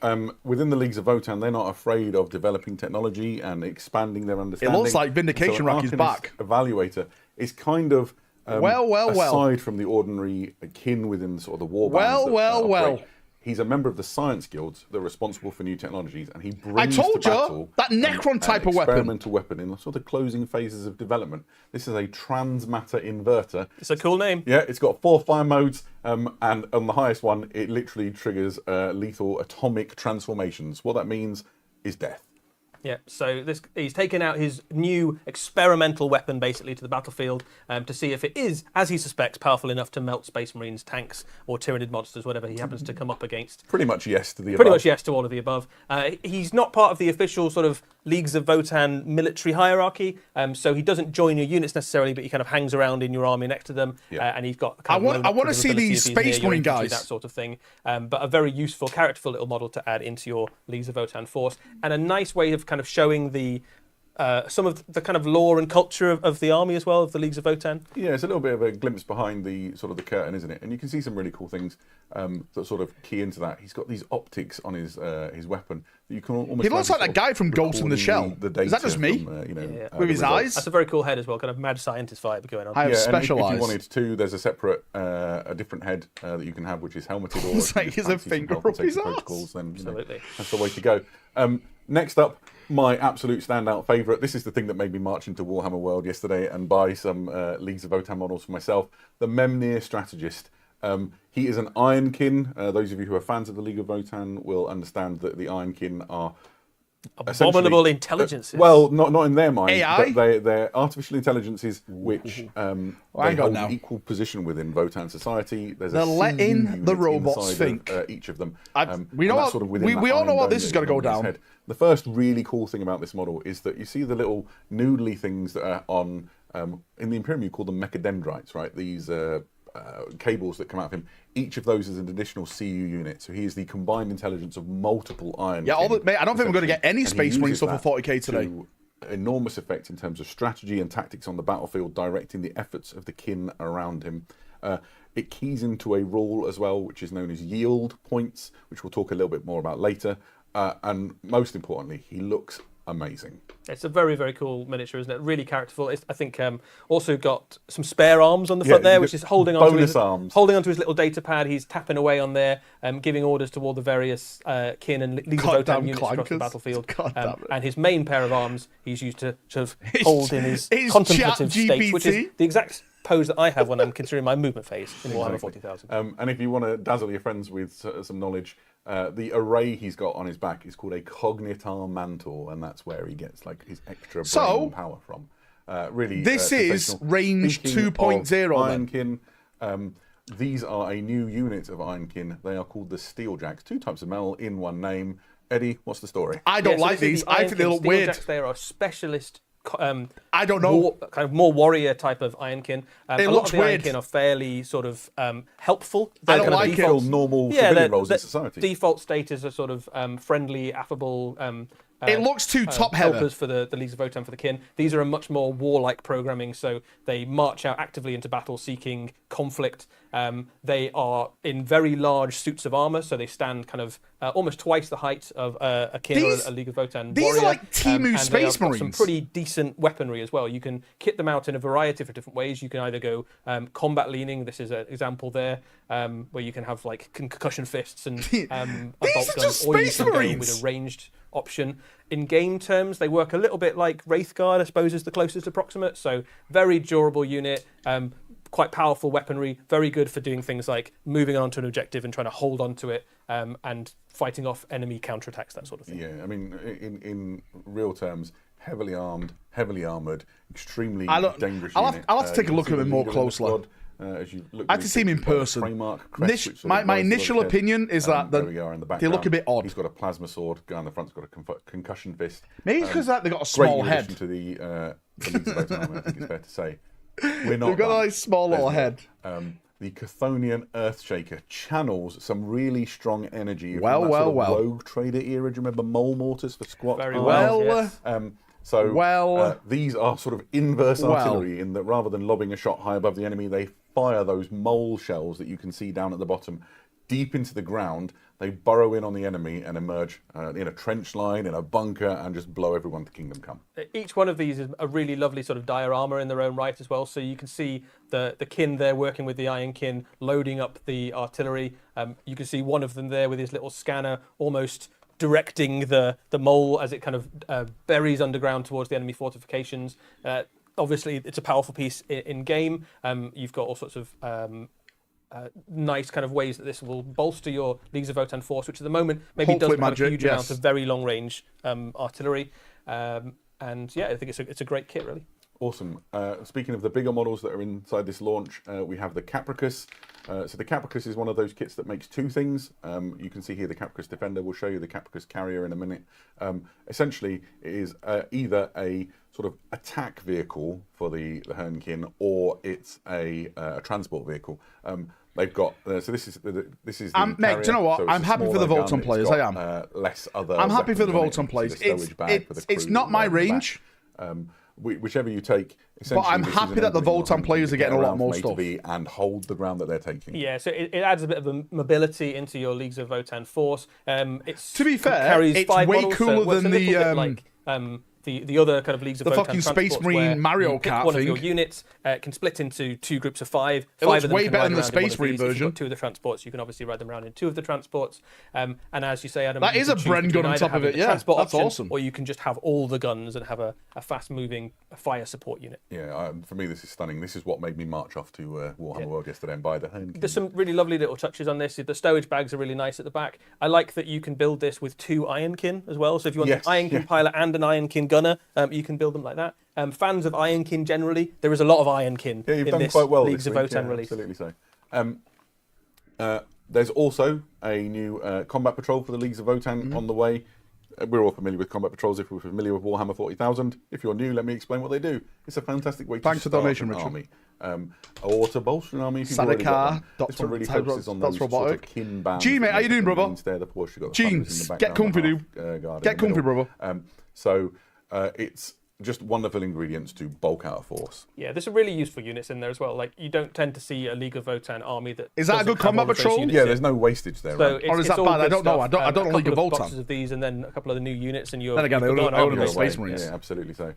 Within the Leagues of Votan, they're not afraid of developing technology and expanding their understanding. It looks like Vindication Rack is back. Evaluator is kind of aside from the ordinary kin within sort of the war bands. He's a member of the science guilds that are responsible for new technologies, and he brings to battle that Necron type of experimental weapon in the sort of closing phases of development. This is a transmatter inverter. It's a cool name. Yeah, it's got 4 fire modes, and on the highest one, it literally triggers lethal atomic transformations. What that means is death. Yeah, so he's taken out his new experimental weapon basically to the battlefield to see if it is, as he suspects, powerful enough to melt Space Marines, tanks, or Tyranid monsters, whatever he happens to come up against. Pretty much yes to the above. Pretty much yes to all of the above. He's not part of the official sort of Leagues of Votan military hierarchy, so he doesn't join your units necessarily, but he kind of hangs around in your army next to them, and he's got. I want to see these Space Marine guys, that sort of thing. But a very useful, characterful little model to add into your Leagues of Votan force, and a nice way of kind of showing the some of the kind of lore and culture of the army as well, of the Leagues of Votan. Yeah, it's a little bit of a glimpse behind the sort of the curtain, isn't it? And you can see some really cool things that sort of key into that. He's got these optics on his weapon that you can almost. He looks like that guy from Ghost in the Shell. Is that just me? With his eyes? That's a very cool head as well, kind of mad scientist vibe going on. I have special eyes. If you wanted to, there's a separate, a different head that you can have, which is helmeted. Or it's like he's a finger up his ass. Then, absolutely, that's the way to go. Next up, my absolute standout favourite. This is the thing that made me march into Warhammer World yesterday and buy some Leagues of Votan models for myself. The Memnir Strategist. He is an Ironkin. Those of you who are fans of the League of Votan will understand that the Ironkin are abominable intelligences. Well, not in their mind. AI? But they're artificial intelligences which they hold equal position within Votan society. There's they're letting the robots think. Each of them. We all know what this is going to go down. Head. The first really cool thing about this model is that you see the little noodly things that are on in the Imperium. You call them mechadendrites, right? These cables that come out of him. Each of those is an additional CU unit, so he is the combined intelligence of multiple Iron. Yeah, mate, I don't think we're going to get any Space Marine stuff for 40k today. Enormous effect in terms of strategy and tactics on the battlefield, directing the efforts of the kin around him. It keys into a rule as well, which is known as yield points, which we'll talk a little bit more about later. And most importantly, he looks amazing. It's a very, very cool miniature, isn't it? Really characterful. I think also got some spare arms on the front there, which is holding on to his little data pad. He's tapping away on there, giving orders to all the various kin and Leagues of Votan units across the battlefield. And his main pair of arms he's used to sort of hold in his contemplative state, which is the exact pose that I have when I'm considering my movement phase in Warhammer 40,000. And if you want to dazzle your friends with some knowledge, the array he's got on his back is called a Cognitar Mantle, and that's where he gets like his extra brain power from. Really, this is range 2.0. Ironkin. These are a new unit of Ironkin. They are called the Steeljacks. 2 types of metal in one name. Eddie, what's the story? I don't like these. I think they look weird. They are a specialist. I don't know. Kind of more warrior type of Ironkin. It a looks lot of the weird. Ironkin are fairly sort of helpful. I don't like it. Normal civilian roles in society. Default state is a sort of friendly, affable. It looks too top-heavy. Helpers for the Leagues of Votan for the kin. These are a much more warlike programming, so they march out actively into battle, seeking conflict. They are in very large suits of armor, so they stand kind of almost twice the height of a kin or a League of Votan these warrior. Are like Timu Space Marines. Some pretty decent weaponry as well. You can kit them out in a variety of different ways. You can either go combat leaning. This is an example there, where you can have like concussion fists and a bolt gun, or you can go with a ranged option. In game terms, they work a little bit like Wraithguard, I suppose, is the closest approximate. So very durable unit, quite powerful weaponry, very good for doing things like moving on to an objective and trying to hold on to it and fighting off enemy counterattacks, that sort of thing. Yeah, I mean, in real terms, heavily armed, heavily armoured, extremely dangerous unit. I'll have to take a look at him more closely. As you look I have to see him in person. My initial opinion is that they look a bit odd. He's got a plasma sword. Guy on the front's got a concussion fist. Maybe it's because they've got a small head. To the Leagues of Votan army, I think it's fair to say. They've got a nice small little head. The Chthonian Earthshaker channels some really strong energy. Well. Rogue Trader era. Do you remember mole mortars for squat? Very well. Yes. These are sort of inverse artillery in that rather than lobbing a shot high above the enemy, they fire those mole shells that you can see down at the bottom deep into the ground. They burrow in on the enemy and emerge in a trench line, in a bunker, and just blow everyone to kingdom come. Each one of these is a really lovely sort of diorama in their own right as well. So you can see the kin there working with the Iron Kin, loading up the artillery. You can see one of them there with his little scanner, almost directing the mole as it kind of buries underground towards the enemy fortifications. Obviously, it's a powerful piece in game. You've got all sorts of nice kind of ways that this will bolster your Leagues of Votan force, which at the moment maybe doesn't have a huge amount of very long range artillery. And yeah, I think it's a great kit, really. Awesome. Speaking of the bigger models that are inside this launch, we have the Capricus. So the Capricus is one of those kits that makes two things. You can see here the Capricus Defender. We'll show you the Capricus Carrier in a minute. Essentially, it is either a sort of attack vehicle for the Hernkin, or it's a transport vehicle. They've got so this is the mate, do you know what? So I'm happy for the Voltan players. I am. Less other. I'm happy for the Voltan players. It's not my range. Whichever you take, but I'm happy that the Voltan players are getting a lot more stuff and hold the ground that they're taking. Yeah, so it adds a bit of a mobility into your Leagues of Votan force. It's to be fair, carries it's 5 way models, cooler than the other kind of Leagues of the Votan fucking Space Marine Mario Kart one thing. of your units can split into 2 groups of 5. It Five looks of them way can better ride than the around in one Space of Marine these. If you've version. got 2 of the transports, you can obviously ride them around in 2 of the transports. And as you say, Adam, that is a Bren gun on top of it. Yeah, that's awesome. Or you can just have all the guns and have a fast-moving fire support unit. Yeah, for me this is stunning. This is what made me march off to Warhammer World yesterday and buy the Hernkin. There's some really lovely little touches on this. The stowage bags are really nice at the back. I like that you can build this with 2 Ironkin as well. So if you want an Ironkin pilot and an Ironkin gunner, you can build them like that. Fans of Ironkin generally, there is a lot of Ironkin in this quite well Leagues of Votan release. Absolutely so. There's also a new combat patrol for the Leagues of Votan on the way. We're all familiar with combat patrols if we're familiar with Warhammer 40,000. If you're new, let me explain what they do. It's a fantastic way to start an army. Or to bolster an army if you've already got one. This one really focuses on those sort of kin bands. G, mate, how you doing, brother? Jeans, get comfy, dude. Get comfy, brother. So it's just wonderful ingredients to bulk out a force. Yeah, there's some really useful units in there as well. Like, you don't tend to see a League of Votan army that is that a good combat patrol? Yeah, there's no wastage there. So right? Or is that bad? I don't know. I don't League of Votan. Boxes of these, and then a couple of the new units, and you're. Then again, I own the Space Marines. Yeah, absolutely so.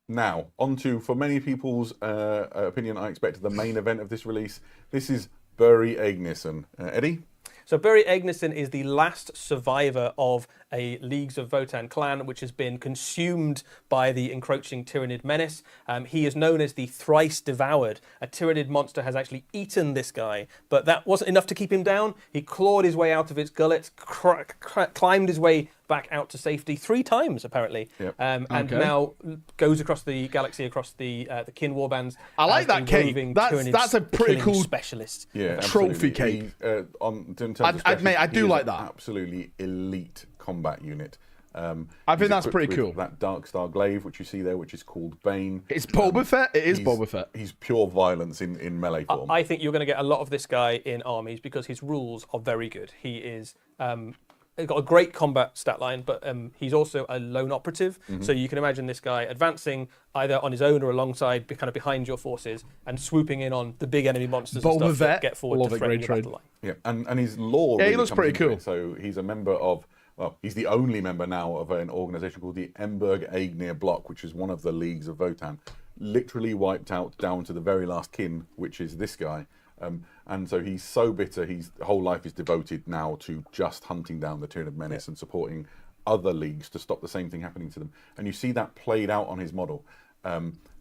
Now, on to, for many people's opinion, I expect the main event of this release. This is Bury Aegnisson. Eddie? So Bury Aegnisson is the last survivor of a Leagues of Votan clan which has been consumed by the encroaching Tyranid menace. He is known as the Thrice Devoured. A Tyranid monster has actually eaten this guy, but that wasn't enough to keep him down. He clawed his way out of its gullet, climbed his way back out to safety 3 times, apparently, and now goes across the galaxy, across the kin warbands. I like that cape. That's a pretty cool specialist. Yeah, trophy cape. I do like that. Absolutely elite combat unit. I think that's pretty cool. That Dark Star glaive, which you see there, which is called Bane. It's Boba Fett. It is Boba Fett. He's pure violence in melee form. I think you're going to get a lot of this guy in armies because his rules are very good. He is. He's got a great combat stat line, but he's also a lone operative. So you can imagine this guy advancing either on his own or alongside, kind of behind your forces, and swooping in on the big enemy monsters and stuff that get forward to threaten your battle line. Yeah, and his lore. Yeah, really he looks pretty cool. So he's a member of. Well, he's the only member now of an organisation called the Emberg Aegir Block, which is one of the Leagues of Votan. Literally wiped out down to the very last kin, which is this guy. And so he's so bitter, his whole life is devoted now to just hunting down the Tyranid menace and supporting other leagues to stop the same thing happening to them. And you see that played out on his model.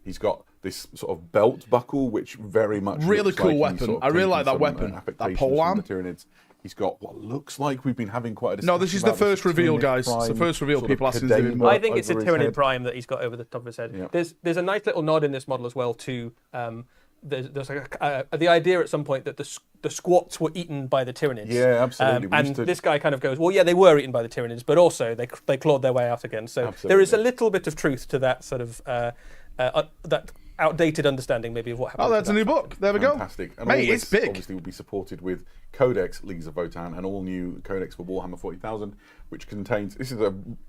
He's got this sort of belt buckle, which very much really cool like weapon. Sort of I really like that weapon. That polearm. Tyranids. He's got what looks like we've been having quite a discussion. No, this is the first reveal, guys. It's the first reveal. People asking us to I think it's a Tyranid Prime that he's got over the top of his head. Yep. There's a nice little nod in this model as well to there's like the idea at some point that the squats were eaten by the Tyranids. Yeah, absolutely. And this guy kind of goes, well, yeah, they were eaten by the Tyranids, but also they clawed their way out again. So there is a little bit of truth to that sort of that outdated understanding maybe of what happened. Oh, that's a new book. There we go. Fantastic. And mate, all this it's big. Obviously will be supported with Codex Leagues of Votan and all new Codex for Warhammer 40,000, which contains.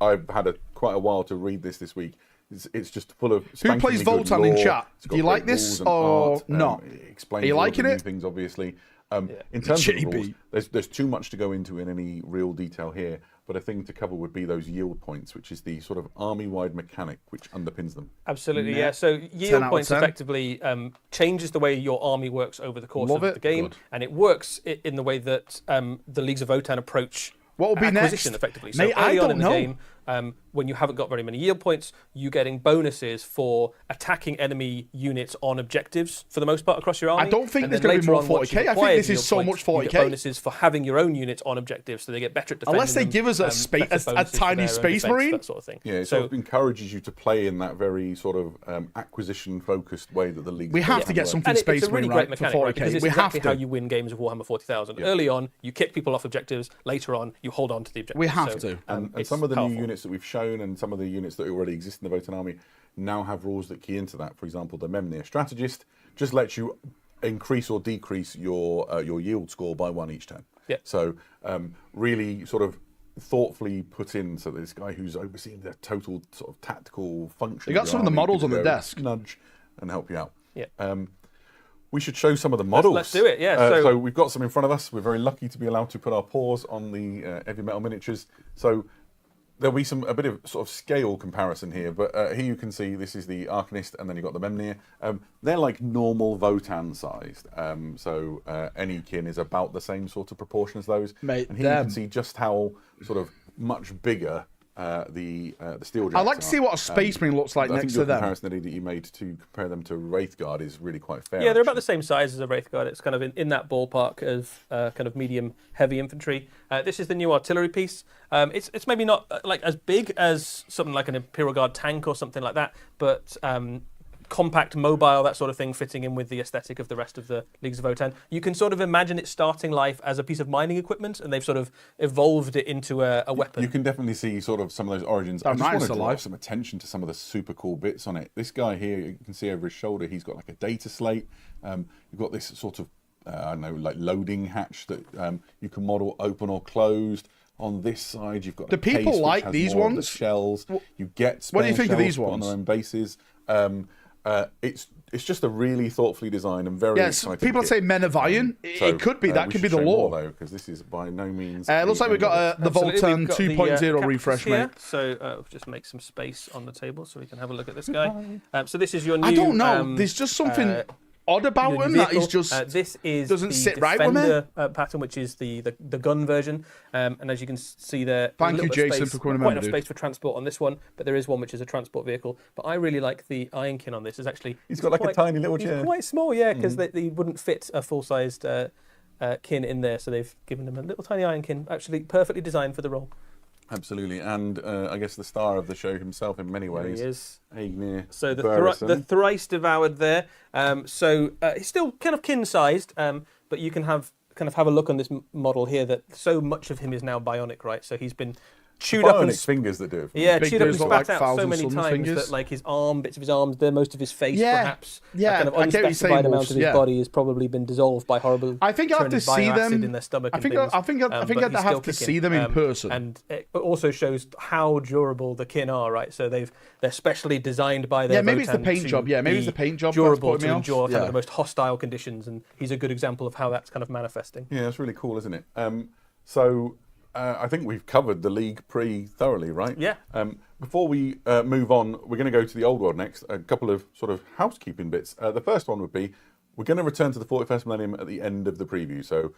I've had quite a while to read this week. It's just full of. Who plays Voltan in chat? Do you like this or not? Explains Are you liking new it? things, obviously. In terms of the rules, there's too much to go into in any real detail here. But a thing to cover would be those yield points, which is the sort of army-wide mechanic which underpins them. Absolutely, yeah. So yield points effectively changes the way your army works over the course of the game, and it works in the way that the Leagues of Votan approach acquisition effectively. So early on in the game, when you haven't got very many yield points, you're getting bonuses for attacking enemy units on objectives for the most part across your army. I don't think there's going to be more 40k. I think this is so much 40k. You get bonuses for having your own units on objectives, so they get better at defending unless they give us a tiny space marine, that sort of thing. Yeah, it sort of encourages you to play in that very sort of acquisition-focused way that the league. We have to get something space marine right for 40k. Right? Because it's exactly how you win games of Warhammer 40,000. Yeah. Early on, you kick people off objectives. Later on, you hold on to the objectives. We have to. And some of the new units that we've shown, and some of the units that already exist in the Votan army, now have rules that key into that. For example, the Memnir Strategist just lets you increase or decrease your yield score by 1 each turn. Yeah. So really sort of thoughtfully put in, so this guy who's overseeing the total sort of tactical function. You got some of the models on the desk. Nudge and help you out. Yeah. We should show some of the models. Let's do it, yeah. So we've got some in front of us. We're very lucky to be allowed to put our paws on the heavy metal miniatures. So there'll be a bit of sort of scale comparison here, but here you can see this is the Arcanist, and then you've got the Memnir. They're like normal Votan sized, so any kin is about the same sort of proportion as those. Mate, and here you can see just how sort of much bigger the Steeljack. I'd like to see what a Space Marine looks like next to them. I think the comparison that you made to compare them to Wraithguard is really quite fair. Yeah, they're about the same size as a Wraithguard. It's kind of in that ballpark of kind of medium heavy infantry. This is the new artillery piece. It's maybe not like as big as something like an Imperial Guard tank or something like that, but compact, mobile, that sort of thing, fitting in with the aesthetic of the rest of the Leagues of Votan. You can sort of imagine it starting life as a piece of mining equipment, and they've sort of evolved it into a weapon. You can definitely see sort of some of those origins. I just want to draw some attention to some of the super cool bits on it. This guy here, you can see over his shoulder, he's got like a data slate. You've got this sort of, I don't know, like loading hatch that you can model open or closed. On this side, you've got. Do people like these ones? The shells. You get. What do you think of these ones? On their own bases. It's just a really thoughtfully designed and very exciting. People say Men of Iron. It could be. That could be the lore. Though, because this is by no means. Looks like we've got the Voltan 2.0 refresh, mate. So just make some space on the table so we can have a look at this guy. So this is your new. I don't know. There's just something odd about him that he's just this is doesn't the sit right with me. Pattern, which is the gun version, and as you can see there, thank you, Jason, for coming. Quite enough space for transport on this one, but there is one which is a transport vehicle. But I really like the Ironkin on this. Is actually he's got like a tiny little chair. He's quite small, yeah, because they wouldn't fit a full-sized kin in there, so they've given him a little tiny Ironkin, actually perfectly designed for the role. Absolutely, and I guess the star of the show himself in many ways. He is. Agnir So the thrice devoured there. So he's still kind of kin-sized, but you can have a look on this model here that so much of him is now bionic, right? So he's been chewed up and fingers that do it. Yeah, chewed up and spat out so many times that like his arm, bits of his arms, most of his face, perhaps, kind of unspecified amount of his body has probably been dissolved by horrible. I think I have to see them in their stomach. I think I'd have to see them in person. And it also shows how durable the kin are, right? So they're specially designed by their yeah, maybe it's the paint job. Yeah, maybe it's the paint job. Durable to endure kind of the most hostile conditions, and he's a good example of how that's kind of manifesting. Yeah, that's really cool, isn't it? I think we've covered the league pretty thoroughly, right? Yeah. Before we move on, we're going to go to the old world next. A couple of sort of housekeeping bits. The first one would be we're going to return to the 41st Millennium at the end of the preview. So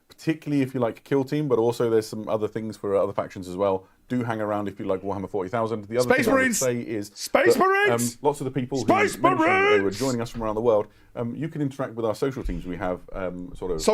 particularly if you like Kill Team, but also there's some other things for other factions as well. Do hang around if you like Warhammer 40,000. The other Space thing Marines! I would say is Space Marines! Lots of the people who mentioned they were joining us from around the world, you can interact with our social teams. We have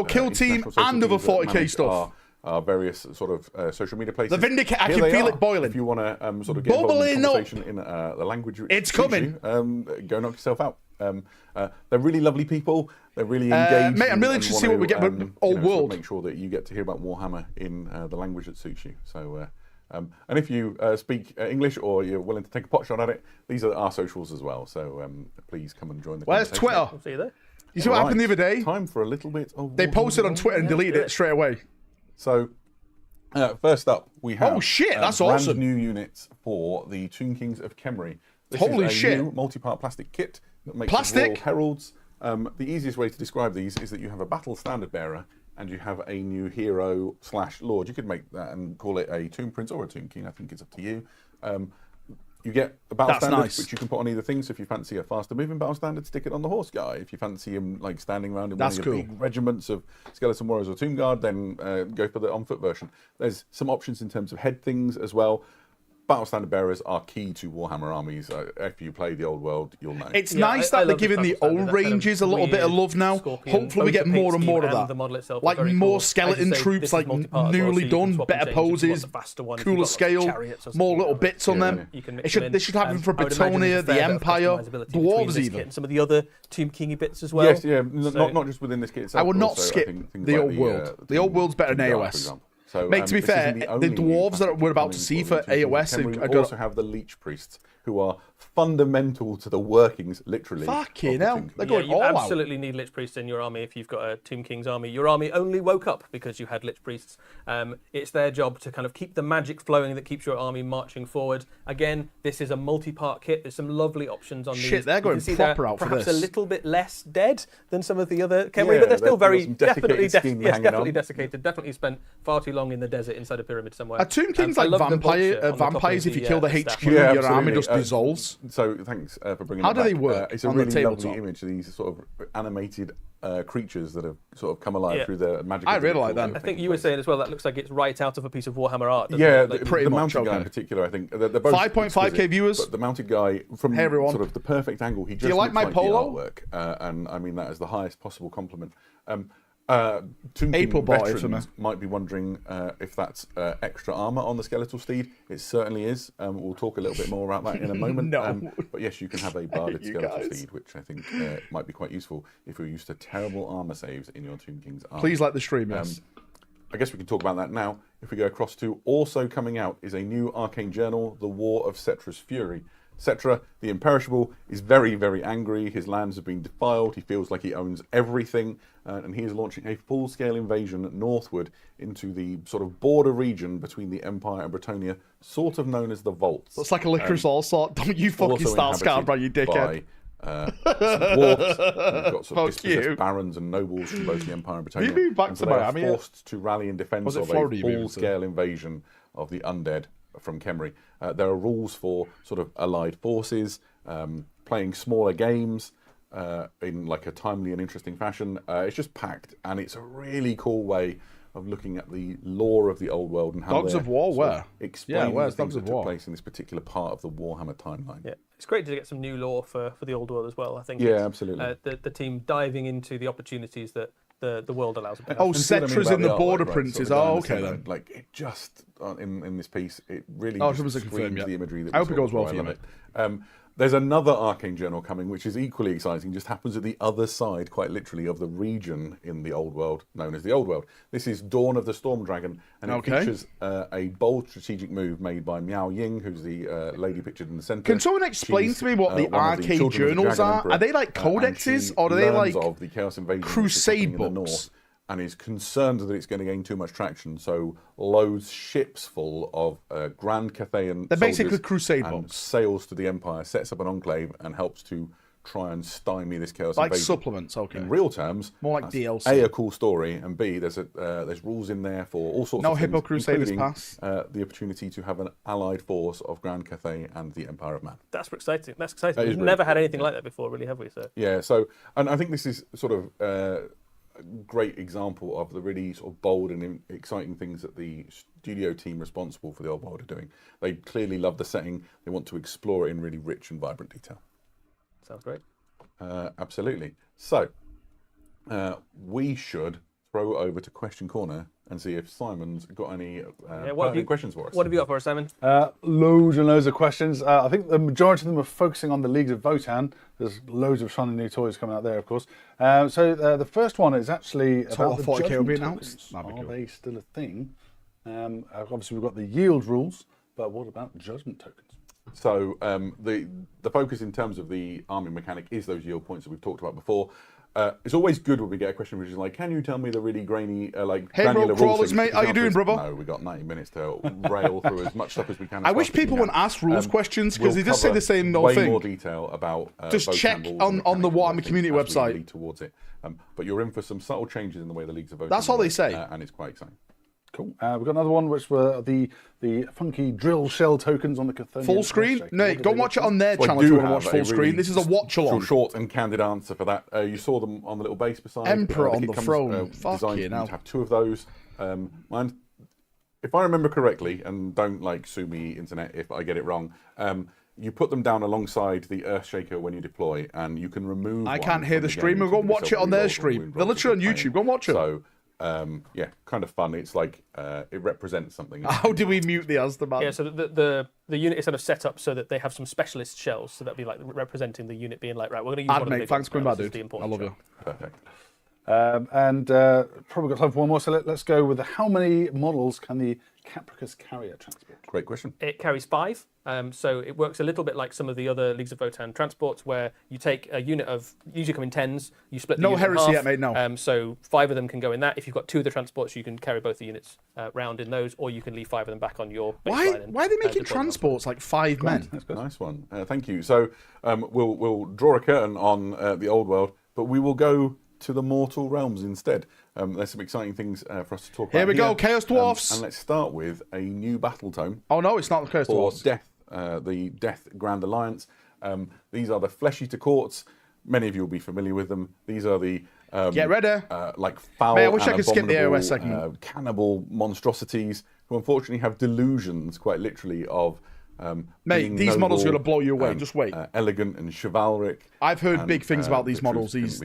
Kill Team and other 40k stuff. Our various sort of social media places. The Vindicate, I can feel it boiling. If you want to sort of get involved in the conversation in the language it's coming. Go knock yourself out. They're really lovely people. They're really engaged. Mate, I'm really interested to see what we get with Old World. Sort of make sure that you get to hear about Warhammer in the language that suits you. So, and if you speak English or you're willing to take a pot shot at it, these are our socials as well. So please come and join the conversation. Where's Twitter? We'll see you there. You see what happened the other day? Time for a little bit of they posted on Twitter and deleted it straight away. So, first up, we have that's brand awesome. new units for the Tomb Kings of Khemri. This Holy is a shit. new multi-part plastic kit that makes Plastic? Royal Heralds The easiest way to describe these is that you have a battle standard bearer and you have a new hero / lord. You could make that and call it a Tomb Prince or a Tomb King. I think it's up to you. You get a battle standard, which you can put on either thing. So if you fancy a faster moving battle standard, stick it on the horse guy. If you fancy him like standing around in one of your big regiments of skeleton warriors or tomb guard, then go for the on foot version. There's some options in terms of head things as well. Battle standard bearers are key to Warhammer armies. If you play the old world, you'll know. It's nice that they're giving the old ranges a little bit of love now. Hopefully we get more and more of that. Like more skeleton troops, like newly done, better poses, cooler scale, more little bits on them. They should have them for Britonia, the Empire, dwarves even. Some of the other Tomb Kingy bits as well. Yes, yeah, not just within this kit itself. I would not skip the old world. The old world's better than AoS. So, Mate, to be fair, the dwarves that we're about to see for AoS... We also have the Leech Priests, who are fundamental to the workings, literally. Fucking hell. They're going all out. You absolutely need Lich Priests in your army if you've got a Tomb King's army. Your army only woke up because you had Lich Priests. It's their job to kind of keep the magic flowing that keeps your army marching forward. Again, this is a multi-part kit. There's some lovely options on these. Shit, they're going proper out for this. Perhaps a little bit less dead than some of the other Khemri, but they're still very definitely desiccated. Definitely spent far too long in the desert inside a pyramid somewhere. Are Tomb Kings like vampires? If you kill the HQ, your army just dissolves. So thanks for bringing How that do back. they work? It's a really lovely image of these sort of animated creatures that have sort of come alive through the magic. I really like that. I think you were saying as well that looks like it's right out of a piece of Warhammer art. Yeah, like, the mounted guy in particular. I think they're both 5.5k viewers. But the mounted guy from sort of the perfect angle. He just do you like my polo? The artwork, and I mean that as the highest possible compliment. Tomb King veterans might be wondering if that's extra armor on the skeletal steed. It certainly is. We'll talk a little bit more about that in a moment. But yes, you can have a barded skeletal steed, which I think might be quite useful if you're used to terrible armor saves in your Tomb King's army. Please like the stream, yes. I guess we can talk about that now. If we go across to also coming out is a new arcane journal, The War of Cetra's Fury. Cetra, the imperishable, is very, very angry. His lands have been defiled. He feels like he owns everything. And he is launching a full-scale invasion northward into the sort of border region between the Empire and Britonia, sort of known as the Vaults. It's like a licorice all sort. Don't you fucking start Scarborough, you dickhead. Some dwarves. We've got sort of dispossessed barons and nobles from both the Empire and Britonia. You back to Miami? Forced to rally in defence of a full-scale invasion of the undead from Khemri. There are rules for sort of allied forces, playing smaller games in like a timely and interesting fashion. It's just packed, and it's a really cool way of looking at the lore of the old world and how Dogs of War where? Explain the things that took place in this particular part of the Warhammer timeline. Yeah, it's great to get some new lore for the old world as well. I think. Yeah, absolutely. The team diving into the opportunities that the world allows. Oh, Cetra's in the border princes. Oh, okay then. Like it just in this piece, it really screams the imagery. That I hope it goes well for you, mate. There's another arcane journal coming, which is equally exciting. Just happens at the other side, quite literally, of the region in the old world known as the old world. This is Dawn of the Storm Dragon, and it features a bold strategic move made by Miao Ying, who's the lady pictured in the centre. Can someone explain to me what the arcane journals are? Are they like codexes, or are they like of the Chaos Invasion crusade books? And is concerned that it's going to gain too much traction, so loads ships full of Grand Cathayan They're basically crusade and books. sails to the Empire, sets up an enclave, and helps to try and stymie this chaos like invasion. Supplements, okay. In real terms, more like DLC. A, a cool story, and B, there's rules in there for all sorts of things. No Hippo Crusaders pass. The opportunity to have an allied force of Grand Cathay and the Empire of Man. That's exciting. That's exciting. We've never had anything like that before, really, have we? So yeah. So, and I think this is sort of great example of the really sort of bold and exciting things that the studio team responsible for the old world are doing. They clearly love the setting. They want to explore it in really rich and vibrant detail. Sounds great. Absolutely. So we should throw over to Question Corner and see if Simon's got any questions for us. What have you got for us, Simon? Loads and loads of questions. I think the majority of them are focusing on the Leagues of Votan. There's loads of shiny new toys coming out there, of course. So the first one is actually about the 40K will be judgment announced. tokens. Are they still a thing? Obviously, we've got the yield rules, but what about judgment tokens? So the focus in terms of the army mechanic is those yield points that we've talked about before. it's always good when we get a question which is like, can you tell me the really grainy, like hey, granular bro, crawlers, rules? mate. How you doing, brother? No, we got 90 minutes to rail through as much stuff as we can. I wish people wouldn't ask rules questions because they just say the same way thing. more detail about just check on the Warhammer community website. Lead towards it, but you're in for some subtle changes in the way the leagues are voting. That's all they say, and it's quite exciting. Cool. We've got another one, which were the funky drill shell tokens on the Cthulhu. Full screen? No, go watch it on their channel if you want to watch full screen. This is a watch-along. Short and candid answer for that. You saw them on the little base beside. Emperor on the throne. Designed to have 2 of those. Mine, if I remember correctly, and don't like sue me, internet, if I get it wrong. You put them down alongside the Earthshaker when you deploy, and you can remove. I can't hear the stream. Go and watch it on their stream. They're literally on YouTube. Go and watch it. So. Yeah, kind of fun. It's like it represents something. How do we mute the Asda man? Yeah, so the unit is sort of set up so that they have some specialist shells, so that'd be like representing the unit being like, right, we're going to use one of the thanks for coming back, dude. I love you. Perfect. And probably got time for one more, so let's go with how many models can the Capricus carrier transport? Great question. It carries 5, so it works a little bit like some of the other Leagues of Votan transports, where you take a unit of, usually come in 10s, you split the no unit heresy in half, yet, mate, no. So 5 of them can go in that. If you've got 2 of the transports, you can carry both the units round in those, or you can leave 5 of them back on your baseline. Why are they making transports like 5 men? That's a nice one. Thank you. So we'll draw a curtain on the old world, but we will go to the mortal realms instead. There's some exciting things for us to talk about. Here we go, Chaos Dwarfs. And let's start with a new battle tome. Oh no, it's not the Chaos Dwarfs. Death, the Death Grand Alliance. These are the Flesh Eater Courts. Many of you will be familiar with them. These are the get ready. Like foul, Mate, I wish and I could skip the abominable, AoS segment. Cannibal monstrosities who unfortunately have delusions, quite literally, of. Mate, these noble, models are going to blow you away. Just wait. Elegant and chivalric. I've heard big things about these models. These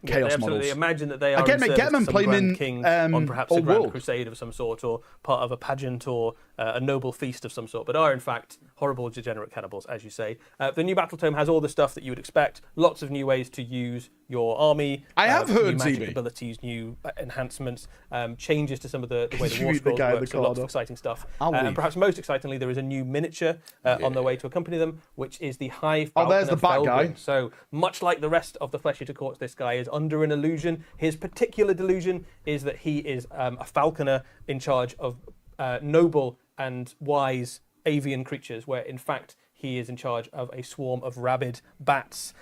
Chaos models. Imagine that they are again, mate, get them and play them in king on perhaps a Old grand World. crusade of some sort, or part of a pageant, or a noble feast of some sort, but are in fact horrible, degenerate cannibals, as you say. The new battle tome has all the stuff that you would expect. Lots of new ways to use your army. I have heard new magic ZB. abilities, new enhancements, changes to some of the way the war scrolls work. So lots of exciting stuff. And perhaps most excitingly, there is a new miniature on the way to accompany them, which is the High Falconer. Oh, there's the bat guy. So much like the rest of the Flesh Eater Courts, this guy is under an illusion. His particular delusion is that he is a falconer in charge of noble and wise avian creatures, where in fact he is in charge of a swarm of rabid bats.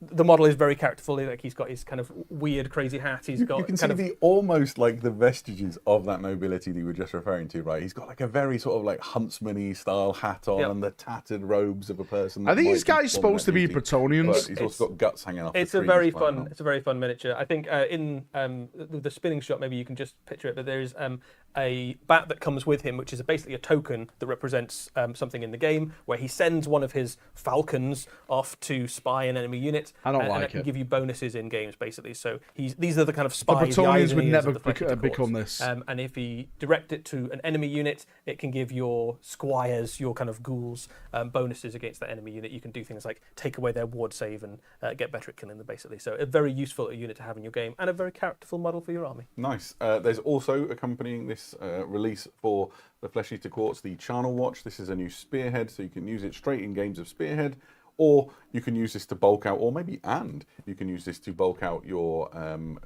The model is very characterful. Like, he's got his kind of weird, crazy hat. He's got you can see almost like the vestiges of that nobility that you were just referring to, right? He's got like a very sort of like huntsman-y style hat on, and the tattered robes of a person. Are these guys supposed to be Bretonians? He's also got guts hanging off. It's a very fun. It's a very fun miniature. I think in the spinning shot, maybe you can just picture it. But there's a bat that comes with him, which is basically a token that represents something in the game, where he sends one of his falcons off to spy an enemy unit. I don't like and it. It can give you bonuses in games, basically. So these are the kind of spies. The Bretonians would never become become this. And if you direct it to an enemy unit, it can give your squires, your kind of ghouls, bonuses against that enemy unit. You can do things like take away their ward save and get better at killing them, basically. So a very useful unit to have in your game, and a very characterful model for your army. Nice. There's also accompanying this release for the Flesh Eater Courts, the Charnel Watch. This is a new spearhead, so you can use it straight in games of spearhead, or you can use this to bulk out, or maybe you can use this to bulk out your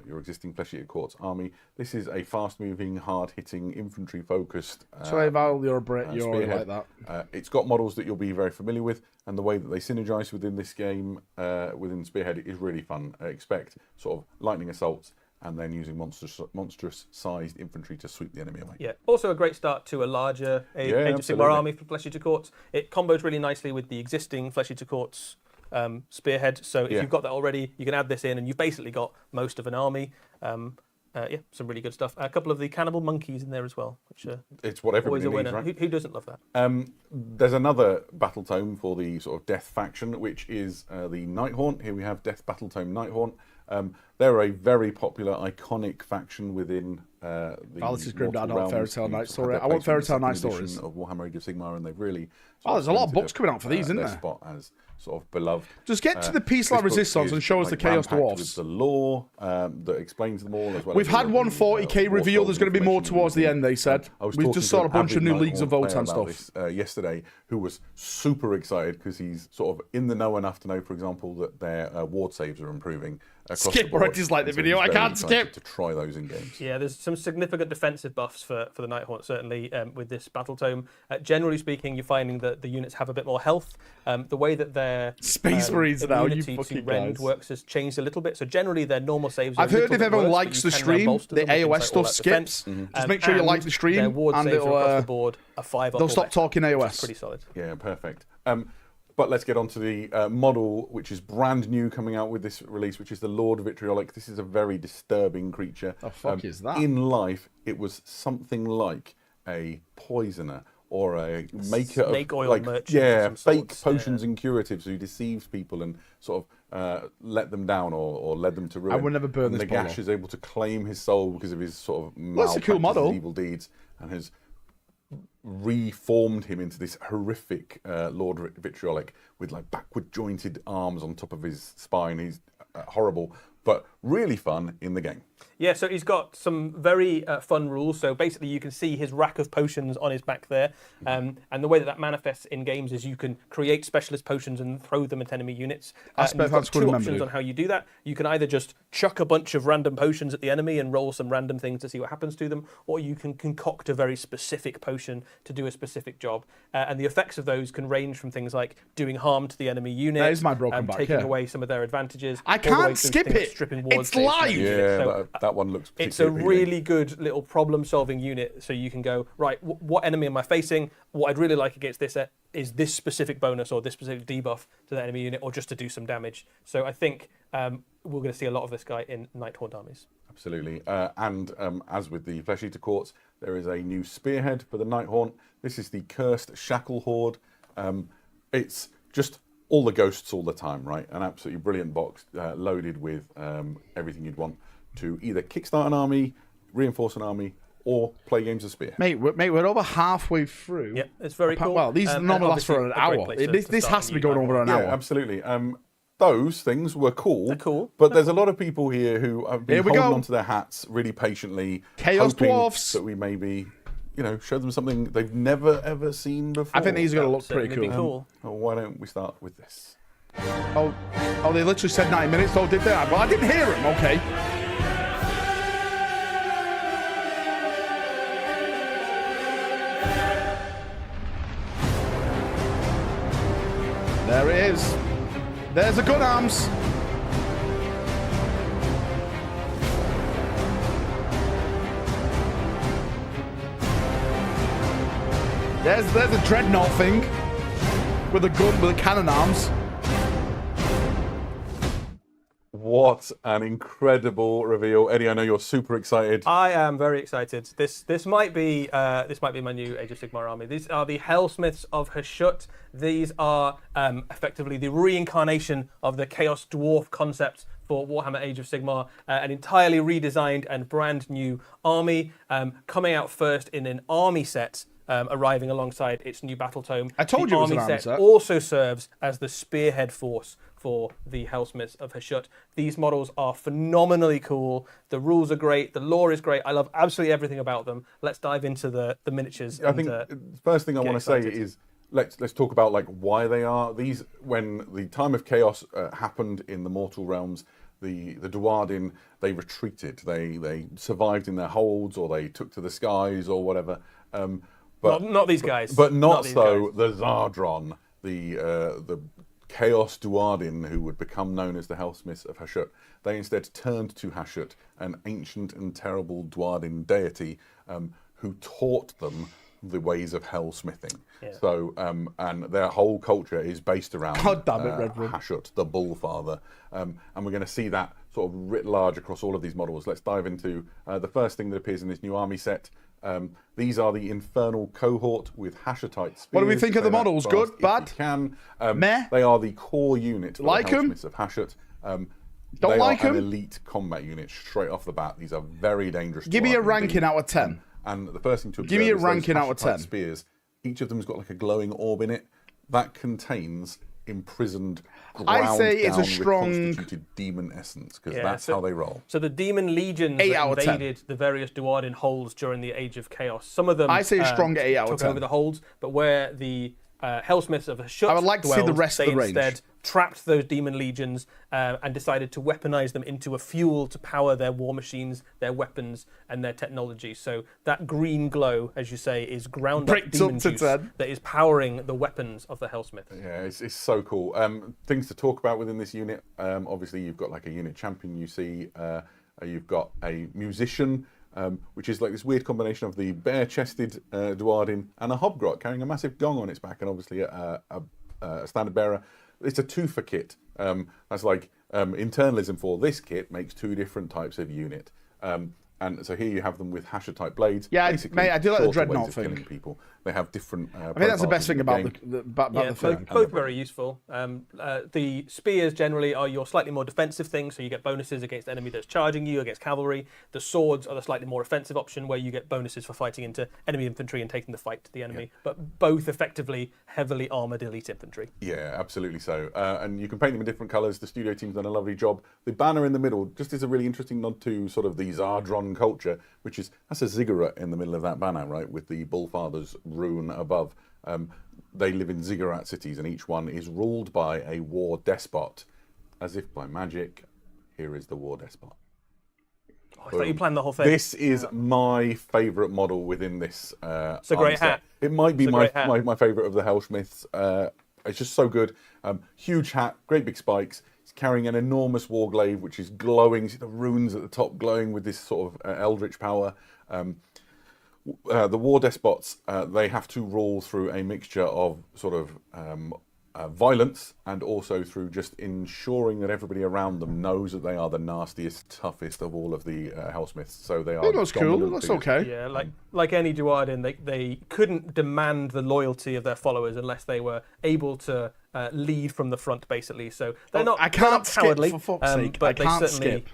existing Flesh Eater Courts army. This is a fast-moving, hard-hitting, infantry-focused. Sorry, Val, you're a Brit. You're already like that. It's got models that you'll be very familiar with, and the way that they synergize within this game, within Spearhead, is really fun. Expect sort of lightning assaults, and then using monstrous-sized infantry to sweep the enemy away. Yeah, also a great start to a larger Age of Sigmar army for Flesh Eater Courts. It combos really nicely with the existing Flesh Eater Courts spearhead. So if you've got that already, you can add this in, and you've basically got most of an army. Some really good stuff. A couple of the cannibal monkeys in there as well, which it's what everybody always a needs, winner. right? Who doesn't love that? There's another battle tome for the sort of Death faction, which is the Nighthaunt. Here we have Death Battle Tome Nighthaunt. They're a very popular, iconic faction within This is Grim Dad, not Fairy Tale Night Story. I want Fairy Tale Night Stories. Of Warhammer Age of Sigmar, and they've really. There's a lot of books coming out for these, isn't there? Spot as sort of beloved. Just get to the Peace-like Resistance and show us the Chaos Dwarfs. With the lore that explains them all. As well. We've had one 40k reveal. There's going to be more towards the end. They said. We've just saw a bunch of new Leagues of Voltan stuff yesterday. Who was super excited because he's sort of in the know enough to know, for example, that their ward saves are improving. Skip, or I dislike the video. I can't skip. To try those in games. Yeah, there's some significant defensive buffs for the Nighthaunt, certainly, with this battle tome. Generally speaking, you're finding that the units have a bit more health. The way that their Space Marines now, you immunity fucking to rend guys. works has changed a little bit. So generally, their normal saves. I've heard if everyone likes the stream, the AOS stuff skips. Just make sure you like the stream, their ward and saves it'll. across the board are 5 up. They'll stop talking AOS. Pretty solid. Yeah, perfect. But let's get on to the model, which is brand new coming out with this release, which is the Lord Vitriolic. This is a very disturbing creature. The fuck is that? In life, it was something like a poisoner or a maker snake of oil merchant. Yeah, fake potions and curatives who deceived people and sort of let them down or led them to ruin. I would never burn this Nagash bottle. is able to claim his soul because of his sort of That's a cool model. evil deeds, and has reformed him into this horrific Lord Vitriolic with like backward jointed arms on top of his spine. He's horrible, but really fun in the game. Yeah, so he's got some very fun rules. So basically, you can see his rack of potions on his back there. And the way that manifests in games is you can create specialist potions and throw them at enemy units. And you've got two options on how you do that. You can either just chuck a bunch of random potions at the enemy and roll some random things to see what happens to them, or you can concoct a very specific potion to do a specific job. And the effects of those can range from things like doing harm to the enemy unit, that is my broken back, taking away some of their advantages. I can't skip it. Stripping wards, it's live. Yeah, so, that one looks. It's a really good little problem-solving unit. So you can go right. What enemy am I facing? What I'd really like against this is this specific bonus or this specific debuff to the enemy unit, or just to do some damage. So I think we're going to see a lot of this guy in Nighthaunt armies. Absolutely. And as with the Flesh Eater Courts, there is a new spearhead for the Nighthaunt. This is the Cursed Shackle Horde. It's just all the ghosts all the time, right? An absolutely brilliant box loaded with everything you'd want to either kickstart an army, reinforce an army, or play games of Spear. Mate, we're over halfway through. Yeah, it's very cool. Well, these normally last for an hour. This has to be going over an hour. Yeah, absolutely. Those things were cool. They're cool. But there's a lot of people here who have been holding onto their hats really patiently. Chaos hoping Dwarfs. that we maybe, show them something they've never ever seen before. I think these are going to look pretty Be cool. cool. Why don't we start with this? Oh, they literally said 9 minutes, though, did they? Well, I didn't hear him. Okay. There it is. There's the gun arms. There's a dreadnought thing with a gun with the cannon arms. What an incredible reveal, Eddie! I know you're super excited. I am very excited. This might be my new Age of Sigmar army. These are the Hellsmiths of Hashut. These are effectively the reincarnation of the Chaos Dwarf concept for Warhammer Age of Sigmar, an entirely redesigned and brand new army, coming out first in an army set. Arriving alongside its new battle tome. I told you it was an army set. Also serves as the spearhead force for the Hellsmiths of Hashut. These models are phenomenally cool. The rules are great. The lore is great. I love absolutely everything about them. Let's dive into the miniatures. I think the first thing I want to say is let's talk about like why they are these. When the time of chaos happened in the mortal realms, the Duardin, they retreated. They survived in their holds, or they took to the skies, or whatever. But not these guys. But not so the Zardron, the Chaos Duardin, who would become known as the Hellsmiths of Hashut. They instead turned to Hashut, an ancient and terrible Duardin deity, who taught them the ways of hellsmithing. Yeah. So, and their whole culture is based around Hashut, the Bullfather. And we're going to see that sort of writ large across all of these models. Let's dive into the first thing that appears in this new army set. These are the Infernal Cohort with Hashutite spears. What do we think of the models? Good? Bad? Can. Meh? They are the core unit for like the Hellsmiths of Hashut. Don't like them. them. An elite combat unit straight off the bat. These are very dangerous. Give me a ranking out of 10. And the first thing to observe Give me a is ranking out of 10. Spears. Each of them's got like a glowing orb in it that contains imprisoned, ground it's a down, strong reconstituted demon essence, because that's how they roll. So the demon legions that invaded the various Duardin holds during the Age of Chaos. Some of them I say a strong 8 out of took 10. over the holds, but where the Hellsmiths of Hashut I would like to see the rest of the range. Instead trapped those demon legions and decided to weaponize them into a fuel to power their war machines, their weapons, and their technology. So that green glow, as you say, is ground up demon juice that is powering the weapons of the Hellsmith. Yeah, it's so cool. Things to talk about within this unit. Obviously, you've got like a unit champion. You see, you've got a musician. Which is like this weird combination of the bare-chested Duardin and a Hobgrot carrying a massive gong on its back, and obviously a standard bearer. It's a two-for kit. That's like internalism for this kit makes two different types of unit. And so here you have them with Hasher-type blades. Yeah, mate, I do like the Dreadnought thing. Killing people. They have different. I think that's the best thing about the thing. Both very useful. The spears generally are your slightly more defensive thing, so you get bonuses against the enemy that's charging you, against cavalry. The swords are the slightly more offensive option, where you get bonuses for fighting into enemy infantry and taking the fight to the enemy. Yeah. But both effectively heavily armoured elite infantry. Yeah, absolutely so. And you can paint them in different colours. The studio team's done a lovely job. The banner in the middle just is a really interesting nod to sort of the Zardron culture, which is, that's a ziggurat in the middle of that banner, right, with the Bullfather's rune above. They live in ziggurat cities, and each one is ruled by a war despot. As if by magic, here is the war despot. Oh, I thought you planned the whole thing. This is my favourite model within this. It's a great hat. It might be my favourite of the Hellsmiths. It's just so good. Huge hat, great big spikes. He's carrying an enormous warglaive, which is glowing. See the runes at the top glowing with this sort of eldritch power. The war despots, they have to rule through a mixture of sort of violence and also through just ensuring that everybody around them knows that they are the nastiest, toughest of all of the Hellsmiths. So they are. That's cool. That's okay. Yeah, like any Duardin, they couldn't demand the loyalty of their followers unless they were able to lead from the front, basically. So they're not. I can't cowardly, skip, for fuck's sake. but they certainly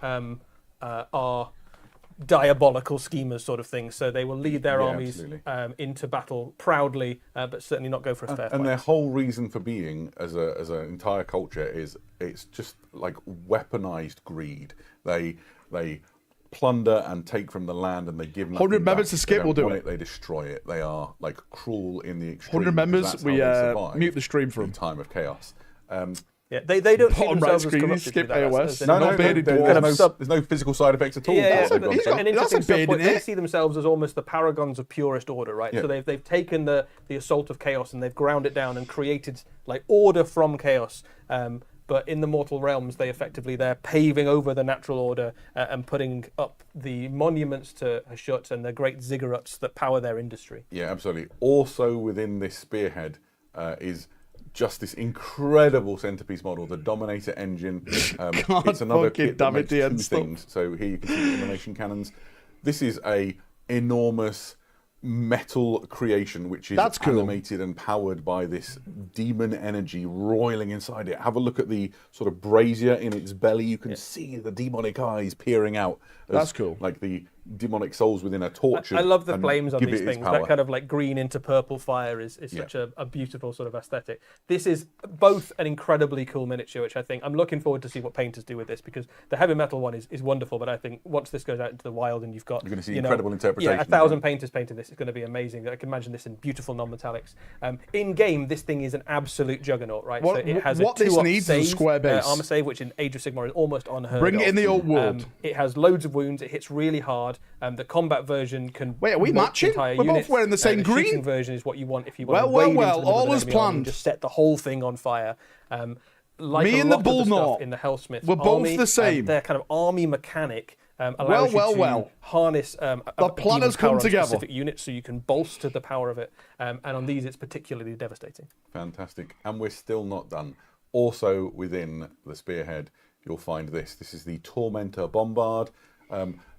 are diabolical schemers, sort of thing. So they will lead their armies into battle proudly, but certainly not go for a fair fight. And their whole reason for being as an entire culture is it's just like weaponized greed. They plunder and take from the land, and they give nothing 100 members back. to skip, we'll do it. They destroy it. They are like cruel in the extreme. 100 members, we mute the stream for them. Time of chaos. Yeah, they don't see themselves as corrupted. Skip AOS. There's no physical side effects at all. That's they see themselves as almost the paragons of purest order, right? Yeah. So they've taken the assault of chaos and they've ground it down and created like order from chaos. But in the mortal realms, they're paving over the natural order and putting up the monuments to Hashut and the great ziggurats that power their industry. Yeah, absolutely. Also within this spearhead is just this incredible centerpiece model, the Dominator engine. It's another kit that makes two things. So here you can see the elimination cannons. This is a enormous metal creation, which is animated and powered by this demon energy roiling inside it. Have a look at the sort of brazier in its belly. You can see the demonic eyes peering out. That's cool. Like the demonic souls within a torch. I love the flames on these things. That kind of like green into purple fire is such a beautiful sort of aesthetic. This is both an incredibly cool miniature, which I think I'm looking forward to see what painters do with this, because the heavy metal one is wonderful, but I think once this goes out into the wild and you're going to see incredible interpretation. Yeah, 1,000 painters painted this. It's going to be amazing. I can imagine this in beautiful non-metallics. In game, this thing is an absolute juggernaut, right? So it has what this needs is a square base armor save, which in Age of Sigmar is almost unheard of. Bring it in the old world. It has loads of wounds. It hits really hard. The combat version can. Wait, are we matching? We're both wearing the same green. The shooting version is what you want if you want. Well. All is planned. And just set the whole thing on fire. Like me and the Bullknot in the Hellsmith. We're both the same. Their kind of army mechanic allows you to harness the planners come together. Specific units, so you can bolster the power of it. And on these, it's particularly devastating. Fantastic, and we're still not done. Also within the spearhead, you'll find this. This is the Tormentor Bombard.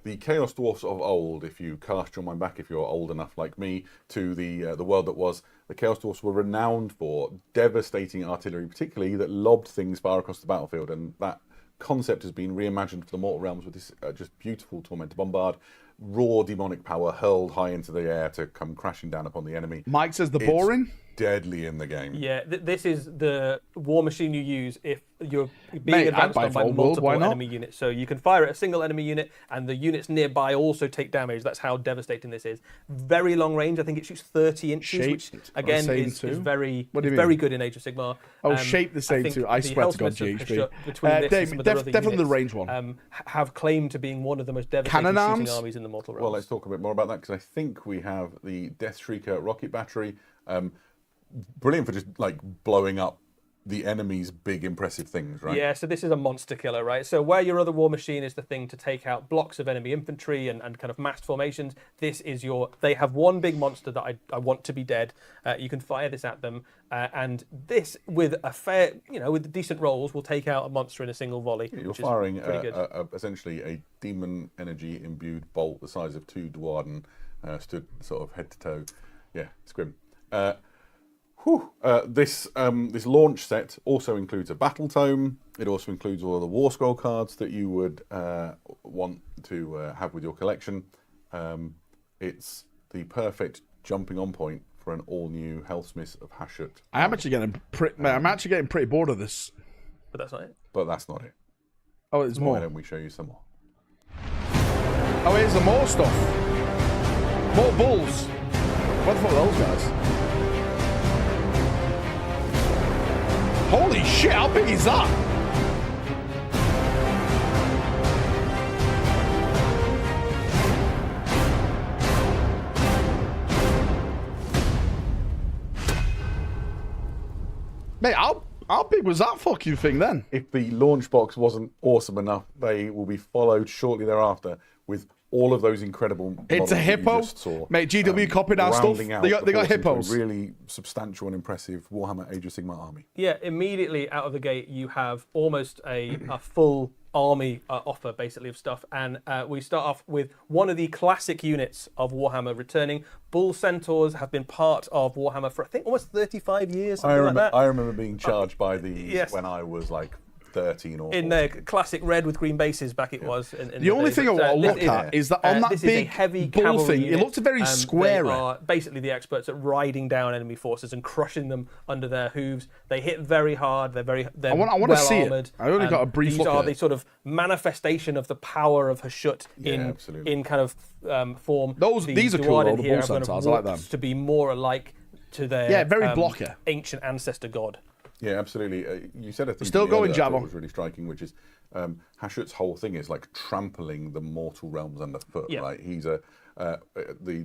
The Chaos Dwarfs of old, if you cast your mind back, if you're old enough like me, to the world that was, the Chaos Dwarfs were renowned for devastating artillery, particularly that lobbed things far across the battlefield, and that concept has been reimagined for the Mortal Realms with this just beautiful Tormentor Bombard, raw demonic power hurled high into the air to come crashing down upon the enemy. Mike says boring. Deadly in the game. Yeah, this is the war machine you use if you're being advanced on by multiple enemy units. So you can fire at a single enemy unit, and the units nearby also take damage. That's how devastating this is. Very long range. I think it shoots 30 inches, which again is very good in Age of Sigmar. Shape the same too. I swear to God, GHB. Definitely the range one. Have claim to being one of the most devastating shooting armies in the Mortal Realms. Well, let's talk a bit more about that because I think we have the Death Shrieker rocket battery. Brilliant for just like blowing up the enemy's big impressive things, right? Yeah, so this is a monster killer, right? So where your other war machine is the thing to take out blocks of enemy infantry and kind of massed formations, this is they have one big monster that I want to be dead. You can fire this at them, and this with a fair, with decent rolls, will take out a monster in a single volley. Yeah, you're firing essentially a demon energy imbued bolt the size of 2 Dwarden, stood sort of head to toe. Yeah, it's grim. This launch set also includes a battle tome. It also includes all of the war scroll cards that you would want to have with your collection. It's the perfect jumping on point for an all-new Hellsmith of Hashut. I'm actually getting pretty bored of this. But that's not it. But that's not it. Oh, there's more. Why don't we show you some more? Oh, here's some more stuff. More bulls. What the fuck are those guys? Holy shit, how big is that? Mate, how big was that fucking thing then? If the launch box wasn't awesome enough, they will be followed shortly thereafter with all of those incredible. It's a hippo, mate. GW copied our stuff. They got hippos. Really substantial and impressive Warhammer Age of Sigmar army. Yeah, immediately out of the gate, you have almost a full army offer, basically, of stuff. And we start off with one of the classic units of Warhammer returning. Bull Centaurs have been part of Warhammer for I think almost 35 years. I remember being charged by these when I was like 13 or 14. In the classic red with green bases back it was. The only thing I want to look at is that on that big heavy bull thing, unit, it looks very square. They are basically the experts at riding down enemy forces and crushing them under their hooves. They hit very hard. They're I want to see it. I only got a brief look at it. These are the sort of manifestation of the power of Hashut in kind of form. These are cool, the bull centaurs. I like them. To be more alike to their very blocker ancient ancestor god. Yeah, absolutely. You said a thing still going, Jabbo. That was really striking, which is Hashut's whole thing is like trampling the mortal realms underfoot. Yeah. Right? He's the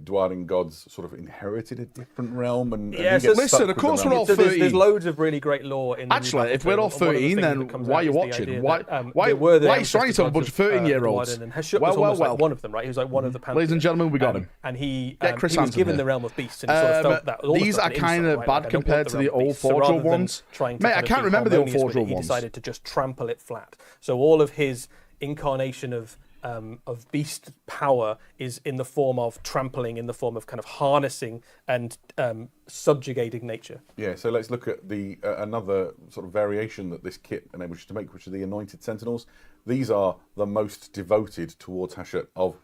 Dwarden gods sort of inherited a different realm, and so listen. Of course, we're all 13. There's loads of really great lore in. Actually, if we're all 13, then why are you watching? Why are you trying to a bunch of 13-year-olds? Hashut was like one of them, right? He was like one of the pantheon. Ladies and gentlemen, we got him. And he was given the realm of beasts, and he sort of felt that. These are kind of bad compared to the old Forge ones. Mate, I can't remember the old Forge ones. He decided to just trample it flat. So all of his incarnation of beast power is in the form of trampling, in the form of kind of harnessing and subjugating nature. Yeah, so let's look at the another sort of variation that this kit enables you to make, which are the Anointed Sentinels. These are the most devoted towards Hashut of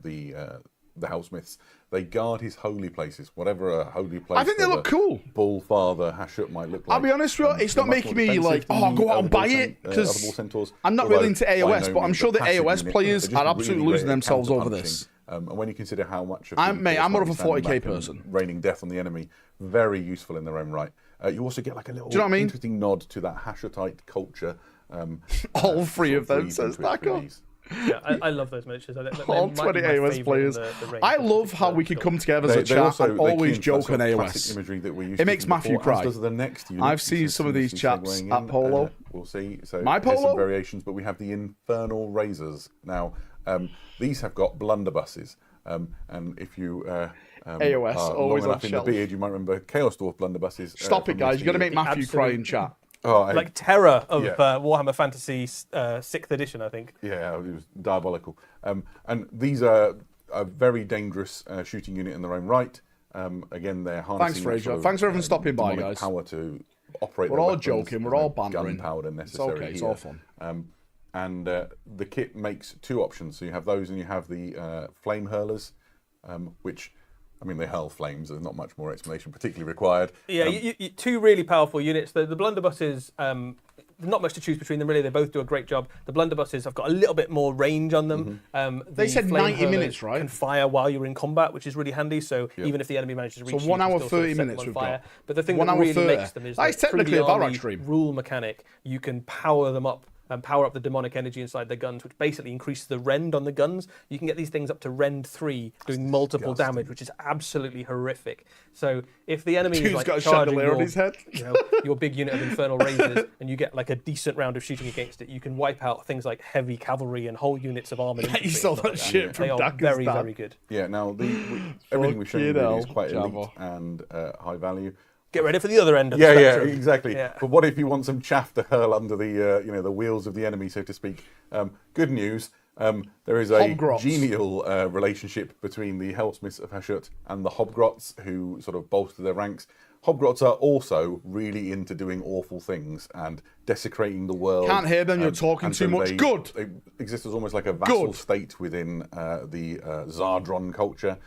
the Hellsmiths. They guard his holy places, whatever a holy place. I think they look cool. Bull Father Hashut might look like. I'll be honest with you, it's not making me like, I'll go out and buy it, because I'm not really into AoS, but I'm sure the AoS players are absolutely losing themselves over this. And when you consider how much of I'm more of a 40k person. Raining death on the enemy, very useful in their own right. You also get like a little interesting nod to that Hashutite culture. All three of them says that. Yeah, I love those miniatures. All 20 AoS players. I love how we can come together as a chat and always joke on AoS. It makes Matthew cry. I've seen some of these chaps at Polo. We'll see. So my Polo? Some variations, but we have the Infernal Razors. Now, these have got blunderbusses. And if you AoS always long enough in the beard, you might remember Chaos Dwarf blunderbusses. Stop it, guys. You've got to make Matthew cry in chat. Like Terror of Warhammer Fantasy 6th edition, I think. Yeah, it was diabolical. And these are a very dangerous shooting unit in their own right. Again, they're harnessing. Thanks, Fraser. Thanks for everyone stopping by, guys. Power to operate. We're all joking. We're all bantering. Gunpowder necessary. It's okay. It's all fun. and the kit makes 2 options. So you have those, and you have the flame hurlers, which, I mean, they hurl flames. There's not much more explanation particularly required. Yeah, 2 really powerful units. The blunderbusses, not much to choose between them really. They both do a great job. The blunderbusses have got a little bit more range on them. They said 90 minutes, right? Can fire while you're in combat, which is really handy. So even if the enemy manages to reach, so 1 hour you can still 30 set them minutes on we've fire. got. But the thing 1 that hour really 30. makes them is That is through technically the a Valrak army stream. rule mechanic, you can power them up and power up the demonic energy inside the guns, which basically increases the rend on the guns. You can get these things up to rend 3, doing multiple damage, which is absolutely horrific. So if the enemy is like got a charging chandelier on his head. your big unit of infernal razors, and you get like a decent round of shooting against it, you can wipe out things like heavy cavalry and whole units of armored infantry. You saw that shit from They are Daka's very, dad. very good. Yeah, now everything we've shown you really is quite elite and high value. Get ready for the other end of the Yeah, spectrum. exactly. Yeah. But what if you want some chaff to hurl under the the wheels of the enemy, so to speak? Good news. There is a Hobgrots. genial relationship between the Hellsmiths of Hashut and the Hobgrots, who sort of bolster their ranks. Hobgrots are also really into doing awful things and desecrating the world. Can't hear them, you're talking and too so much. Good. They exist as almost like a vassal Good. state within the Zardron culture.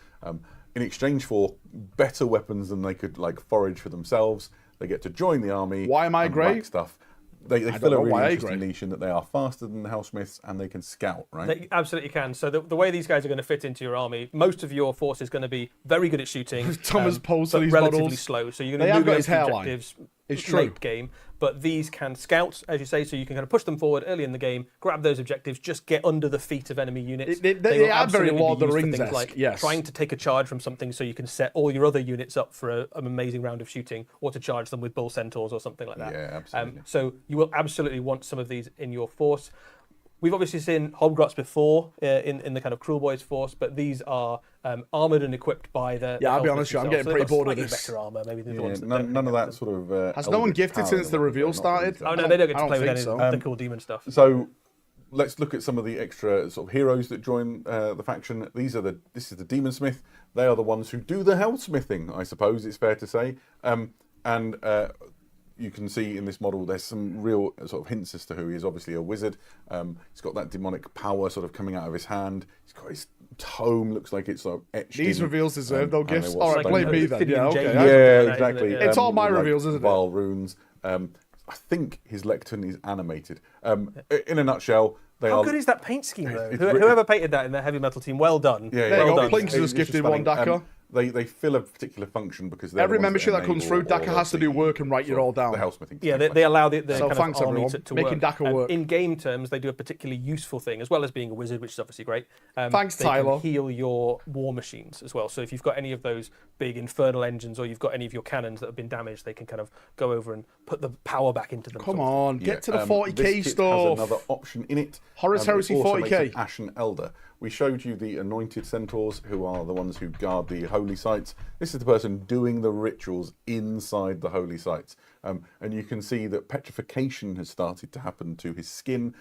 In exchange for better weapons than they could like forage for themselves, they get to join the army. Why am I and grey? whack stuff. They don't fill know a really why I interesting agree. niche in that they are faster than the Hellsmiths and they can scout, right? They absolutely can. So the way these guys are going to fit into your army, most of your force is going to be very good at shooting. Thomas posted but these relatively models. slow. So you're They going to have got move his those hairline. objectives It's true. late game. But these can scout, as you say, so you can kind of push them forward early in the game, grab those objectives, just get under the feet of enemy units. They will are very absolutely be Lord of the used for Rings-esque, things like yes. trying to take a charge from something so you can set all your other units up for an amazing round of shooting, or to charge them with bull centaurs or something like that. Yeah, absolutely. So you will absolutely want some of these in your force. We've obviously seen Hobgrots before in the kind of Cruel Boys force, but these are armoured and equipped by the Yeah, I'll be Hellsmiths honest with you, I'm themselves. getting So pretty they've got bored of slightly this. better armour, maybe than the Yeah, ones that none, don't none of have that them. sort of. Has no one eldritch gifted power since the in them, reveal not started? really. Oh no, they don't get I to don't play with think any so. of the cool demon stuff. So let's look at some of the extra sort of heroes that join the faction. This is the Demon Smith. They are the ones who do the hellsmithing, I suppose it's fair to say. And you can see in this model there's some real sort of hints as to who he is. Obviously a wizard. He's got that demonic power sort of coming out of his hand. He's got his tome, looks like it's sort of etched These in, reveals deserve no I don't know gifts. what All right, stone blame it me is. then. Ophidian Yeah, okay. Jade. Yeah. Yeah, Isn't it? exactly. It's all my with, reveals, isn't it? Vile runes. I think his lectern is animated. In a nutshell, they How are. good is that paint scheme though? It's Whoever painted that in the heavy metal team, well done. Yeah, There you well go. done. Plinks It's has just gifted stunning. one Daka. They fill a particular function because they're Every the ones membership that comes through, enable Daka all has to of do the work and write it sort all of down. The hellsmithing. to Yeah, take they place. allow the So kind thanks, of army everyone. to Making work. Daka work. In game terms, they do a particularly useful thing, as well as being a wizard, which is obviously great. Thanks, they Tyler. Can heal your war machines as well. So if you've got any of those big infernal engines, or you've got any of your cannons that have been damaged, they can kind of go over and put the power back into them. Come sort of. on, get to the 40k this kit stuff. has another option in it. Horus It Heresy also 40k. makes an Ashen Elder. We showed you the anointed centaurs, who are the ones who guard the holy sites. This is the person doing the rituals inside the holy sites. And you can see that petrification has started to happen to his skin.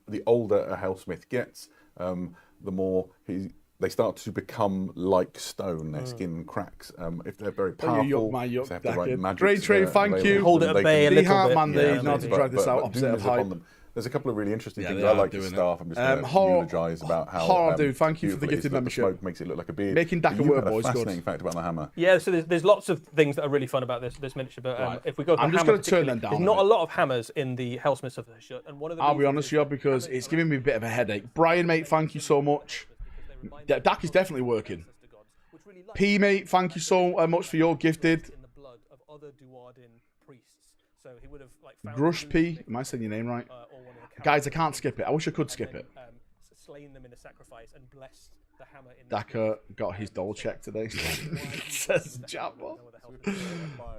The older a hellsmith gets, the more they start to become like stone. Their skin cracks. If they're very Don't you powerful, yuck my yuck, if they have the Daka. right magic. Great trade, thank you. Hold it at bay a little D-Heart bit. Man, Yeah, they know how to maybe. drag this out opposite of hype. There's a couple of really interesting Yeah, things they I are like his doing it. staff. I'm just going to Horror- eulogise about how Horror dude, thank you for the beautiful it is gifted that membership. The smoke makes it look like a beard. Making Daka You work, had a boys, good. fascinating fact about the hammer. Yeah, so there's lots of things that are really fun about this miniature. But Right. if we go, for I'm just hammer gonna turn them particularly, down There's a not bit. a lot of hammers in the Hellsmiths of the Shut, and one of the I'll be reasons honest is with you, because it's giving me a bit of a headache. Brian, mate, thank you so much. Dak is definitely working. P, mate, thank you so much for your gifted. in the blood of other Duardin priests. So he would have like found Grush them, P, am I saying your name right? or one of the Guys, I can't skip it. I wish I could skip it. slain them in a sacrifice and blessed the hammer in Daka got his doll check today. Says Jabba.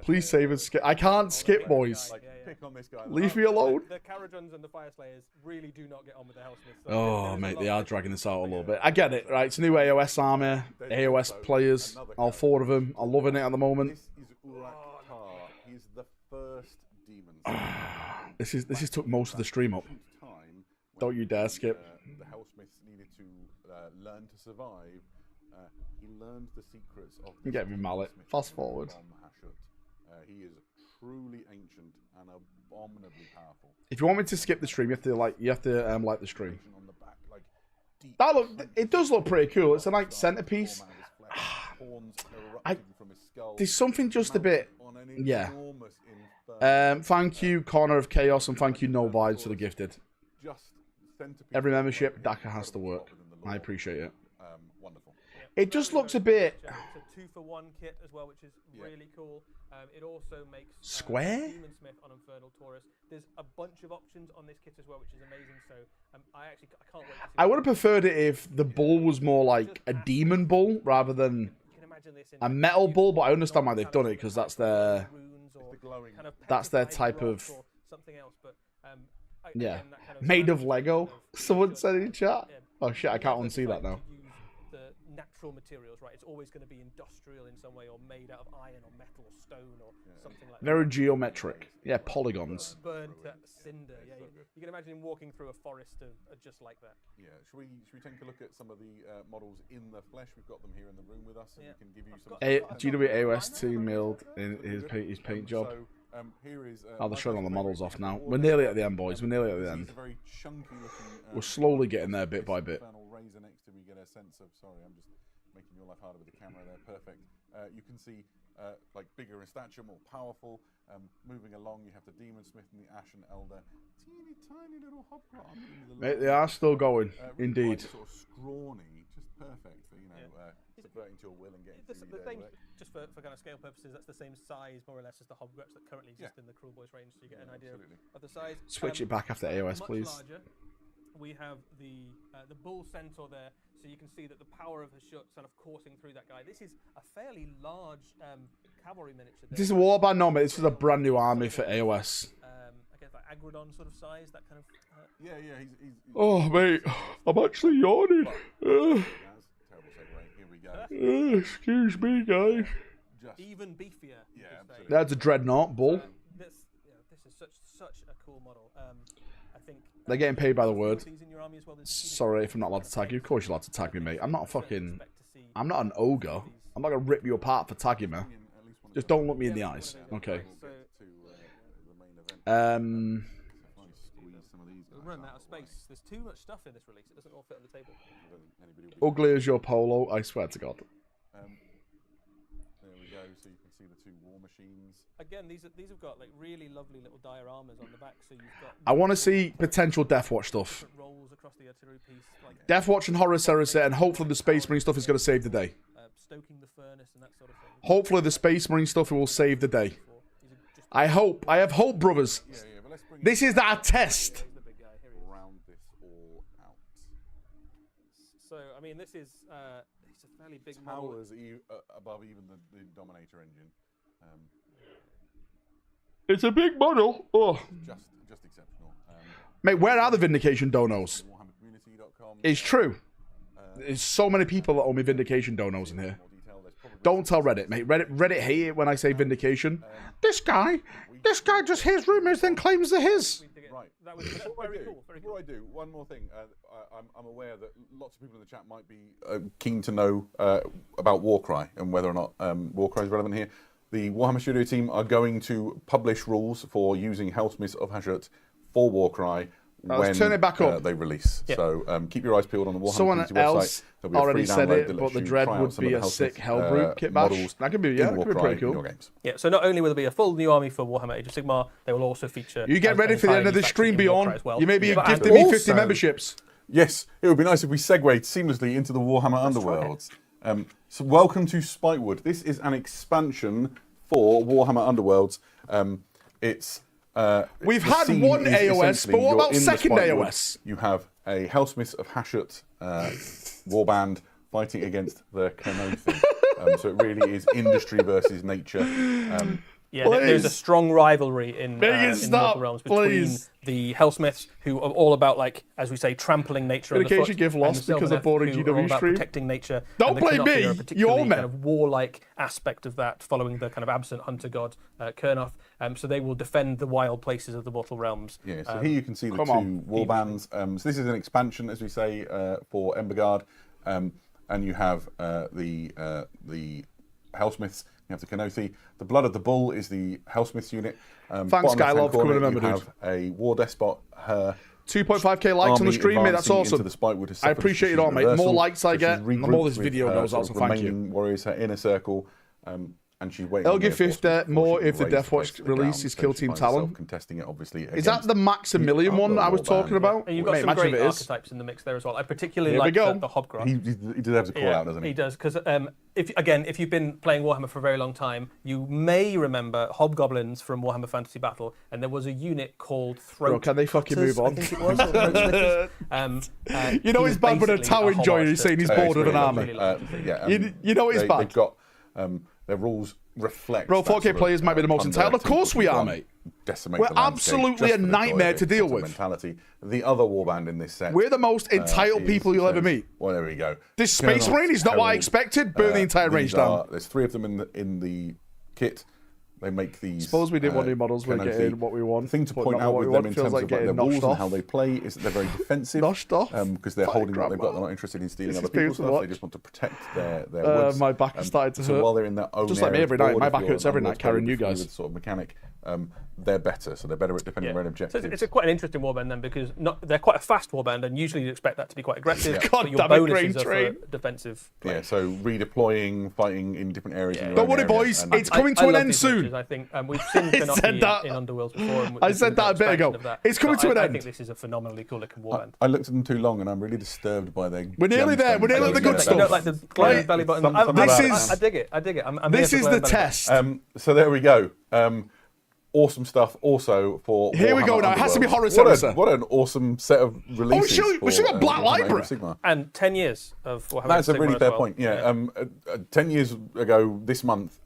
Please save and skip. I can't skip, boys. Pick on this guy. Leave me alone. The Carajons and the Fire Slayers really do not get on with the Hellsmiths. So Oh, there's a mate, lot they of are dragging this out a little bit. I get it, right? It's a new AOS army, AOS players, all 4 of them. I'm loving it at the moment. This is Urak Tar. He's the first demon. This is took most of the stream up. Time Don't you dare skip. the Hellsmiths needed to learn to survive. He learned the secrets of. You get me, mallet. Fast forward. From Hashut. He is truly ancient and abominably powerful. If you want me to skip the stream, you have to like the stream. On the back, like deep It does look pretty cool. It's a nice centerpiece. There's something just a bit, yeah. Thank you, Corner of Chaos, and thank you, No Vibes, for the gifted. Every membership, DACA has to work. I appreciate it. Wonderful. It just looks a bit... It's a 2-for-1 kit as well, which is really cool. It also makes Square? Demon Smith on Infernal Taurus. There's a bunch of options on this kit as well, which is amazing. So I can't wait to see. I would have preferred it if the bull was more like a demon bull rather than a metal bull, but I understand why they've done it because that's their type of something else. But yeah, made of Lego. Someone said in chat. Oh shit, I can't unsee that now. The natural materials, right? It's always going to be industrial in some way, or made out of iron or metal or stone or something like that. Very geometric. Yeah, polygons. Burned to cinder. Yeah, you can imagine him walking through a forest of just like that. Yeah. Should we take a look at some of the models in the flesh? We've got them here in the room with us, and we can give you some. GW AOS 2 milled in his paint job. So, here is, they're showing all the models off now. We're nearly at the end, boys. We're nearly at the end. Very chunky looking, we're slowly getting there bit by bit. Razor next to me, get a sense of. Sorry, I'm just making your life harder with the camera there. Perfect. You can see like bigger in stature, more powerful. Moving along, you have the Demon Smith and the Ashen Elder. Teeny tiny little hobgoblin. Mate, they are still going. Really indeed. Sort of scrawny, just perfect for subverting to your will and getting the same, just for kind of scale purposes, that's the same size more or less as the hobgrets that currently exist in the Cruel Boys range, so you get an idea of the size. Switch it back after AOS, please. Larger. We have the bull centaur there, so you can see that the power of Hashut sort of coursing through that guy. This is a fairly large cavalry miniature. This is a warband, no, mate. This is a brand new army for AOS. I guess like Agrodon sort of size, that kind of. Yeah, he's oh, mate, I'm actually yawning. Terrible segue. Here we go. Excuse me, guys. Even beefier. Yeah, absolutely. That's a dreadnought bull. This is such a cool model. I think they're getting paid by the word. Sorry if I'm not allowed to tag you. Of course you're allowed to tag me, mate. I'm not an ogre. I'm not gonna rip you apart for tagging me. Just don't look me in the eyes. Okay. Run out of space. There's too much stuff in this release. It doesn't all fit on the table. Ugly as your polo, I swear to God. There we go. So you can see the two war machines. Again, these have got like really lovely little dioramas on the back. So you've got. I want to see potential Deathwatch stuff. Rolls across the artillery piece. Like Deathwatch and Horror Heresy, and hopefully the Space Marine stuff is going to save the day. Stoking the furnace and that sort of thing. Hopefully the Space Marine stuff will save the day. I hope. I have hope, brothers. Yeah, but let's bring this is our test. Round this all out. So I mean, this is it's a fairly big model. Towers above even the Dominator engine. It's a big model. Oh, just exceptional. Mate, where are the Vindication donos? It's true. There's so many people that owe me Vindication donos in here. Don't tell Reddit, mate. Reddit hate it when I say Vindication. This guy just hears rumors then claims they're his. Right. That was very cool. Before I do, one more thing. I'm aware that lots of people in the chat might be keen to know about Warcry and whether or not Warcry is relevant here. The Warhammer Studio team are going to publish rules for using Hellsmiths of Hashut for Warcry when turn it back up. They release. Yep. So keep your eyes peeled on the Warhammer Someone else website. Already said it, but the Dread would be a sick Hellbrute kit bash. That could be, pretty cool. Yeah, so not only will there be a full new army for Warhammer Age of Sigmar, they will also feature... You get ready for the end of the stream, Beyond. Well. You may be gifting me 50 memberships. Yes, it would be nice if we segued seamlessly into the Warhammer Underworlds. So welcome to Spikewood. This is an expansion for Warhammer Underworlds. We've had one AOS, but what about second AOS? You have a Hellsmiths of Hashut warband fighting against the Kernothin. So it really is industry versus nature. There's a strong rivalry in Mortal Realms between the Hellsmiths, who are all about, like, as we say, trampling nature on the foot, give lost because of boring GW about stream. protecting nature. Don't blame me. You all kind of warlike aspect of that, following the kind of absent hunter god Kurnoth. So they will defend the wild places of the Mortal Realms. Yeah. So here you can see the two warbands. So this is an expansion, as we say, for Emberguard, and you have the Hellsmiths. You have the Kenothi. The Blood of the Bull is the Hellsmiths unit. Thanks, Bottom left-hand Skylove, for corner, coming to you remember, have a War Despot. Her 2.5k likes on the stream, mate. That's awesome. I appreciate it all, mate. The more likes I get, the more this video goes out, so thank you. Warriors, her inner circle, and she's waiting. It'll give 50 more if the Deathwatch releases Kill Team Talon. Contesting it, obviously. Is that the Maximilian one that I was talking about? And you've got some great archetypes in the mix there as well. I particularly like the Hobgrot. He deserves a call out, doesn't he? He does, because if you've been playing Warhammer for a very long time, you may remember Hobgoblins from Warhammer Fantasy Battle, and there was a unit called Throat. Bro, can they fucking move on? I think it was. Or Throat you know it's bad when a Tower enjoyer is saying he's bored of an army. You know it's bad. They've got their rules reflect. Bro, 4K players might be the most entitled. Of course we are, mate. We're absolutely a nightmare to deal with. Mentality. The other warband in this set. We're the most entitled people you'll ever meet. Well, there we go. This Space Marine is not what I expected. Burn the entire range down. There's 3 of them in the kit. They make these. Suppose we didn't want new models. We're getting what we want. The thing to point out with them in terms of their rules and how they play is that they're very defensive. Because they're holding what they've got. They're not interested in stealing other people's stuff. They just want to protect their woods. My back has started to hurt. So while they're in their own just like me every night. My back hurts every night carrying you guys. Sort of mechanic. They're better, so they're better at defending their own objectives. So it's quite an interesting warband then, because they're quite a fast warband, and usually you expect that to be quite aggressive. God but your bonuses are for defensive play. Yeah, so redeploying, fighting in different areas. Yeah. Don't worry, boys. It's coming to an end soon. I think we've seen Kenothi in Underworlds before. I said that a bit ago. It's coming to an end. I think this is a phenomenally cool looking warband. I looked at them too long, and I'm really disturbed by their. We're nearly there. We're nearly at the good stuff. You don't like the glowing belly button. I dig it. I dig it. This is the test. So there we go. Awesome stuff also for Here we go now. It has to be Horror Semester. What an awesome set of releases. We should have Black Library. And 10 years of Warhammer. That's a really fair point. Yeah. 10 years ago this month,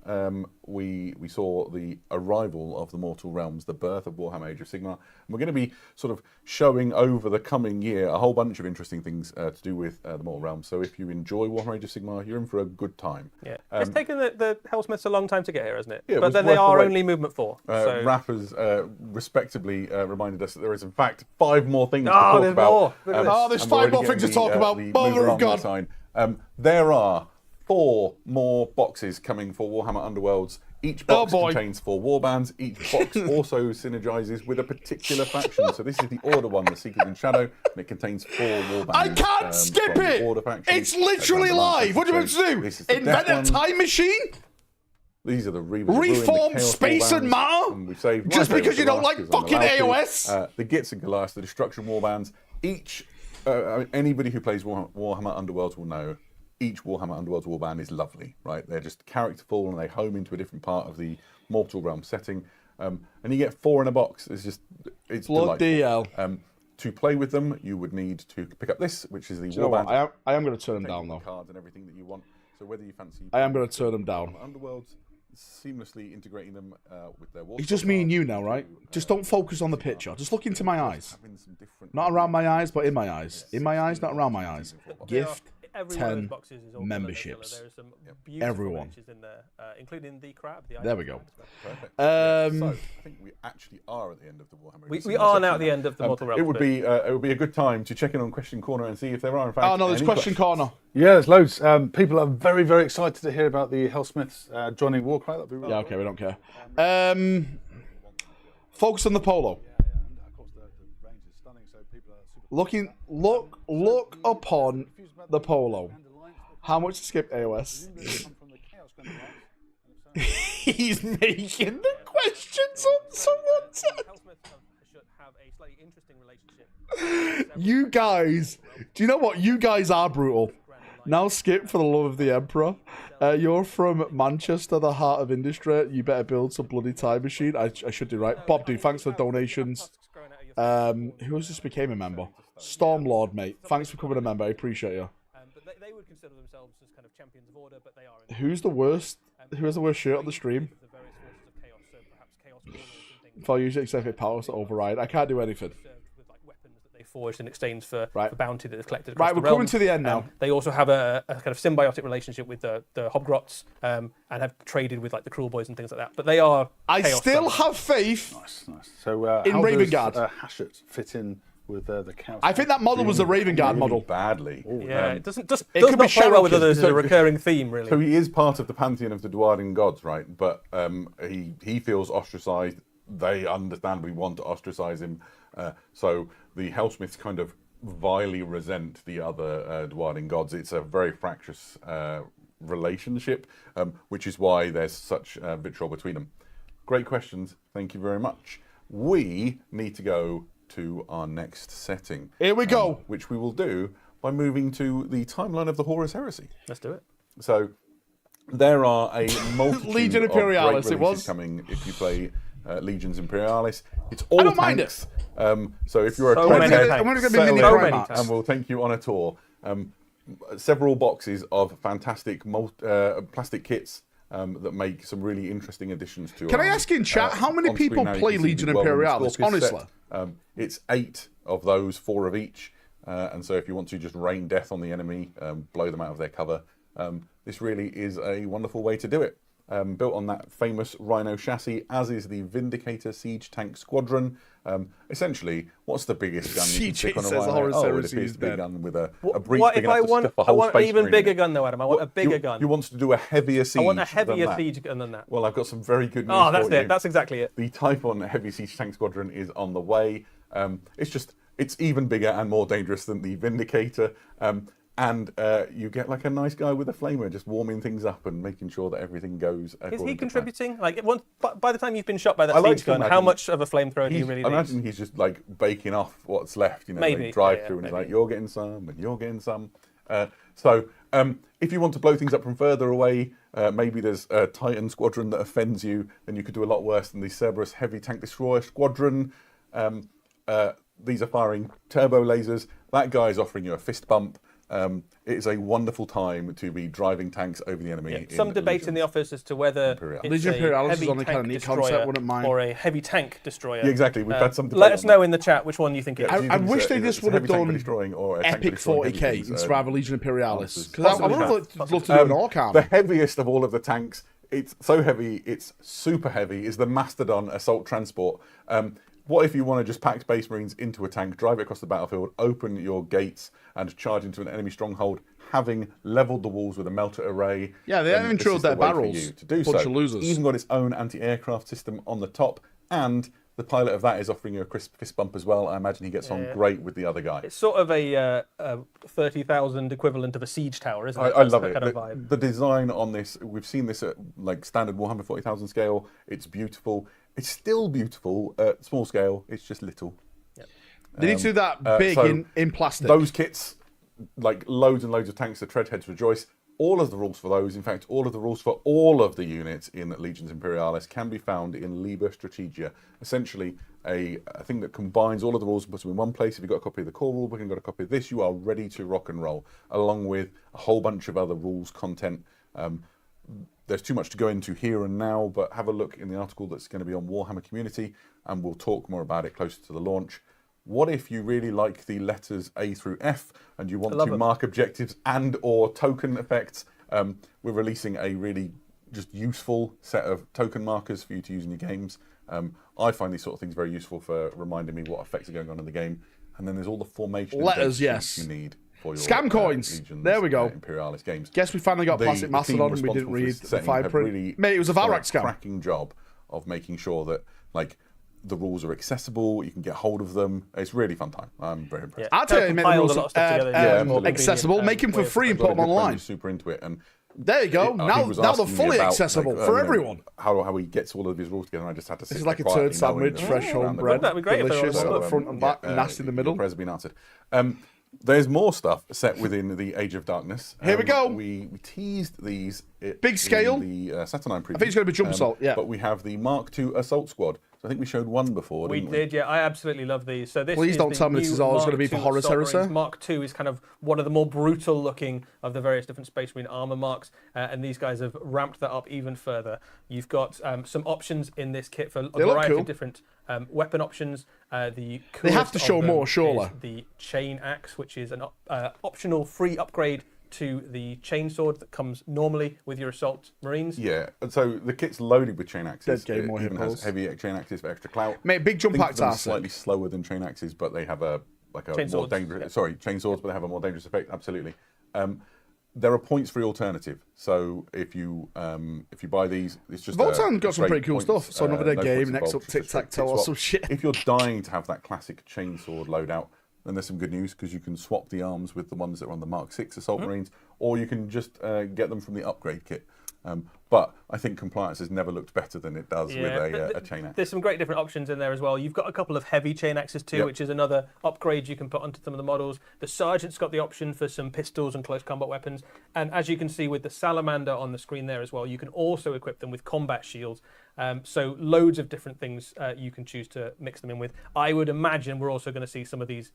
we saw the arrival of the Mortal Realms, the birth of Warhammer Age of Sigmar. And we're going to be sort of showing over the coming year a whole bunch of interesting things to do with the Mortal Realms. So if you enjoy Warhammer Age of Sigmar, you're in for a good time. Yeah. It's taken the Hellsmiths a long time to get here, hasn't it? Yeah, but then they are only movement 4. Raph has respectably reminded us that there is in fact 5 more things to talk about. There's 5 more things to talk about. Mother of God. There are 4 more boxes coming for Warhammer Underworlds. Each box contains 4 warbands. Each box also synergizes with a particular faction. So this is the Order one, the Seekers in Shadow, and it contains 4 warbands. I can't skip it! It's literally live! What do you want to do? Invent a time machine? These are the Reavers. Reform Space and Matter? Just because you don't like fucking AOS? The Gits and Goliath, the Destruction warbands. Each, anybody who plays Warhammer Underworlds will know, each Warhammer Underworlds warband is lovely, right? They're just characterful and they home into a different part of the Mortal Realm setting. And you get 4 in a box. It's bloody hell. To play with them, you would need to pick up this, which is the warband. I am going to turn them down, though. Cards and everything that you want. So whether you fancy... I am going to turn them down. Underworlds, seamlessly integrating them with their... It's just me and you now, right? Just don't focus on the picture. Just look into my eyes. Not around my eyes, but in my eyes. In my eyes, not around my eyes. Gift 10 memberships. Everyone. In there, including the crab. There we go. So I think we actually are at the end of the Warhammer. We are now at the end of the Mortal Realms. It would be a good time to check in on Question Corner and see if there are in fact. Oh no, there's Question Corner. Yeah, there's loads. People are very, very excited to hear about the Hellsmiths joining Warcry. That'd be really okay, we don't care. Focus on the polo. Look upon the polo. How much to skip AOS? He's making the questions on someone's head. You guys, do you know what? You guys are brutal. Now skip for the love of the Emperor. You're from Manchester, the heart of industry. You better build some bloody time machine. I should do right. Bob, dude, thanks for the donations. Who has just became a member? Stormlord, mate. Thanks for becoming a member. I appreciate you. But they would consider themselves as kind of champions of order, but they are. Who's the worst? Who has the worst shirt on the stream? If I use executive powers to override, I can't do anything. With like weapons that they forged in exchange for bounty that is collected. Right, we're coming to the end now. They also have a kind of symbiotic relationship with the Hobgrots, and have traded with like the Cruel Boys and things like that. But they are. I still have faith. Nice. So in how Ravengard. does Hachette fit in with the cow. I think that model was the Raven Guard model. Badly. Yeah, it does could not be play well with Cherokee. others as a recurring theme, really. So he is part of the pantheon of the Dwarven gods, right? But he feels ostracized. They understandably want to ostracize him. So the Hellsmiths kind of vilely resent the other Dwarven gods. It's a very fractious relationship, which is why there's such vitriol between them. Great questions. Thank you very much. We need to go to our next setting. Here we go. Which we will do by moving to the timeline of the Horus Heresy. Let's do it. So there are a multitude Legion of Imperialis, great it was. releases coming if you play Legions Imperialis. It's all tanks. Mind it. So if you're So a many treadhead, tanks. I'm going to be settle mini in, So many Primarchs. tanks. and we'll take you on a tour. Several boxes of fantastic plastic kits that make some really interesting additions to. Can I ask in chat, how many on screen people now you play can see Legion the World and Imperialis, Scorpius honestly? set. It's 8 of those, 4 of each. And so if you want to just rain death on the enemy, blow them out of their cover, this really is a wonderful way to do it. Built on that famous Rhino chassis, as is the Vindicator Siege Tank Squadron. Essentially, what's the biggest gun you can stick on a says Rhino? Horus Oh, it Heresy appears is to be a dead. gun with a What breach if big I enough to want? stuff a I whole want an space even marine bigger in. gun, though, Adam. I want a bigger gun. You want to do a heavier siege I want a than heavier that. siege gun than that. Well, I've got some very good news Oh, that's for you. it. That's exactly it. The Type on Heavy Siege Tank Squadron is on the way. It's even bigger and more dangerous than the Vindicator. And you get like a nice guy with a flamer just warming things up and making sure that everything goes. Is he contributing? Like, by the time you've been shot by that I like siege to gun, how imagine much of a flamethrower do you really I need? imagine he's just like baking off what's left, you know, Maybe, like drive yeah, through and he's maybe. like, you're getting some and you're getting some. So if you want to blow things up from further away, maybe there's a Titan squadron that offends you, then you could do a lot worse than the Cerberus Heavy Tank Destroyer Squadron. These are firing turbo lasers. That guy is offering you a fist bump. It is a wonderful time to be driving tanks over the enemy. Yeah. Some debate in the office as to whether Imperialis. it's Legion a Imperialis heavy is on a kind of tank neat destroyer concept, wouldn't mind. or a heavy tank destroyer. Yeah, exactly. We've had some debate Let us on know that. in the chat which one you think it is. I wish they just would have heavy tank for done destroying or a tank for epic destroying 40k heavy instead of a Legion Imperialis. answers. Because I would have loved to do an Orc The army. heaviest of all of the tanks, it's so heavy, it's super heavy, is the Mastodon Assault Transport. What if you want to just pack Space Marines into a tank, drive it across the battlefield, open your gates, and charge into an enemy stronghold, having leveled the walls with a melter array? Yeah, they then haven't this drilled is the their way for barrels. you to do Bunch so. of losers. Even got its own anti-aircraft system on the top, and the pilot of that is offering you a crisp fist bump as well. I imagine he gets on great with the other guy. It's sort of a 30,000 equivalent of a siege tower, isn't it? I That's love the it. kind of vibe. The design on this, we've seen this at like standard Warhammer 40,000 scale. It's beautiful. It's still beautiful at small scale. It's just little. They need to do that big so in plastic. Those kits, like loads and loads of tanks, the Treadheads rejoice. All of the rules for those, in fact, all of the rules for all of the units in Legions Imperialis can be found in Liber Strategia. Essentially, a thing that combines all of the rules and puts them in one place. If you've got a copy of the core rulebook and got a copy of this, you are ready to rock and roll, along with a whole bunch of other rules content. There's too much to go into here and now, but have a look in the article that's going to be on Warhammer Community, and we'll talk more about it closer to the launch. What if you really like the letters A through F and you want to mark objectives and or token effects? We're releasing a really just useful set of token markers for you to use in your games. I find these sort of things very useful for reminding me what effects are going on in the game. And then there's all the formation and Letters, date yes. sheets you need for your Scam coins. Legions, There we go. Imperialis games. Guess we finally got plastic team Mastodon and we responsible didn't for read this the setting fire have print. really Mate, it was a done Valrak scam. cracking job of making sure that like the rules are accessible, you can get hold of them. It's really fun time. I'm very impressed. I'll tell you, Kind make of the compiled rules a lot of stuff together, more accessible. convenient, Make them for way of free and Got put a them good friend online. who's super into it, and There you go. he Now was they're asking me fully about, accessible like, for you know, everyone. how he gets all of his rules together. And I just had to sit This is like a there turd quietly knowing sandwich, that fresh around the homebread, corner. That'd be great if they were delicious, all front and back, nasty in the middle. Your prayers have been answered. There's more stuff set within the Age of Darkness. Here we go. We teased these. Big scale. In the Saturnine preview. I think it's going to be Jump Assault, yeah. But we have the Mark II Assault Squad. So I think we showed one before, We didn't we? did, yeah. I absolutely love these. So this Please is don't the tell me this new is all it's Mark gonna be for II Horus Assault Heresy. Marines. Mark II is kind of one of the more brutal looking of the various different Space Marine armor marks, and these guys have ramped that up even further. You've got some options in this kit for a They look variety cool. of different weapon options. The They have to coolest show of them more, surely. is the chain axe, which is an optional free upgrade to the chainsword that comes normally with your assault marines. Yeah, and so the kit's loaded with chain axes. Dead game, It more even hippos. has heavy chain axes for extra clout. Mate, big jump Think of packs them are slightly slower than chain axes, but they have a like a more dangerous. Sorry, chainswords, but they have a more dangerous effect. Absolutely. There are points for the alternative. So if you buy these, it's just Voltan got some pretty cool stuff. So another game, next up tic-tac-toe or some shit. If you're dying to have that classic chainsword loadout, then there's some good news because you can swap the arms with the ones that are on the Mark 6 Assault Marines, or you can just get them from the upgrade kit. But I think compliance has never looked better than it does with a chain axe. There's some great different options in there as well. You've got a couple of heavy chain axes too, which is another upgrade you can put onto some of the models. The Sergeant's got the option for some pistols and close combat weapons. And as you can see with the Salamander on the screen there as well, you can also equip them with combat shields. So loads of different things you can choose to mix them in with. I would imagine we're also going to see some of these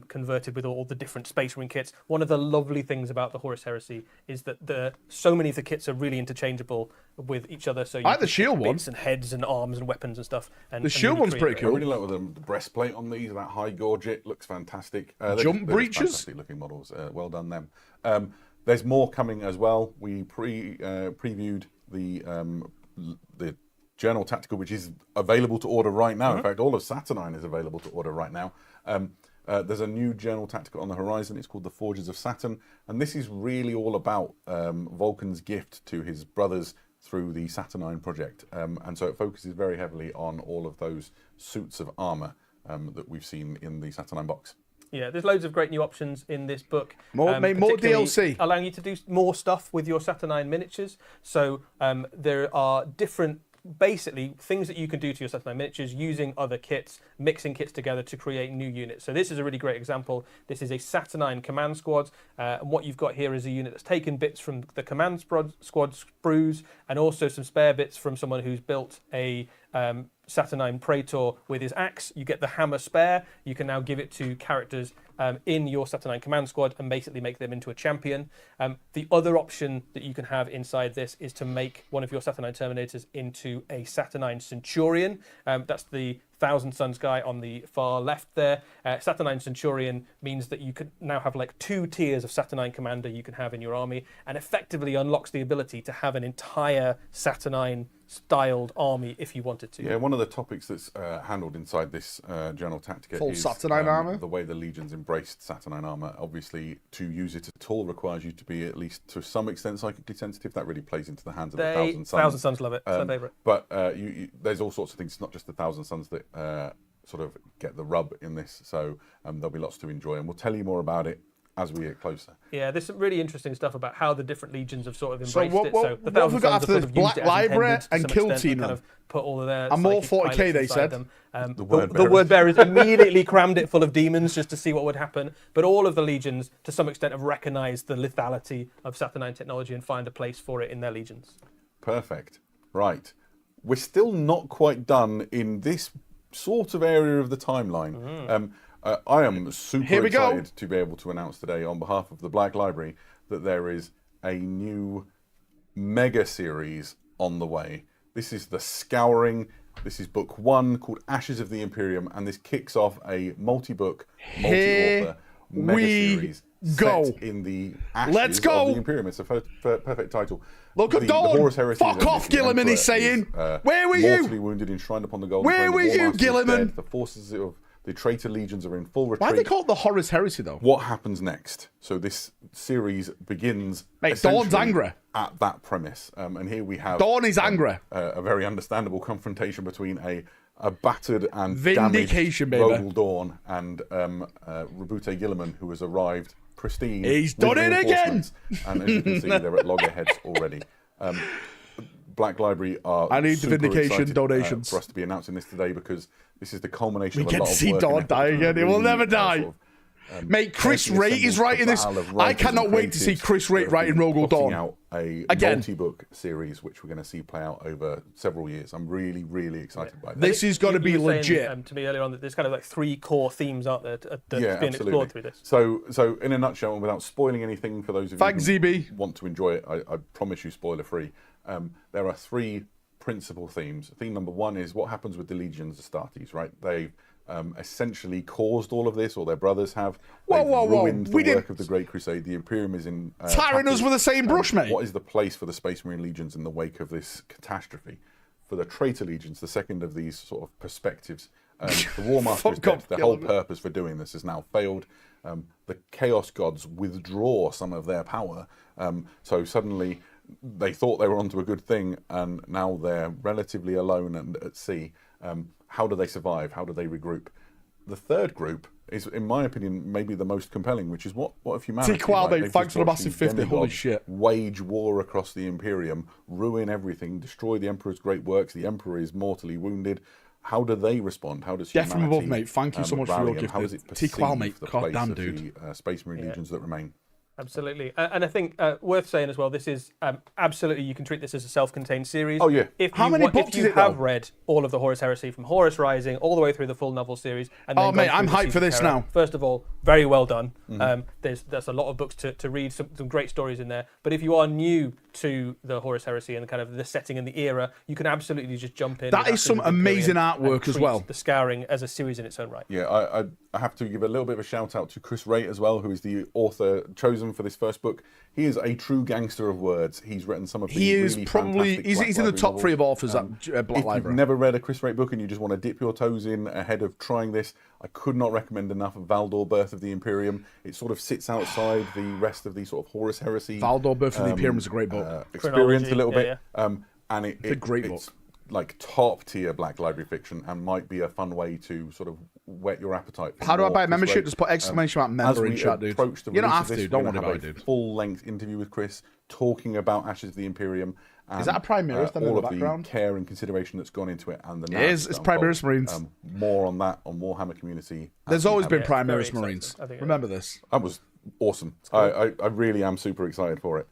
converted with all the different Space Marine kits. One of the lovely things about the Horus Heresy is that so many of the kits are really interchangeable with each other. So you like the shield one. Bits and heads and arms and weapons and stuff. And the shield one's pretty cool. I really like with the breastplate on these. That high gorget looks fantastic. Jump breaches. Fantastic looking models. Well done them. There's more coming as well. We previewed the Journal Tactical, which is available to order right now. In fact, all of Saturnine is available to order right now. There's a new Journal Tactical on the horizon. It's called the Forges of Saturn, and this is really all about Vulcan's gift to his brothers through the Saturnine project. And so it focuses very heavily on all of those suits of armor that we've seen in the Saturnine box. Yeah, there's loads of great new options in this book. More DLC. Allowing you to do more stuff with your Saturnine miniatures. So there are different, basically, things that you can do to your Saturnine miniatures using other kits, mixing kits together to create new units. So this is a really great example. This is a Saturnine command squad. And what you've got here is a unit that's taken bits from the command squad sprues and also some spare bits from someone who's built a Saturnine Praetor with his axe. You get the hammer spare. You can now give it to characters in your Saturnine command squad and basically make them into a champion. The other option that you can have inside this is to make one of your Saturnine Terminators into a Saturnine Centurion. That's the Thousand Suns guy on the far left there. Saturnine Centurion means that you could now have like 2 tiers of Saturnine Commander you can have in your army, and effectively unlocks the ability to have an entire Saturnine styled army if you wanted to. Yeah, one of the topics that's handled inside this Journal Tactica full is Saturnine armor. The way the Legions embraced Saturnine armor. Obviously, to use it at all requires you to be at least to some extent psychically sensitive. That really plays into the hands of the Thousand Suns. Thousand Suns love it. It's their favourite. But there's all sorts of things. It's not just the Thousand Suns that sort of get the rub in this. So there'll be lots to enjoy, and we'll tell you more about it as we get closer. Yeah, there's some really interesting stuff about how the different legions have sort of embraced it. So the what have we got after this? Sort of Black Library and Kill Team. Kind of put all of their and more 40k, they said. The word bearers immediately crammed it full of demons just to see what would happen. But all of the legions, to some extent, have recognised the lethality of Saturnine technology and find a place for it in their legions. Perfect. Right. We're still not quite done in this sort of area of the timeline. I am super excited to be able to announce today on behalf of the Black Library that there is a new mega series on the way. This is the Scouring. This is book 1 called Ashes of the Imperium, and this kicks off a multi-book, multi-author mega series set in the Ashes of the Imperium. It's a perfect title. Look at Dawn! Fuck off, Gilliman, he's saying! Where were you? Mortally wounded, enshrined upon the Golden Where were you, Gilliman? The forces of the traitor legions are in full retreat. Why are they called the Horus Heresy, though? What happens next? So this series begins Dawn's angry at that premise. And here we have Dawn is angry. A very understandable confrontation between a battered and Vindication, damaged baby. Rogel Dawn and Rabute Gilliman, who has arrived pristine. He's done it again! And as you can see, they're at loggerheads already. Black Library are I need the vindication donations for us to be announcing this today, because this is the culmination of a lot of work. We get to see Dawn die again. He will never die. Mate, Chris Raitt is writing this. I cannot wait to see Chris Raitt writing Rogel Dawn. Out a multi-book series, which we're going to see play out over several years. I'm really, really excited by this. This is going to be legit. Saying, to me earlier on that there's kind of like 3 core themes, aren't there, that's being explored through this. So in a nutshell, and without spoiling anything for those of you who want to enjoy it, I promise you spoiler free. There are 3 principal themes. Theme number 1 is what happens with the Legions Astartes, right? They've essentially caused all of this, or their brothers have. Ruined the work of the Great Crusade. The Imperium is in... Tiring us with the same brush, mate. What is the place for the Space Marine Legions in the wake of this catastrophe? For the Traitor Legions, the second of these sort of perspectives, The War Master is dead. The whole purpose for doing this has now failed. The Chaos Gods withdraw some of their power. So suddenly they thought they were onto a good thing, and now they're relatively alone and at sea. How do they survive? How do they regroup? The third group is, in my opinion, maybe the most compelling, which is what if humanity... Thanks for the massive 50, holy shit. Wage war across the Imperium, ruin everything, destroy the Emperor's great works, the Emperor is mortally wounded. How do they respond? How does humanity... From above, mate. Thank you so much for your gift. How is it perceived, mate. the God place damn, of dude. the Space Marine legions that remain? Absolutely. And I think worth saying as well, this is absolutely, you can treat this as a self-contained series. Oh, yeah. If How many books if you is it, have though? read all of the Horus Heresy from Horus Rising all the way through the full novel series. And then mate, I'm hyped for this now. First of all, very well done. There's a lot of books to read, some great stories in there. But if you are new to the Horus Heresy and kind of the setting and the era, you can absolutely just jump in. That is some amazing artwork as well. The Scouring as a series in its own right. Yeah, I have to give a little bit of a shout out to Chris Wright as well, who is the author chosen for this first book. He is a true gangster of words. He's written some of the really fantastic he's in the top 3 of authors at Black Library. If you've never read a Chris Wright book and you just want to dip your toes in ahead of trying this, I could not recommend enough of Valdor, Birth of the Imperium. It sort of sits outside the rest of the sort of Horus Heresy. Valdor, Birth of the Imperium is a great book. Experience a little bit. Yeah. And it's a great book. It's like top tier Black Library fiction and might be a fun way to sort of whet your appetite. How do I buy a membership? Just put exclamation mark member in chat, dude. You don't have to. Don't worry about it, dude. Full length interview with Chris talking about Ashes of the Imperium. And, is that a Primaris then in the background? All of the care and consideration that's gone into it, and the it's Primaris Marines. More on that on Warhammer Community. There's always been Primaris Marines. Remember this. That was awesome. Cool. I really am super excited for it.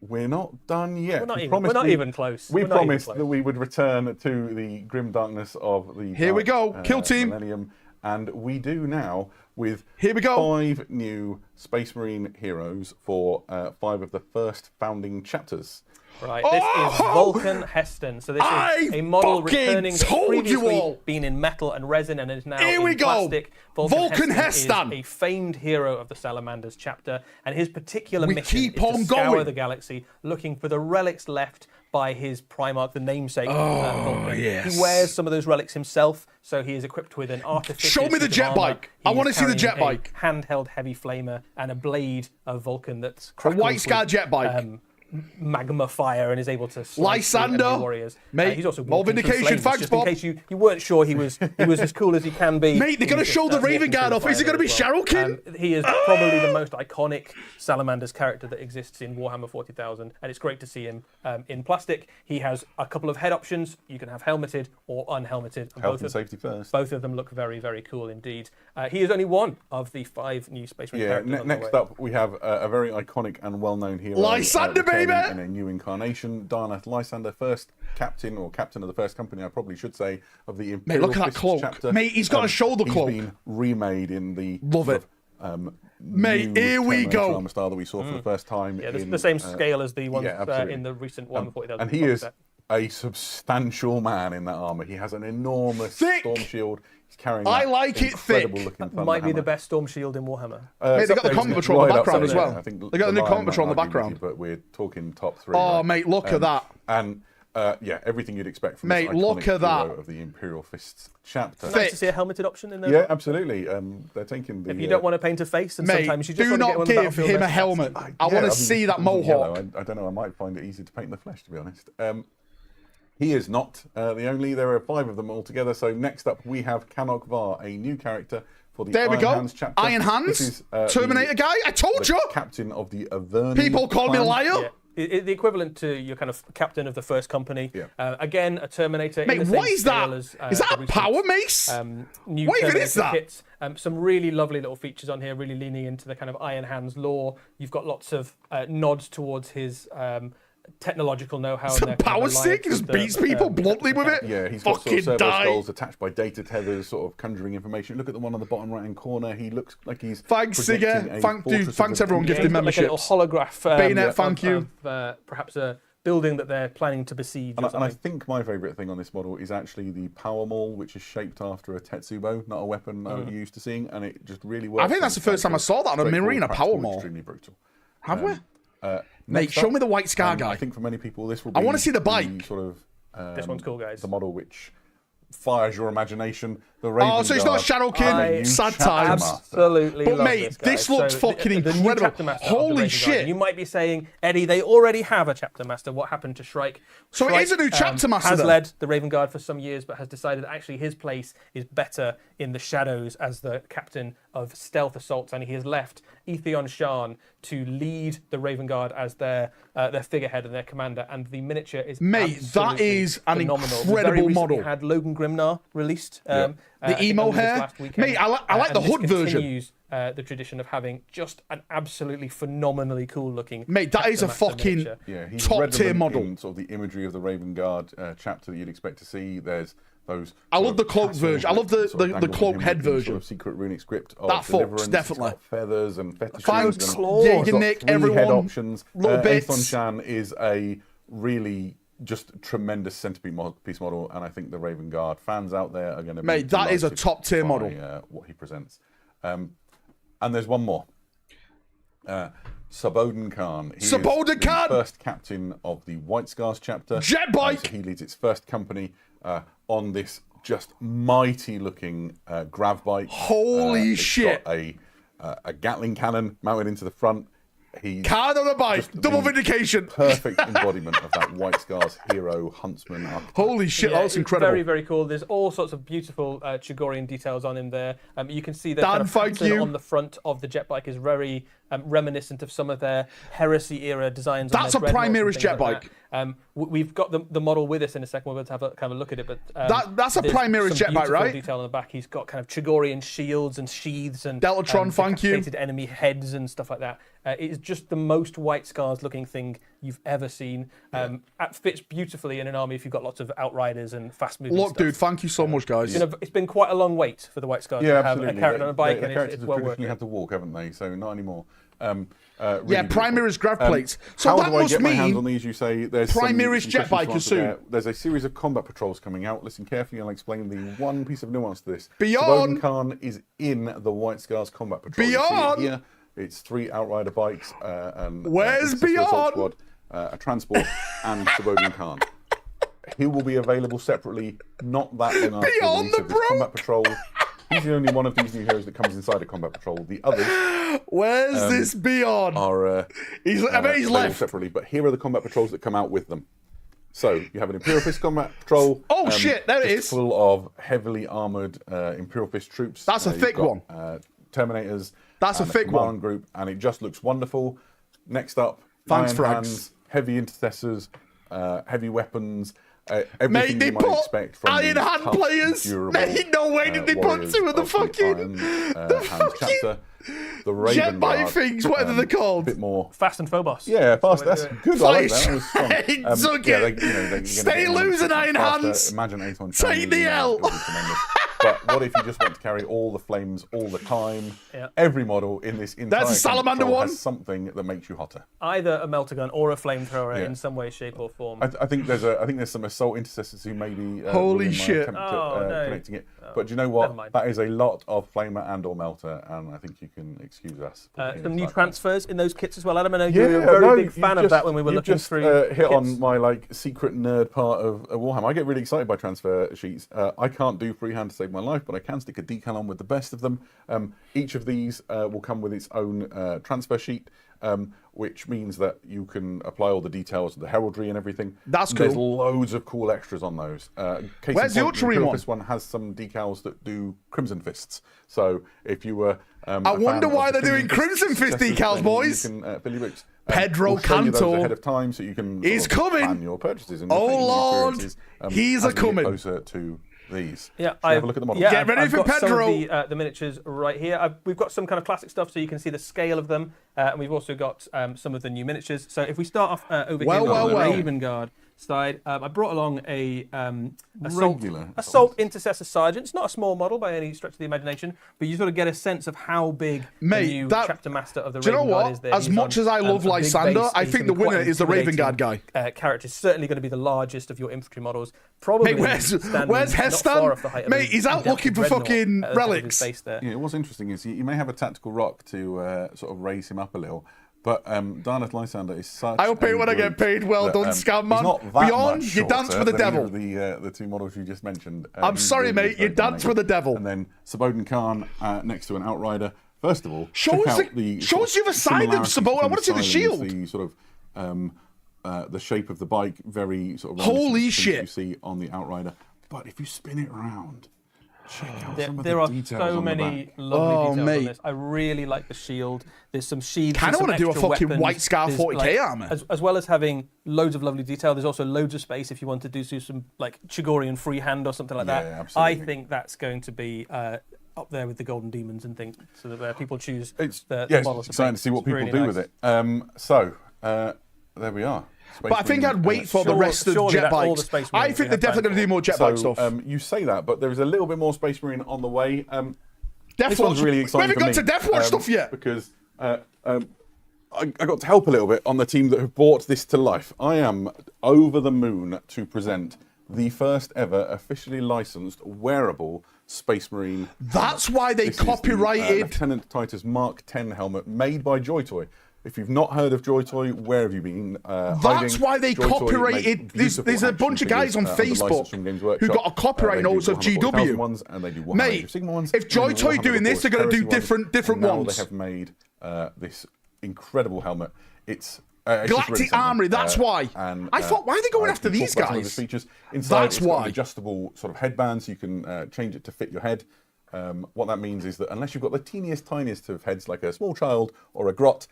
We're not done yet. We're not even close. We promised that we would return to the grim darkness of the Here we go, Kill Team. Millennium, and we do now with Here we go. 5 new Space Marine heroes for 5 of the first founding chapters. Right, this is Vulcan Heston. So this is a model returning that's previously been in metal and resin and is now in plastic. Vulcan Heston is a famed hero of the Salamanders chapter, and his particular mission is to scour the galaxy looking for the relics left by his Primarch, the namesake Vulcan. Yes. He wears some of those relics himself, so he is equipped with an artificial Show me the jet bike. I want to see the jet bike. Handheld heavy flamer and a blade of Vulcan that's a White Scar jet bike. Magma fire and is able to Lysander warriors. Mate, he's also more vindication. Thanks, just Bob. In case you weren't sure he was as cool as he can be. Mate, they're going to show the Raven Guard off. Is it going to be Shadowkin? He is probably the most iconic Salamanders character that exists in Warhammer 40,000, and it's great to see him in plastic. He has a couple of head options. You can have helmeted or unhelmeted. Health and safety first. Both of them look very, very cool indeed. He is only one of the 5 new Space Marine characters. Next up, we have a very iconic and well-known hero. Lysander, baby! In a new incarnation, Darnath Lysander, first captain of the first company, I probably should say, of the Imperial Mate, look at that cloak. Chapter. Mate, he's got a shoulder cloak. He's been remade in the mate, here we go. Armor style that we saw for the first time. Yeah, the same scale as the ones in the recent Warhammer 40,000. And he is a substantial man in that armor. He has an enormous storm shield. He's carrying I like it thick. That might be the best storm shield in Warhammer. Mate, they got the Combat Patrol in the background as well. I think they got the new Combat Patrol in the background. But we're talking top 3. Oh, mate, look at that. And everything you'd expect from mate, this look at that of the Imperial Fists chapter. It's nice to see a helmeted option in there. Yeah, absolutely. They're taking the. If you don't want to paint a face, and mate, sometimes you just do want to not get give him a helmet. I want to see that mohawk. I don't know. I might find it easy to paint in the flesh, to be honest. He is not the only. There are 5 of them altogether. So next up, we have Canok Var, a new character for the Iron Hands chapter. Iron Hands? Is, Terminator guy? I told you! Captain of the Averni People call me a liar? Yeah. The equivalent to your kind of captain of the first company. Yeah. Again, a Terminator. Mate, what is that? Is that a power mace? What even is that? Kits. Some really lovely little features on here, really leaning into the kind of Iron Hands lore. You've got lots of nods towards his technological know-how. It's a power stick. He just beats people bluntly with it. Yeah, he's got sort of servo skulls attached by data tethers, sort of conjuring information. Look at the one on the bottom right-hand corner. He looks like he's. Thanks, Sigga. Thanks everyone gifting memberships. Like a little holograph. Bayonet, thank you. Perhaps a building that they're planning to besiege. And I think my favourite thing on this model is actually the power maul, which is shaped after a Tetsubo, not a weapon I'm used to seeing, and it just really works. I think that's the first time I saw that on a Marine, a power maul. Extremely brutal. Have we? Mate, show me the White Scar guy. I think for many people this will be. I want to see the bike. Sort of. This one's cool, guys. The model which fires your imagination. The Raven so it's not Shadowkin. Sad times. Absolutely. But love mate, this looks fucking the new incredible. Chapter Master of the Holy Raven shit! Guard. You might be saying, Eddie, they already have a Chapter Master. What happened to Shrike? So it is a new Chapter Master. Has then? led the Raven Guard for some years, but has decided actually his place is better in the shadows as the captain of stealth assaults, and he has left Etheon Shan to lead the Raven Guard as their figurehead and their commander. And the miniature is that is an phenomenal. incredible model. We had Logan Grimnar released. The emo hair. Mate, I like the hood version. Continues the tradition of having just an absolutely phenomenally cool looking. Mate, that is a fucking top tier model. In sort of the imagery of the Raven Guard chapter that you'd expect to see. There's those. I love the cloak version. I love the cloak head version. Sort of secret runic script. That fucks definitely. Feathers and fetishes. Thanks. And Yeah, you can nick everyone. Head options. Little bits. Aethon Shan is a really just tremendous centerpiece model, and I think the Raven Guard fans out there are going to be mate. That is a top tier model. What he presents, and there's one more. Saboden Khan. He is the first captain of the White Scars chapter. Jetbike. So he leads its first company on this just mighty looking grav bike. Holy shit! Got a Gatling cannon mounted into the front. He's card on a bike, double vindication. Perfect embodiment of that White Scars hero huntsman archetype. Holy shit, that's incredible. Very, very cool. There's all sorts of beautiful Chigorian details on him there. You can see the Dan, kind of pattern on the front of the jet bike is very reminiscent of some of their Heresy era designs. That's a Primaris jet bike. We've got the model with us in a second. We're going to have a kind of look at it, but that's a Primaris jet bike, right? Detail on the back. He's got kind of Chigorian shields and sheaths and Deltatron, thank you. Enemy heads and stuff like that. It is just the most White Scars looking thing you've ever seen. It fits beautifully in an army if you've got lots of outriders and fast moving stuff. Dude, thank you so much, guys. It's been quite a long wait for the White Scars to have a character on a bike, and it's well worth it. Had to walk, haven't they? So not anymore. Really Primaris grav plates. So how that do I must get my hands mean on these? You say there's Primaris some jet bike soon. There's a series of combat patrols coming out. Listen carefully, and I'll explain the one piece of nuance to this. Beyond Saboden Khan is in the White Scars combat patrol. Beyond here, it's 3 outrider bikes and where's Beyond? Squad, a transport, and Saboden Khan. He will be available separately. Not that long after the release of this combat patrol. He's the only one of these new heroes that comes inside a combat patrol. The others, where's this Beyond? Are I bet he's left separately. But here are the combat patrols that come out with them. So you have an Imperial Fist combat patrol. Oh shit! There it is. Full of heavily armored Imperial Fist troops. That's a thick one. Terminators. That's a thick one. Group, and it just looks wonderful. Next up, thanks, Iron Hands, heavy intercessors, heavy weapons. Everything mate, they you might put expect from Iron Hand tough, players. Mate, no way did they put 2 of the fucking chapter. The Raven jet bike Guard, things, whatever they're called. A bit more Fast and Phobos. Yeah, fast. That's good. I like that. That was strong. They stay losing Iron Hands. Imagine Aethon take the L. But what if you just want to carry all the flames all the time? Yeah. Every model in this entire That's a salamander one. Has something that makes you hotter. Either a melter gun or a flamethrower in some way, shape, or form. I think there's some assault intercessors who may be holy shit connecting it. But do you know what? That is a lot of flamer and or melter, and I think you can excuse us. Some new transfers in those kits as well, Adam. I know you were a very big fan of that when we were looking through. Hit kits. On my secret nerd part of Warhammer. I get really excited by transfer sheets. I can't do freehand to save my life, but I can stick a decal on with the best of them. Each of these will come with its own transfer sheet, which means that you can apply all the details of the heraldry and everything. That's cool. There's loads of cool extras on those. Where's the Ultramarine one? This one has some decals that do Crimson Fists. So if you were, I wonder why they're doing Crimson Fist decals, boys. You can, Billy Brooks, Pedro Cantor ahead of time, so you can he's coming. Plan your purchases. And oh Lord, he's a coming. Closer to these. Yeah, have a look at the model. Yeah, get ready for Pedro. Some of the miniatures right here. We've got some kind of classic stuff, so you can see the scale of them, and we've also got some of the new miniatures. So if we start off over here on the Raven Guard side, I brought along a assault intercessor sergeant. It's not a small model by any stretch of the imagination, but you sort of get a sense of how big the new chapter master of the Raven Guard is. There. As much as I love Lysander, I think the winner is the Raven Guard guy. Character is certainly going to be the largest of your infantry models. Probably. Mate, where's Hestan? Mate, he's out looking for fucking relics. Yeah, what's interesting is you may have a tactical rock to sort of raise him up a little. But Darneth Lysander is such. I'll pay when I get paid. Well done, Scam Man. Beyond, you dance with the devil. The two models you just mentioned. I'm sorry, mate. You dance with the devil. And then Sabodin Khan next to an Outrider. First of all, show us the other side of Sabodin. I want to see the shield. The sort of the shape of the bike, very sort of. Holy shit! You see on the Outrider, but if you spin it around. There are so many lovely details on this. I really like the shield. There's some sheaths. Kind of want to do a fucking weapons. White Scar 40k armor. As well as having loads of lovely detail, there's also loads of space if you want to do some like Chigorian freehand or something like that. Yeah, absolutely. I think that's going to be up there with the Golden Demons and things, so that people choose the models. It's exciting to see what people do with it. So there we are. But I think I'd wait for the rest of the jet bikes. I think they're definitely going to do more jet bike stuff. You say that, but there is a little bit more Space Marine on the way. This one's really exciting. We haven't got to Death Watch stuff yet. Because I got to help a little bit on the team that have brought this to life. I am over the moon to present the first ever officially licensed wearable Space Marine. That's why they copyrighted Lieutenant Titus Mark 10 helmet made by Joytoy. If you've not heard of Joytoy, where have you been? That's why they copyrighted. There's a bunch of guys on Facebook who got a copyright notice of GW. Ones, and they do Mate, ones, if Joytoy doing this, they're going to do different ones. They have made this incredible helmet. It's Galactic Armory, that's why. And, I thought, why are they going after these guys? Features. Inside, that's why. Adjustable sort of headbands. You can change it to fit your head. What that means is that unless you've got the teeniest, tiniest of heads, like a small child or a grot,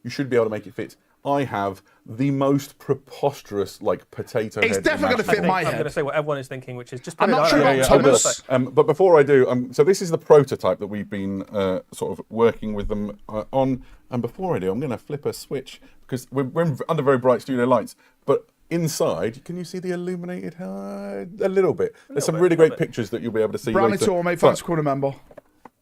you should be able to make it fit. I have the most preposterous, like, potato head. It's definitely going to fit my head. I'm going to say what everyone is thinking, which is just... I'm not sure about Thomas. But before I do, so this is the prototype that we've been sort of working with them on. And before I do, I'm going to flip a switch, because we're under very bright studio lights. But inside, can you see the illuminated? A little bit. There's some really great pictures that you'll be able to see Brownie Tour, mate. Thanks for calling, member.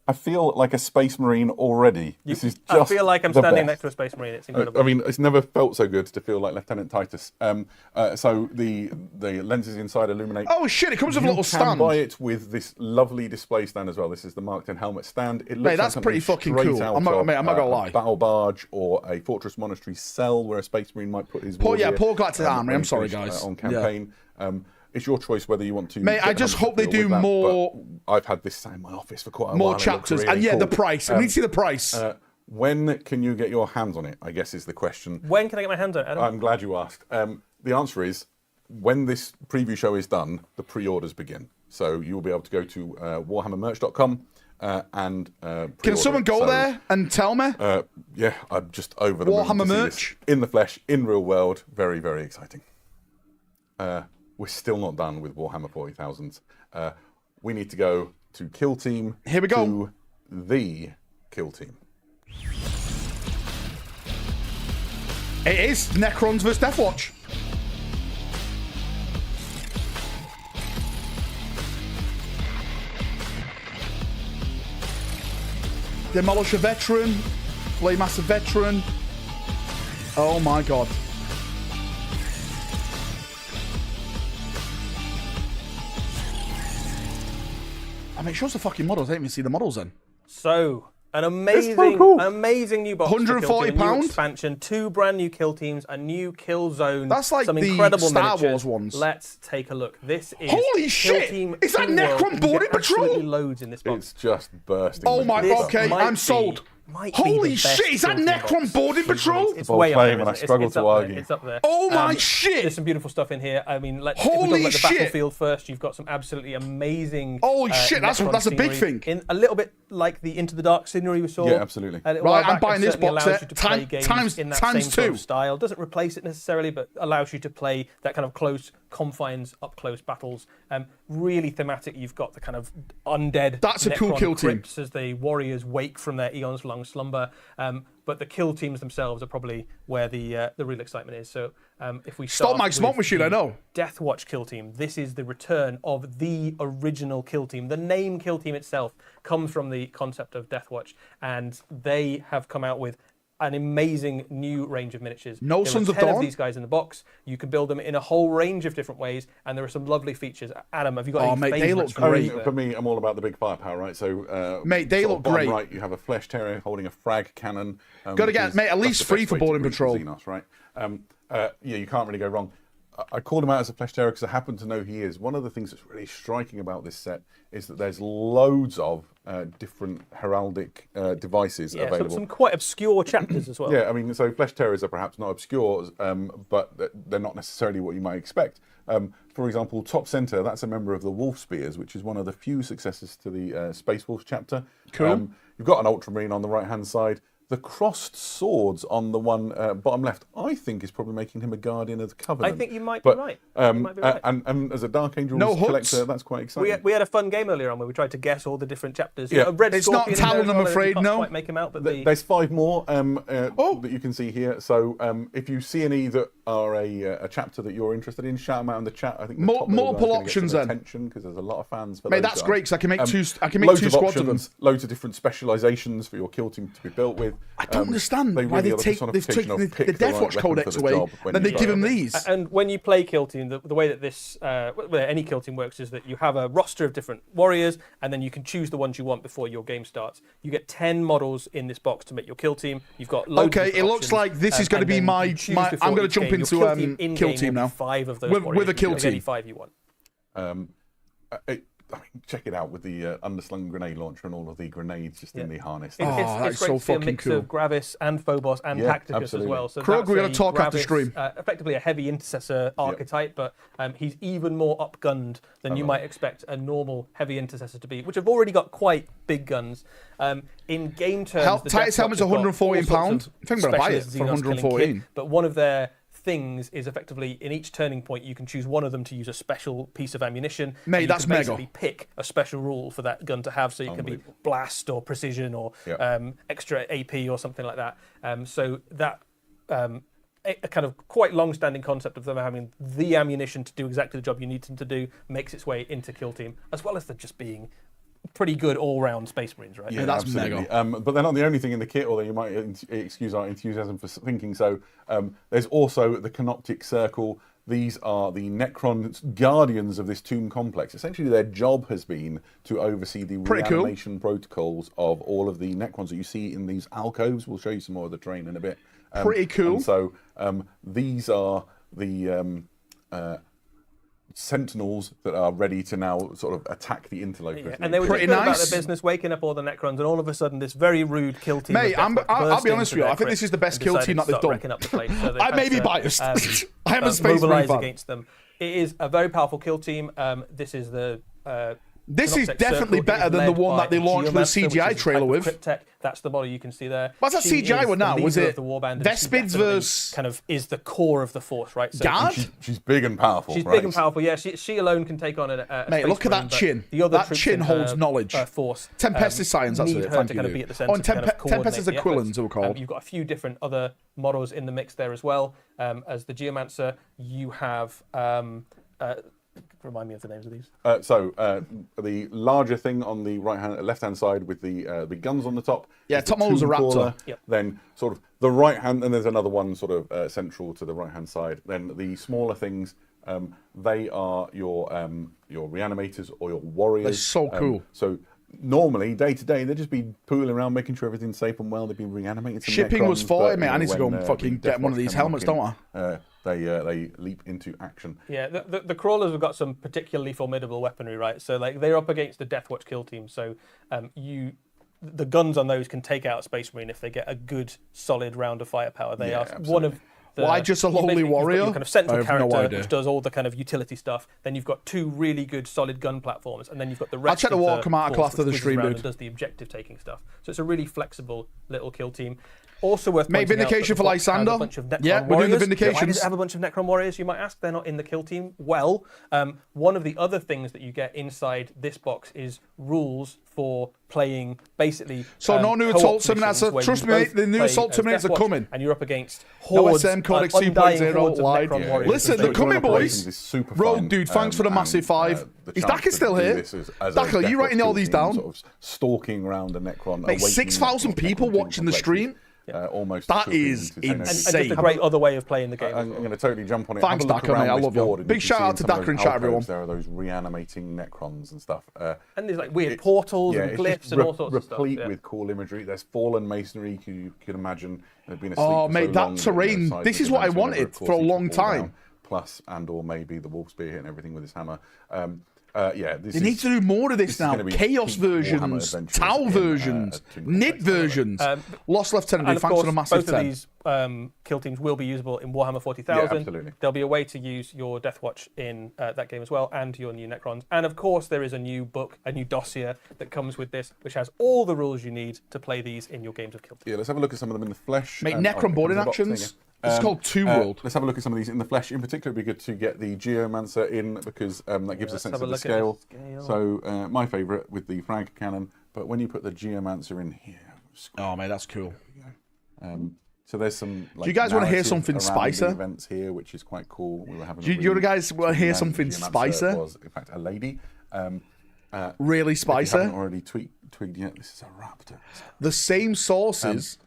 I feel like a Space Marine already. This is just I feel like I'm standing next to a Space Marine. It's incredible. I mean, it's never felt so good to feel like Lieutenant Titus. So the lenses inside illuminate. Oh shit! It comes with a little stand. You can buy it with this lovely display stand as well. This is the Mark 10 helmet stand. It looks mate, that's like pretty fucking cool. I'm not gonna lie. Battle barge or a Fortress Monastery cell where a Space Marine might put his. Poor Galactic Armory. I'm sorry, guys. On campaign. Yeah. It's your choice whether you want to. Mate, I just hope they do more. I've had this in my office for quite a while. More chapters, really and the price. We need to see the price. When can you get your hands on it? I guess is the question. When can I get my hands on it, Adam? I'm glad you asked. The answer is when this preview show is done, the pre-orders begin. So you will be able to go to warhammermerch.com and can someone go there and tell me? Yeah, I'm just over the Warhammer merch in the flesh, in real world. Very, very exciting. We're still not done with Warhammer 40,000. We need to go to Kill Team. Here we go. To the Kill Team. It is Necrons vs Death Watch. Demolish a veteran. Flaymaster veteran. Oh my god. I mean, it shows the fucking models. I didn't even see the models then. So, an amazing new box. £140. New expansion, 2 brand new kill teams, a new kill zone. That's like some the incredible Star miniatures. Wars ones. Let's take a look. This is holy shit! Team is that Necron boarding patrol? Absolutely loads in this box. It's just bursting. Oh my god! Okay, I'm sold. Holy shit! Is that Necron boarding patrol? It's way up there, and I struggle to argue. It's up there. Oh my shit! There's some beautiful stuff in here. I mean, if we holy talk about the shit! battlefield first, you've got some absolutely amazing. Holy shit! That's a big thing. In a little bit like the Into the Dark scenery we saw. Yeah, absolutely. Right, I'm buying this box set. Times in that same sort of style. Doesn't replace it necessarily, but allows you to play that kind of close confines, up close battles. Really thematic. You've got the kind of undead. That's a cool kill team. As the warriors wake from their eons long slumber. But the kill teams themselves are probably where the real excitement is. So if we stop my smoke machine, I know. Death Watch kill team. This is the return of the original kill team. The name kill team itself comes from the concept of Death Watch, and they have come out with. an amazing new range of miniatures. No there Sons are of 10 Dawn? of these guys in the box. You can build them in a whole range of different ways, and there are some lovely features. Adam, have you got any mate, they look favourites from great. these? For me, I'm all about the big firepower, right? So, Mate, they sort of look bottom great. Right, you have a flesh terrier holding a frag cannon. Gotta which get, is- mate, at that's least the 3 best for way to boarding greet patrol. Xenos, right? Yeah, you can't really go wrong. I called him out as a flesh terrier because I happen to know he is. One of the things that's really striking about this set is that there's loads of different heraldic devices available. Some quite obscure chapters as well. Yeah, I mean, so flesh terriers are perhaps not obscure, but they're not necessarily what you might expect. For example, top centre, that's a member of the Wolf Spears, which is one of the few successors to the Space Wolves chapter. Cool. You've got an Ultramarine on the right-hand side. The crossed swords on the one bottom left, I think, is probably making him a guardian of the Covenant. I think you might be right. You might be right. And as a Dark Angels No hooks. collector, that's quite exciting. We had a fun game earlier on where we tried to guess all the different chapters. Yeah. A red It's not scorpion in there Talon, as I'm well, afraid, you can't no. quite make him out, but There's 5 more that you can see here. So if you see any that are a chapter that you're interested in, shout them out in the chat. I think the top Multiple gonna get options some then. attention because there's a lot of fans for Mate, those that's guys. great because I can make two. I can make Loads 2 of squads of them. options, loads of different specializations for your kill team to be built with. I don't understand they why really they've are the taken personification of the pick the Death right Watch weapon for Codex the away, job when then they you give start him with it. these. And when you play Kill Team, the way that this, any Kill Team works is that you have a roster of different warriors, and then you can choose the ones you want before your game starts. You get 10 models in this box to make your Kill Team. You've got loads of Okay, different it looks options, like this is going to and be then my. you choose I'm before going to each jump game. into Your Kill Team in Kill game Team will now. be 5 of those With warriors. a Kill You can get any Team. 5 you want. I mean, check it out with the underslung grenade launcher and all of the grenades just in the harness. Oh, It's that's great so to see a fucking mix cool. of Gravis and Phobos and Yeah, Tacticus absolutely. as well. So Krug, that's we're gonna a talk after Gravis, stream. Effectively a heavy intercessor archetype, but he's even more upgunned than you might expect a normal heavy intercessor to be, which have already got quite big guns. In game terms, the Titus Death helmet's Watch have got all £114. sorts of I think I'm gonna buy it specialist for Xenos killing 114. kit, but one of their things is effectively in each turning point you can choose one of them to use a special piece of ammunition. Mate, and that's you can mega. basically pick a special rule for that gun to have, so it can be blast or precision or extra AP or something like that. So that a kind of quite long-standing concept of them having the ammunition to do exactly the job you need them to do makes its way into Kill Team, as well as them just being pretty good all-round Space Marines, right? Yeah, that's absolutely. mega. But they're not the only thing in the kit, although you might excuse our enthusiasm for thinking so. There's also the Canoptic Circle. These are the Necron guardians of this tomb complex. Essentially, their job has been to oversee the Pretty cool. reanimation protocols of all of the Necrons that you see in these alcoves. We'll show you some more of the terrain in a bit. Pretty cool. And so these are the sentinels that are ready to now sort of attack the interlopers. Yeah, and they were Pretty just going about nice. their business, waking up all the Necrons, and all of a sudden, this very rude Kill Team. Mate, of Death Watch I'll burst be honest into with you. their I think this crypt is the best and Kill decided Team to that they've start done. wrecking up the place. So they've I may had be to, biased. I am a Space Marine mobilise fan. against them. It is a very powerful Kill Team. This is the. This is Canoptic definitely Circle. better It is than the led one by that they launched with Geomancer, the which CGI is a trailer type of with. Cryptech. That's the model you can see there. What's that She CGI is one now? the Was leader it of the Warband, and she Vespids definitely versus kind of is the core of the Force, right? So Guard? She's big and powerful. She's right? big and powerful. Yeah, she alone can take on a Mate, Space look at Marine, that but chin. The other That troops chin in holds her, knowledge. Force. Tempestus Science, that's need it. her Thank to kind of you. be at the centre. Oh, and to kind of Tempestus coordinate the Aquilans, efforts. they were called. You've got a few different other models in the mix there as well. As the Geomancer, you have. Remind me of the names of these. The larger thing on the left-hand side with the guns on the top. Yeah, is the top model's a tomb raptor. crawler. Yep. Then sort of the right hand, and there's another one sort of central to the right-hand side. Then the smaller things, they are your reanimators or your warriors. They're so cool. So normally, day to day, they'd just be pooling around, making sure everything's safe and well. They'd be reanimating. Some Shipping was Necrons, 40, but, mate. I need to go and fucking the get one of Death these Watch come helmets, knocking, don't they leap into action. Yeah, the crawlers have got some particularly formidable weaponry, right? So like they're up against the Death Watch Kill Team. So the guns on those can take out a Space Marine if they get a good solid round of firepower. They are absolutely. one of the, Why just a you lowly basically- you've got warrior? your kind of central I have no character idea. which does all the kind of utility stuff. Then you've got 2 really good solid gun platforms, and then you've got the rest. check the of Warhammer article force after which the whizzes stream, around dude. and does the objective taking stuff. So it's a really flexible little kill team. Also worth Mate, pointing out vindication that for the box has Lysander. a bunch of Necron Yeah, we're doing the warriors. Why vindications. does it have a bunch of Necron warriors? You might ask. They're not in the kill team. Well, one of the other things that you get inside this box is rules for playing basically. So no new co-op assault terminators. missions where Trust you me, both mate, the new play assault as terminators Death are Watch, coming. and you're up against No hordes, SM Codex undying 2.0 hordes of lied. Necron warriors. Listen, So they're you coming, wanna boys. Is super Rogue, fun, dude, thanks for the and, massive 5. the Is chance Daka to still do here? this as a Daka, are you Death writing Watch all these kill team, down? Sort of stalking around a Necron. Mate, awaiting 6,000 Necron people tomb watching the complexes. stream. almost. That is to say no. And just insane. a great other way of playing the game. I'm going to totally jump on it. Thanks, Have a look Dakar, mate. around I this love you. board and Big you can shout see out in to some of Dakar in those chat, everyone. alcoves, there are those reanimating Necrons and stuff. And there's like weird portals and it's glyphs just and all sorts of stuff. replete with cool imagery. There's fallen masonry you can imagine. Had been asleep Oh, for mate, so that long terrain, that, this is what I eventually wanted of course, for a seems to long fall time. down, plus, or maybe the wolf spear and everything with his hammer. This They need to do more of this now. gonna be Chaos peak Warhammer versions, adventures Tau in, versions, Tingle Nid Effects. versions. Lost Lieutenant, And of thanks course, for the massive both of 10. these kill teams will be usable in Warhammer 40,000. Yeah, absolutely. There'll be a way to use your Death Watch in that game as well, and your new Necrons. And of course, there is a new book, a new dossier that comes with this, which has all the rules you need to play these in your games of kill team. Yeah, let's have a look at some of them in the flesh. Mate, Necron boarding actions. It's called Two World. Let's have a look at some of these in the flesh. In particular, it'd be good to get the Geomancer in because that gives a sense of the scale. So my favourite with the frag cannon, but when you put the Geomancer in here, Oh, mate, that's cool. so there's some. Like, Do you guys want to hear narrative something around the spicer? Events here, which is quite cool. We were having. Do you guys want to hear something Geomancer spicer? Was in fact a lady. Really If you haven't spicer? already twigged yet, this is a raptor. The same sources.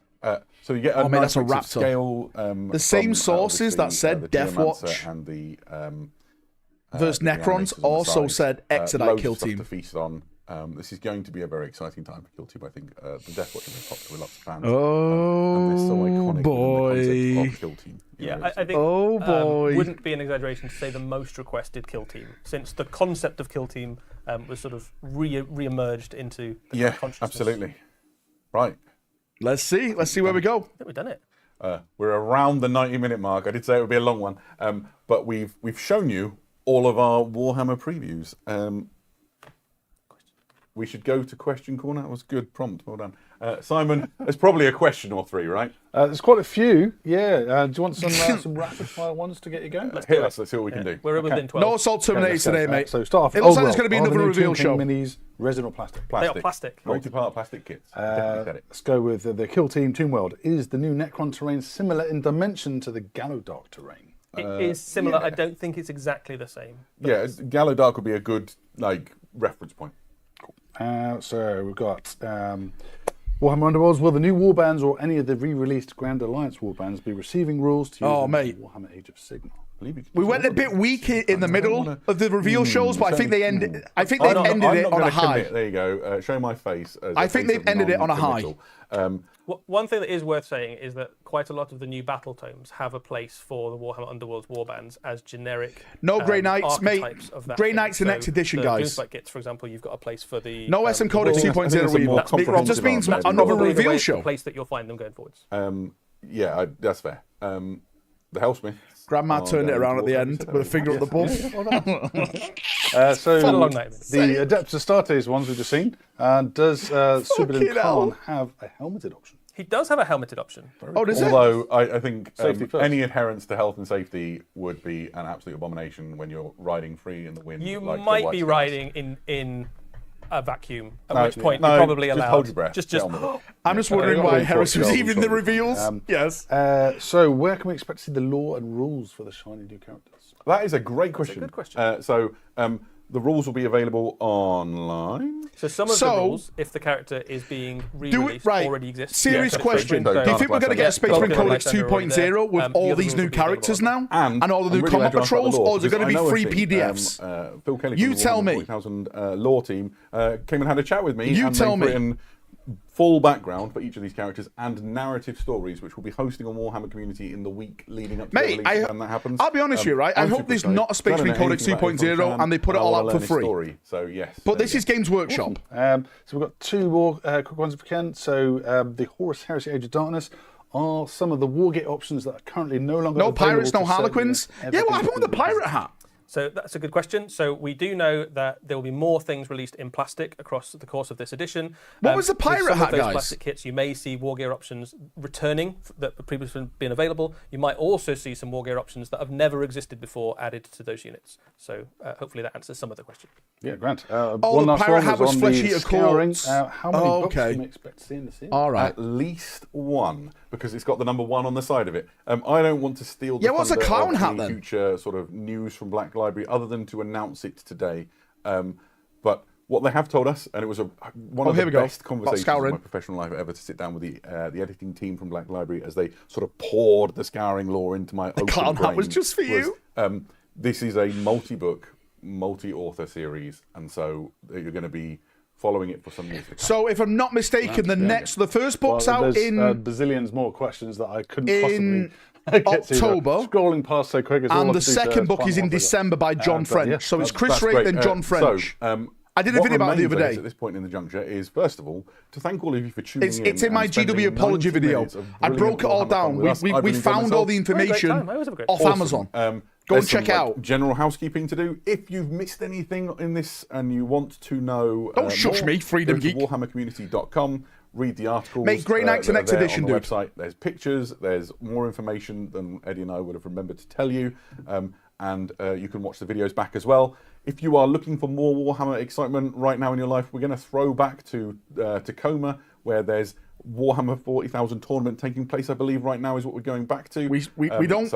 So you get a mate, nice that's a mix of raptor. scale. The same from, sources that obviously, said the Death Geomancer Watch and the versus the Necrons animators on the also side. said Exodite Loads Kill of stuff Team. to feast on. This is going to be a very exciting time for Kill Team. I think the Death Watch is very popular with lots of fans. And they're so iconic boy. within the concept of Kill Team. Yeah, I think Oh, boy. wouldn't be an exaggeration to say the most requested kill team, since the concept of kill team was sort of re-emerged into the consciousness. Absolutely. Right. Let's see where we go. I think we've done it. We're around the 90-minute mark. I did say it would be a long one, but we've shown you all of our Warhammer previews. We should go to question corner. That was good prompt. Well done, Simon. There's probably a question or three, right? There's quite a few. Yeah. Do you want some rapid fire ones to get you going? Hit us. Let's see what we can do. We're within 12. No Assault Terminators today, mate. So start off. It looks like there's going to be another reveal King show. Minis, resin or plastic? They are plastic. Multi-part plastic kits. Definitely said it. Let's go with the Kill Team Tomb World. Is the new Necron terrain similar in dimension to the Gallowdark terrain? It is similar. I don't think it's exactly the same. Yeah, Gallowdark would be a good reference point. So we've got Warhammer Underworlds. Will the new warbands or any of the re-released Grand Alliance warbands be receiving rules to use in mate. Warhammer Age of Sigmar? We went a bit weak in the middle of the reveal shows, but I think they ended. I think they've ended it on a high. There you go. Show my face. I think they've ended it on a high. One thing that is worth saying is that quite a lot of the new battle tomes have a place for the Warhammer Underworlds warbands as generic. No Grey Knights, mate. archetypes of that Grey thing. Knights in So next edition, the guys. Doomspike kits, for example, you've got a place for the. No SM Codex I think 2.0 it's a more Weaver. It comprehensive just means answer. another Probably reveal the show. place that you'll find them going forwards. Yeah, that's fair. The Hellsmith. Grandma turned it around at the end with a finger up the bum. So Quite a long night. the Adeptus Astartes ones we've just seen. Does Subadin hell. Khan have a helmeted option? He does have a helmeted option. Oh, does it? Although I think Safety first. any adherence to health and safety would be an absolute abomination when you're riding free in the wind. You like the might White be Scouts. riding in a vacuum, at No, which point no, you're probably just allowed. hold your breath. Just Get on with it. I'm just wondering why Harris was even the reveals. Yes. So where can we expect to see the lore and rules for the shiny new characters? That is a great question. good question. The rules will be available online. So some of the rules, if the character is being re-released, already exist. Serious Yeah, question. so Do you think we're going to get a Space Marine Codex Lysander already 2.0 with there. all The these other new rules will be characters now? And all the I'm new really combat glad you asked about patrols? the lore, Or is it going to because be I free know a thing, PDFs? Phil Kelly You from the tell me. 40,000 lore team came and had a chat with me. You and tell they've me. Written full background for each of these characters and narrative stories, which we'll be hosting on Warhammer Community in the week leading up to the Mate, release when that happens. I'll be honest with you, right? I I'm hope super there's excited. not a Space I don't Marine know Codex anything about it 2.0 from and they put it I all wanna out for learn his free. Story. So yes. But this is Games Workshop. So we've got two more quick ones if we can. So the Horus Heresy Age of Darkness are some of the Wargate options that are currently no longer No available pirates, no to certain harlequins. units. Yeah, what happened with the Everything's pirate hat? So that's a good question. So we do know that there will be more things released in plastic across the course of this edition. What was the With pirate some hat, of those guys? plastic kits, you may see war gear options returning that have previously been available. You might also see some war gear options that have never existed before added to those units. So hopefully that answers some of the question. Yeah, Grant. Oh, one the last pirate one hat was on Flesh the Eater scouring. Courts. How many Oh, books okay. can we expect to see in the series? All right. At least one, because it's got the number 1 on the side of it. I don't want to steal the Yeah, what's a thunder clown of hat the then? future sort of news from Black Library, other than to announce it today. But what they have told us, and it was one of the best conversations of my professional life ever, to sit down with the editing team from Black Library as they sort of poured the scouring lore into my open clown hat was just for you. This is a multi-book, multi-author series, and so you're going to be following it for some years to come. So, if I'm not mistaken, the first book's out in bazillions more questions that I couldn't possibly get October. To, scrolling past so quick. And the second book is in December by John French. Yeah, so it's Chris Wright and John French. So, I did a video about it the other day. At this point in the juncture is, first of all, to thank all of you for tuning in. It's in my GW apology video. I broke it all down. We found all the information off Amazon. Go and check it out. General housekeeping to do. If you've missed anything in this and you want to know, don't shush me, Freedom Geek. WarhammerCommunity.com. Read the articles. Make Grey Knights the next edition, on the dude. Website. There's pictures. There's more information than Eddie and I would have remembered to tell you. And you can watch the videos back as well. If you are looking for more Warhammer excitement right now in your life, we're going to throw back to Tacoma, where there's Warhammer 40,000 tournament taking place. I believe right now is what we're going back to. We don't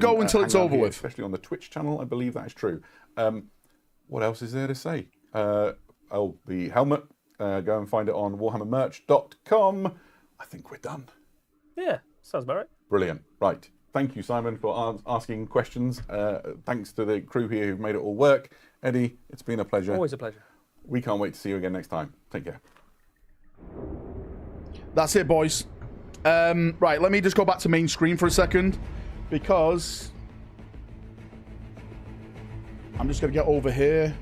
go until it's over with. Especially on the Twitch channel, I believe that is true. What else is there to say? The helmet. Go and find it on warhammermerch.com. I think we're done. Yeah, sounds about right. Brilliant. Right. Thank you, Simon, for asking questions. Thanks to the crew here who've made it all work. Eddie, it's been a pleasure. Always a pleasure. We can't wait to see you again next time. Take care. That's it, boys. Right, let me just go back to main screen for a second, because I'm just going to get over here.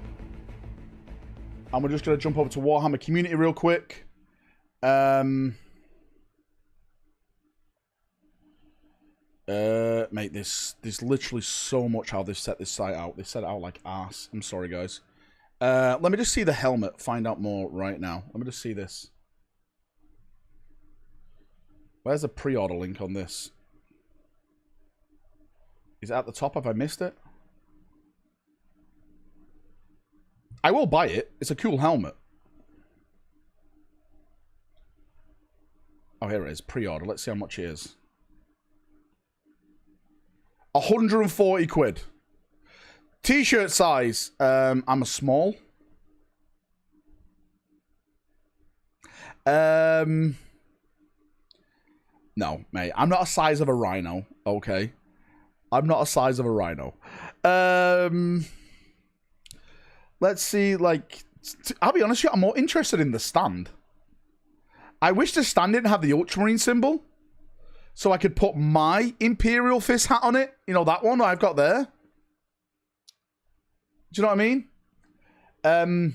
And we're just going to jump over to Warhammer Community real quick. Mate, there's literally so much how they've set this site out. They set it out like arse. I'm sorry, guys. Let me just see the helmet. Find out more right now. Let me just see this. Where's the pre-order link on this? Is it at the top? Have I missed it? I will buy it. It's a cool helmet. Oh, here it is. Pre-order. Let's see how much it is. 140 quid. T-shirt size. I'm a small. No, mate. I'm not a size of a rhino. Okay. I'm not a size of a rhino. Let's see, like... I'll be honest with you, I'm more interested in the stand. I wish the stand didn't have the Ultramarine symbol, so I could put my Imperial Fist hat on it. You know, that one I've got there. Do you know what I mean?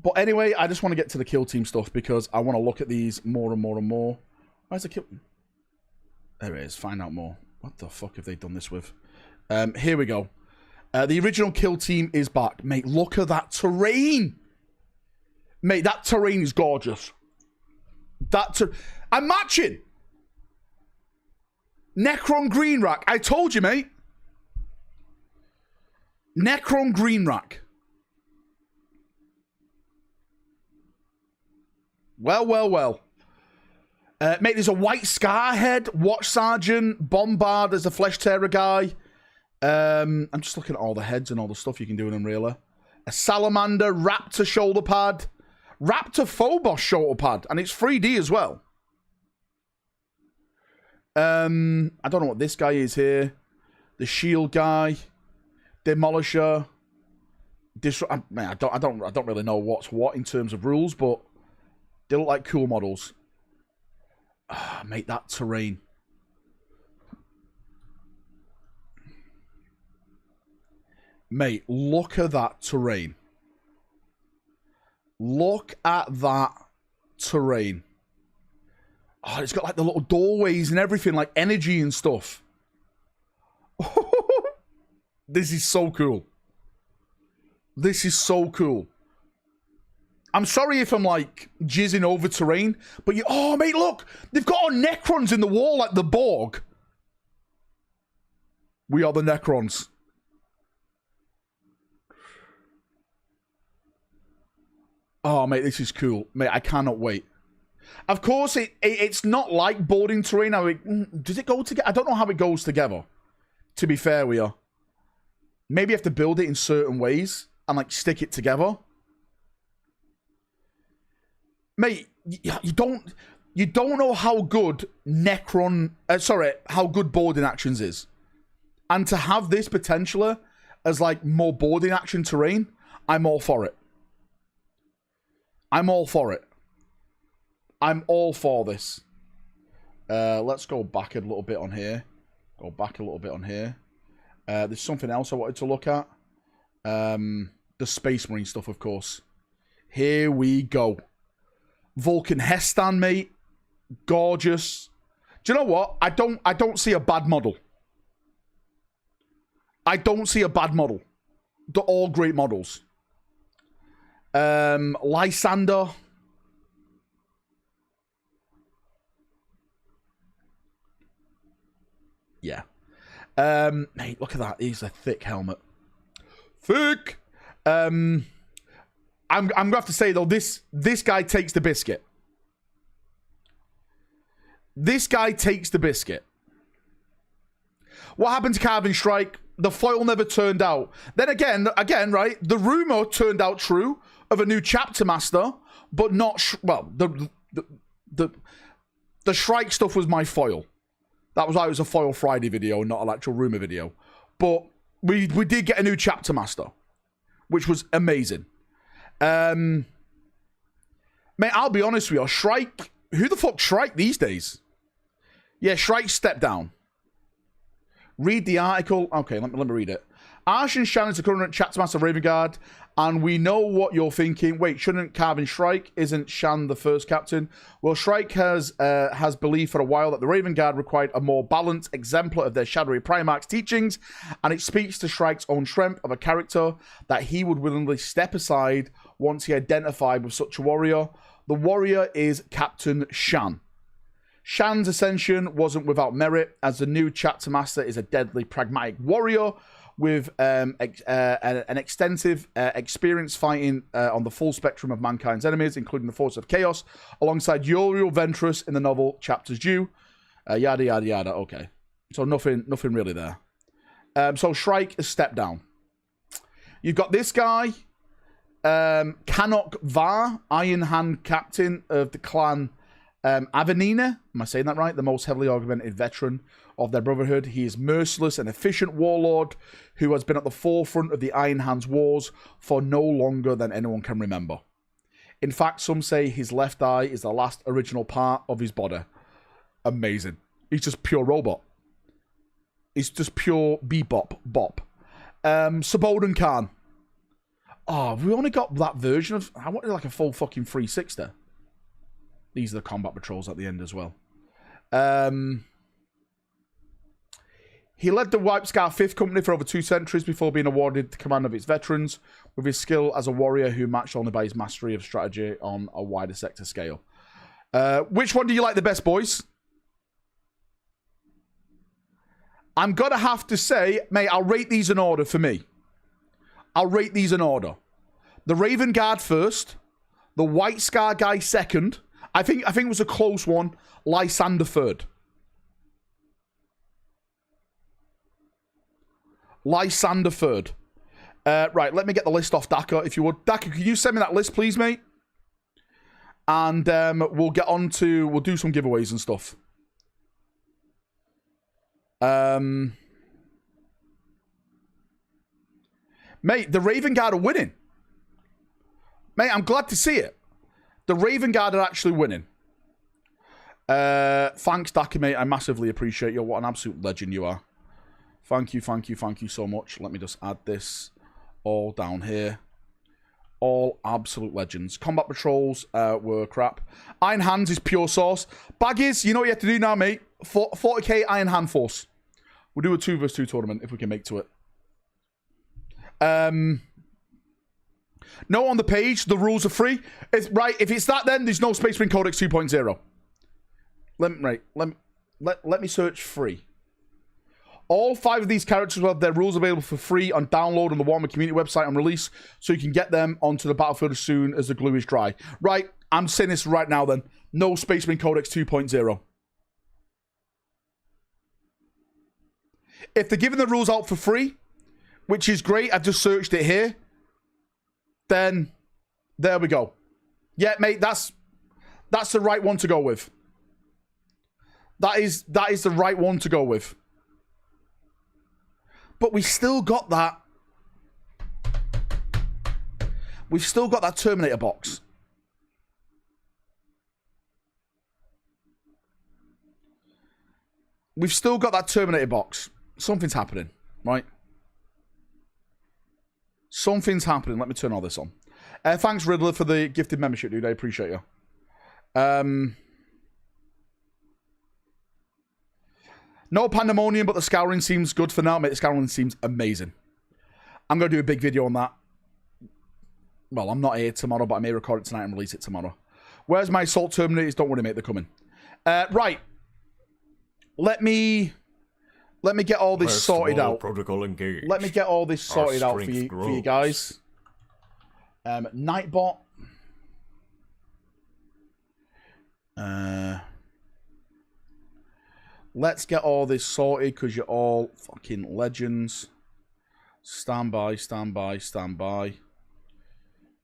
But anyway, I just want to get to the kill team stuff, because I want to look at these more and more and more. Where's the kill? There it is. Find out more. What the fuck have they done this with? Here we go. The original kill team is back. Mate, look at that terrain. Mate, that terrain is gorgeous. I'm matching. Necron Green Rack. I told you, mate. Necron Green Rack. Well. Mate, there's a White Scarhead, Watch Sergeant, Bombard, there's a Flesh Terror guy. I'm just looking at all the heads and all the stuff you can do in Unreal. A Salamander, Raptor shoulder pad, Raptor Phobos shoulder pad, and it's 3D as well. I don't know what this guy is here. The Shield guy, Demolisher. Man, I don't really know what's what in terms of rules, but they look like cool models. Ah, mate, that terrain. Mate, look at that terrain. Look at that terrain. Oh, it's got like the little doorways and everything, like energy and stuff. This is so cool. This is so cool. I'm sorry if I'm like jizzing over terrain, but you... Oh, mate, look! They've got our Necrons in the wall like the Borg. We are the Necrons. Oh, mate, this is cool. Mate, I cannot wait. Of course, it's not like boarding terrain. Does it go together? I don't know how it goes together, to be fair with you. Maybe you have to build it in certain ways and like stick it together. Mate, you don't know how good how good boarding actions is. And to have this potentially as like more boarding action terrain, I'm all for it. I'm all for it. I'm all for this. Let's go back a little bit on here. There's something else I wanted to look at. The Space Marine stuff, of course. Here we go. Vulcan Hestan, mate. Gorgeous. Do you know what? I don't see a bad model. I don't see a bad model. They're all great models. Lysander. Yeah. Mate, look at that. He's a thick helmet. Thick. I'm gonna have to say though, this guy takes the biscuit. This guy takes the biscuit. What happened to Carving Strike? The foil never turned out. Then again, right? The rumor turned out true of a new chapter master, but not well. The Shrike stuff was my foil. That was why it was a Foil Friday video, not an actual rumor video. But we did get a new chapter master, which was amazing. Mate, I'll be honest with you. Shrike, who the fuck Shrike these days? Yeah, Shrike stepped down. Read the article. Okay, let me read it. Arshan Shan is the current chapter master of Raven Guard, and we know what you're thinking. Wait, shouldn't Carvin Shrike? Isn't Shan the first captain? Well, Shrike has believed for a while that the Raven Guard required a more balanced exemplar of their shadowy Primarch's teachings, and it speaks to Shrike's own strength of a character that he would willingly step aside once he identified with such a warrior. The warrior is Captain Shan. Shan's ascension wasn't without merit, as the new chapter master is a deadly pragmatic warrior with an extensive experience fighting on the full spectrum of mankind's enemies, including the force of chaos, alongside Uriel Ventress in the novel Chapters Due. Yada, yada, yada. Okay. So nothing really there. So Shrike has stepped down. You've got this guy, Kanok Var, Iron Hand captain of the clan Avenina. Am I saying that right? The most heavily augmented veteran of their brotherhood. He is merciless and efficient warlord who has been at the forefront of the Iron Hands wars for no longer than anyone can remember. In fact, some say his left eye is the last original part of his body. Amazing. He's just pure robot. He's just pure bebop bop. Sabodan Khan. Oh, we only got that version of... I wanted like a full fucking 360. These are the combat patrols at the end as well. He led the Wipe Scar 5th Company for over 2 centuries before being awarded the command of its veterans, with his skill as a warrior who matched only by his mastery of strategy on a wider sector scale. Which one do you like the best, boys? I'm going to have to say, mate, I'll rate these in order for me. I'll rate these in order. The Raven Guard first. The White Scar guy second. I think it was a close one. Lysander third. Lysander third. Right, let me get the list off Daka, if you would. Daka, can you send me that list, please, mate? And we'll get on to... We'll do some giveaways and stuff. Mate, the Raven Guard are winning. Mate, I'm glad to see it. The Raven Guard are actually winning. Thanks, Daka, mate. I massively appreciate you. What an absolute legend you are. Thank you so much. Let me just add this all down here. All absolute legends. Combat patrols were crap. Iron Hands is pure sauce. Baggies, you know what you have to do now, mate. 40k Iron Hand Force. We'll do a 2 vs 2 tournament if we can make to it. No, on the page, the rules are free. Right, if it's that, then there's no Space Marine Codex 2.0. Let me search free. All 5 of these characters will have their rules available for free on download on the Warhammer community website on release, so you can get them onto the battlefield as soon as the glue is dry. Right, I'm saying this right now then. No Space Marine Codex 2.0. If they're giving the rules out for free, which is great. I've just searched it here. Then, there we go. Yeah, mate, that's the right one to go with. That is the right one to go with. But we still got that. We've still got that Terminator box. We've still got that Terminator box. Something's happening, right? Something's happening. Let me turn all this on. Thanks, Riddler, for the gifted membership, dude. I appreciate you. No pandemonium, but the scouring seems good for now, mate. The scouring seems amazing. I'm going to do a big video on that. Well, I'm not here tomorrow, but I may record it tonight and release it tomorrow. Where's my Assault Terminators? Don't worry, mate. They're coming. Right. Let me get all this sorted out. Protocol engaged. Let me get all this sorted out for you guys. Nightbot. Let's get all this sorted because you're all fucking legends. Stand by, stand by, stand by.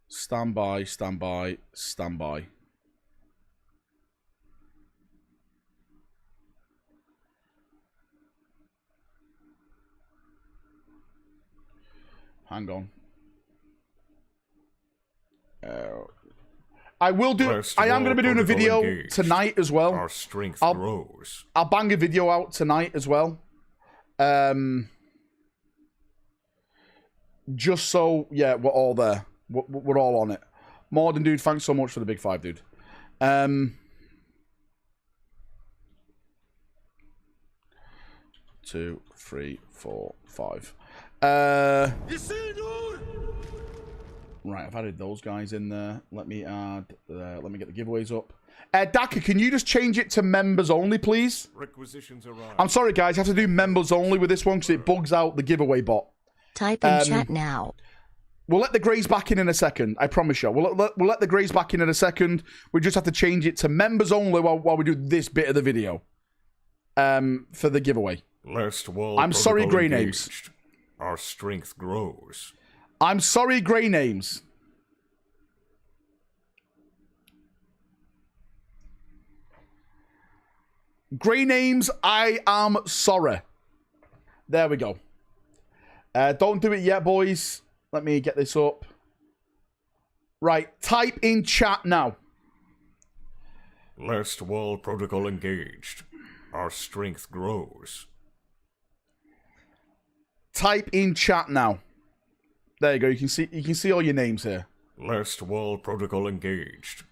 Stand by, stand by, stand by. Hang on. I will do. I am going to be doing a video tonight as well. Our strength grows. I'll bang a video out tonight as well. Just so, yeah, we're all there. We're all on it. Morden, dude, thanks so much for the big 5, dude. 2, 3, 4, 5. Right, I've added those guys in there. Let me add. Let me get the giveaways up. Daka, can you just change it to members only, please? Requisitions arrive. I'm sorry, guys. I have to do members only with this one because it bugs out the giveaway bot. Type in chat now. We'll let the Greys back in a second. I promise you. We'll let the Greys back in a second. We just have to change it to members only while we do this bit of the video. For the giveaway. Last wall. I'm sorry, Grey names. Our strength grows. I'm sorry, Grey names. Grey names, I am sorry. There we go. Don't do it yet, boys. Let me get this up. Right, type in chat now. Last wall protocol engaged. Our strength grows. Type in chat now. There you go. You can see all your names here. Last wall protocol engaged.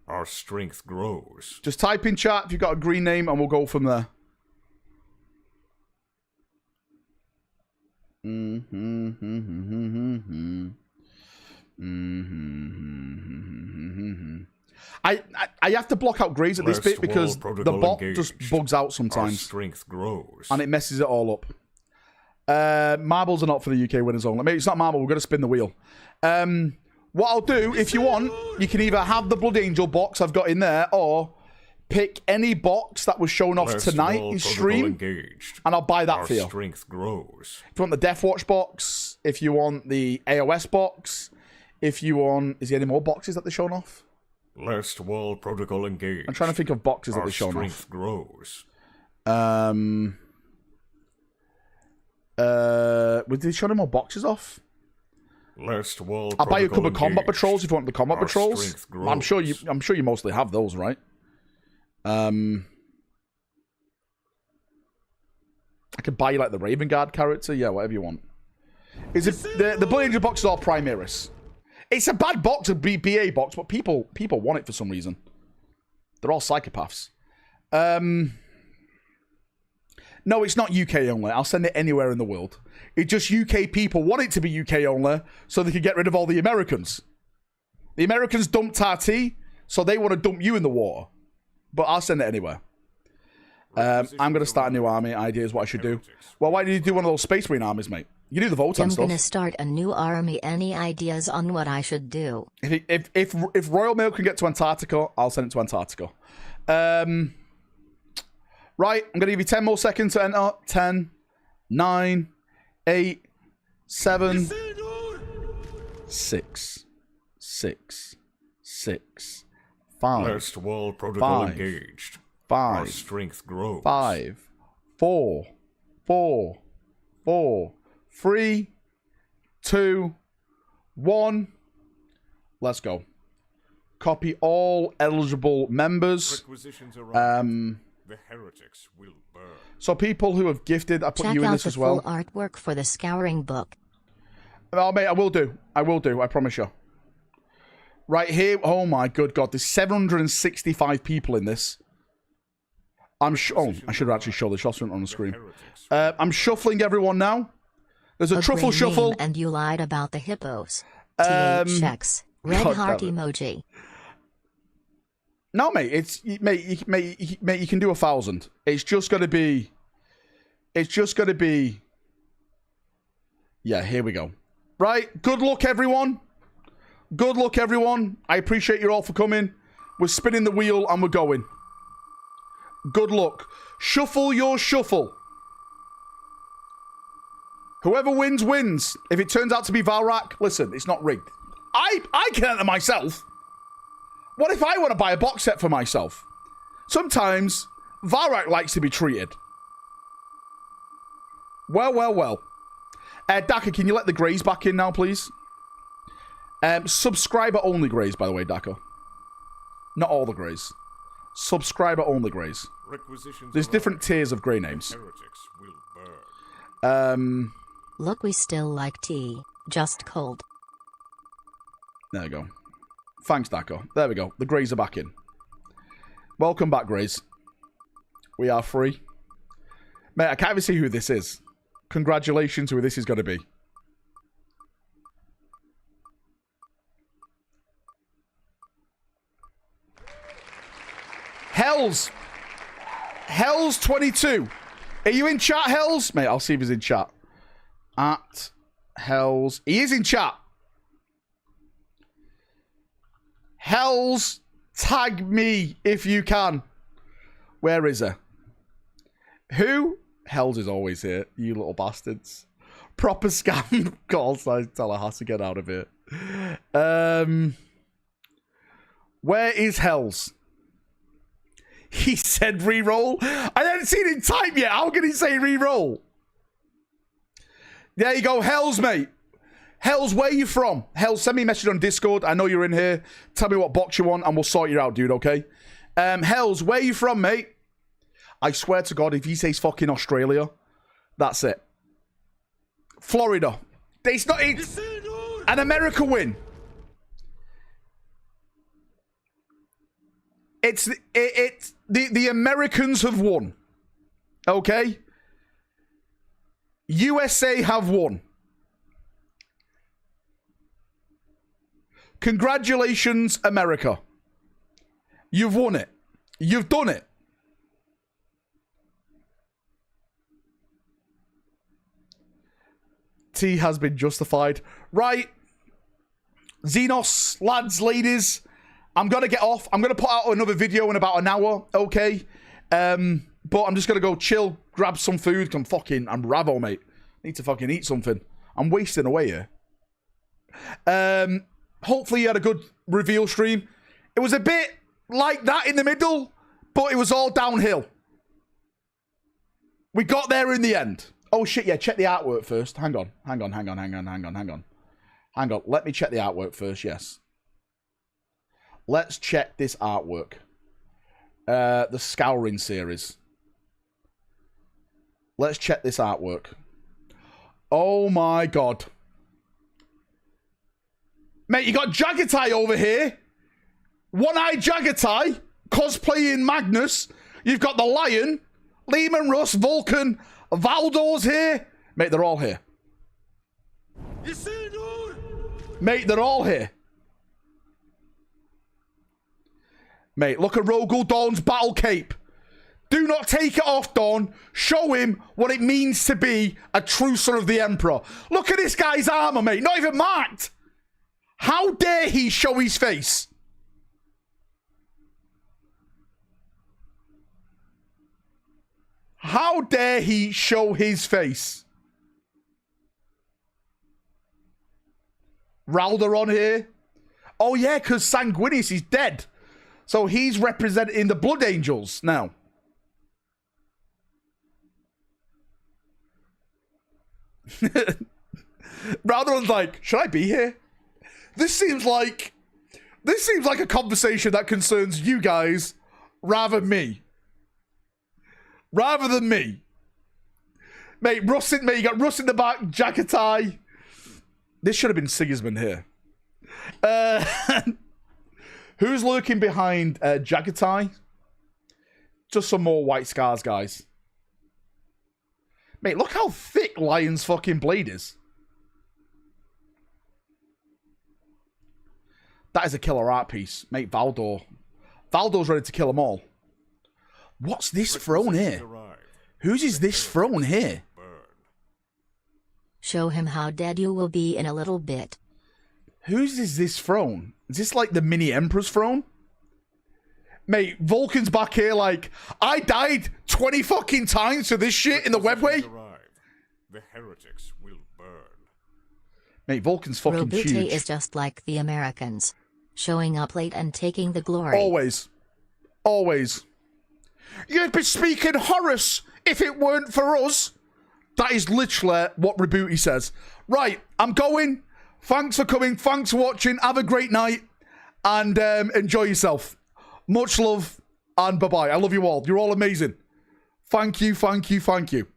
Our strength grows. Just type in chat if you've got a green name and we'll go from there. I have to block out Greys at this bit because the bot just bugs out sometimes. Our strength grows. And it messes it all up. Marbles are not for the UK winners only. Maybe it's not marble. We're going to spin the wheel. What I'll do, if you want, you can either have the Blood Angel box I've got in there, or pick any box that was shown off tonight in stream, and I'll buy that for you. Strength grows. If you want the Death Watch box, if you want the AoS box, if you want... Is there any more boxes that they're showing off? Last wall protocol engaged. I'm trying to think of boxes that they're showing off. Strength grows. Did they show any more boxes off? Last wall. I'll buy you a couple of combat patrols if you want the combat patrols. I'm sure you mostly have those, right? I could buy you like the Raven Guard character, yeah, whatever you want. Is it the Blood Angel box is all Primaris? It's a bad box, a BA box, but people want it for some reason. They're all psychopaths. No, it's not UK only. I'll send it anywhere in the world. It's just UK people want it to be UK only so they can get rid of all the Americans. The Americans dumped Tati, so they want to dump you in the water. But I'll send it anywhere. I'm going to start a new army. Idea is what I should do. Well, why did you do one of those Space Marine armies, mate? You do the Voltan I'm stuff. going to start a new army. Any ideas on what I should do? If Royal Mail can get to Antarctica, I'll send it to Antarctica. Right, I'm going to give you 10 more seconds to enter. 10, 9, 8, 7, 6, 6, 6, 5. Last wall protocol 5, engaged. 5. Our strength grows. 5, 4, 4, 4, 3, 2, 1. Let's go. Copy all eligible members. Requisitions arrive. The heretics will burn. So people who have gifted, I put Check you in out this the as well. full artwork for the scouring book. Oh, mate, I will do. I will do. I promise you. Right here. Oh, my good God. There's 765 people in this. Oh, I should actually show the shots on the screen. I'm shuffling everyone now. There's a truffle shuffle. And you lied about the hippos. TH checks. Red heart emoji. No, mate. It's mate. You can do 1,000. It's just gonna be. It's just gonna be. Yeah, here we go. Right. Good luck, everyone. Good luck, everyone. I appreciate you all for coming. We're spinning the wheel and we're going. Good luck. Shuffle your shuffle. Whoever wins, wins. If it turns out to be Valrak, listen, it's not rigged. I can enter myself. What if I want to buy a box set for myself? Sometimes Valrak likes to be treated. Well, well, well. Daka, can you let the Greys back in now, please? Subscriber only Greys, by the way, Daka. Not all the Greys. Subscriber only Greys. There's different tiers of Grey names. Look, we still like tea. Just cold. There we go. Thanks, Daka. There we go. The Greys are back in. Welcome back, Greys. We are free. Mate, I can't even see who this is. Congratulations, who this is going to be. Hells 22. Are you in chat, Hells? Mate, I'll see if he's in chat. At Hells. He is in chat. Hells, tag me if you can. Where is he? Who? Hells is always here, you little bastards. Proper scam calls. I tell her how to get out of here. Where is Hells? He said re-roll. I haven't seen him type yet. How can he say re-roll? There you go, Hells, mate. Hells, where you from? Hells, send me a message on Discord. I know you're in here. Tell me what box you want and we'll sort you out, dude, okay? Hells, where you from, mate? I swear to God, if he says fucking Australia, that's it. Florida. It's not... It's an America win. It's the Americans have won. Okay? USA have won. Congratulations, America. You've won it. You've done it. T has been justified. Right. Xenos, lads, ladies. I'm going to get off. I'm going to put out another video in about an hour. Okay. But I'm just going to go chill, grab some food. I'm ravo, mate. Need to fucking eat something. I'm wasting away here. Hopefully you had a good reveal stream. It was a bit like that in the middle, but it was all downhill. We got there in the end. Oh shit, yeah, check the artwork first. Hang on. Hang on. Let me check the artwork first, yes. Let's check this artwork. The Scouring series. Let's check this artwork. Oh my God. Mate, you got Jagatai over here. One-eyed Jagatai. Cosplaying Magnus. You've got the Lion. Lehman Russ, Vulcan. Valdor's here. Mate, they're all here. Mate, they're all here. Mate, look at Rogel Dawn's battle cape. Do not take it off, Dawn. Show him what it means to be a true son of the Emperor. Look at this guy's armor, mate. Not even marked. How dare he show his face? How dare he show his face? Ralder on here. Oh, yeah, because Sanguinius is dead. So he's representing the Blood Angels now. Ralderon's like, should I be here? This seems like a conversation that concerns you guys rather than me. Rather than me. Mate, you got Russ in the back, Jagatai. This should have been Sigismund here. Who's lurking behind Jagatai? Just some more white scars, guys. Mate, look how thick Lion's fucking blade is. That is a killer art piece. Mate, Valdor. Valdor's ready to kill them all. What's this throne here? Whose is this throne here? Show him how dead you will be in a little bit. Whose is this throne? Is this like the mini Emperor's throne? Mate, Vulcan's back here like, I died 20 fucking times for this shit in the webway. The heretics will burn. Mate, Vulcan's fucking Robute huge. is just like the Americans. Showing up late and taking the glory. Always. Always. You'd be speaking Horus if it weren't for us. That is literally what Rebuti says. Right, I'm going. Thanks for coming. Thanks for watching. Have a great night. And enjoy yourself. Much love. And bye-bye. I love you all. You're all amazing. Thank you, thank you, thank you.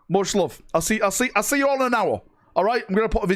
Much love. I'll see you all in an hour. All right? I'm going to put a video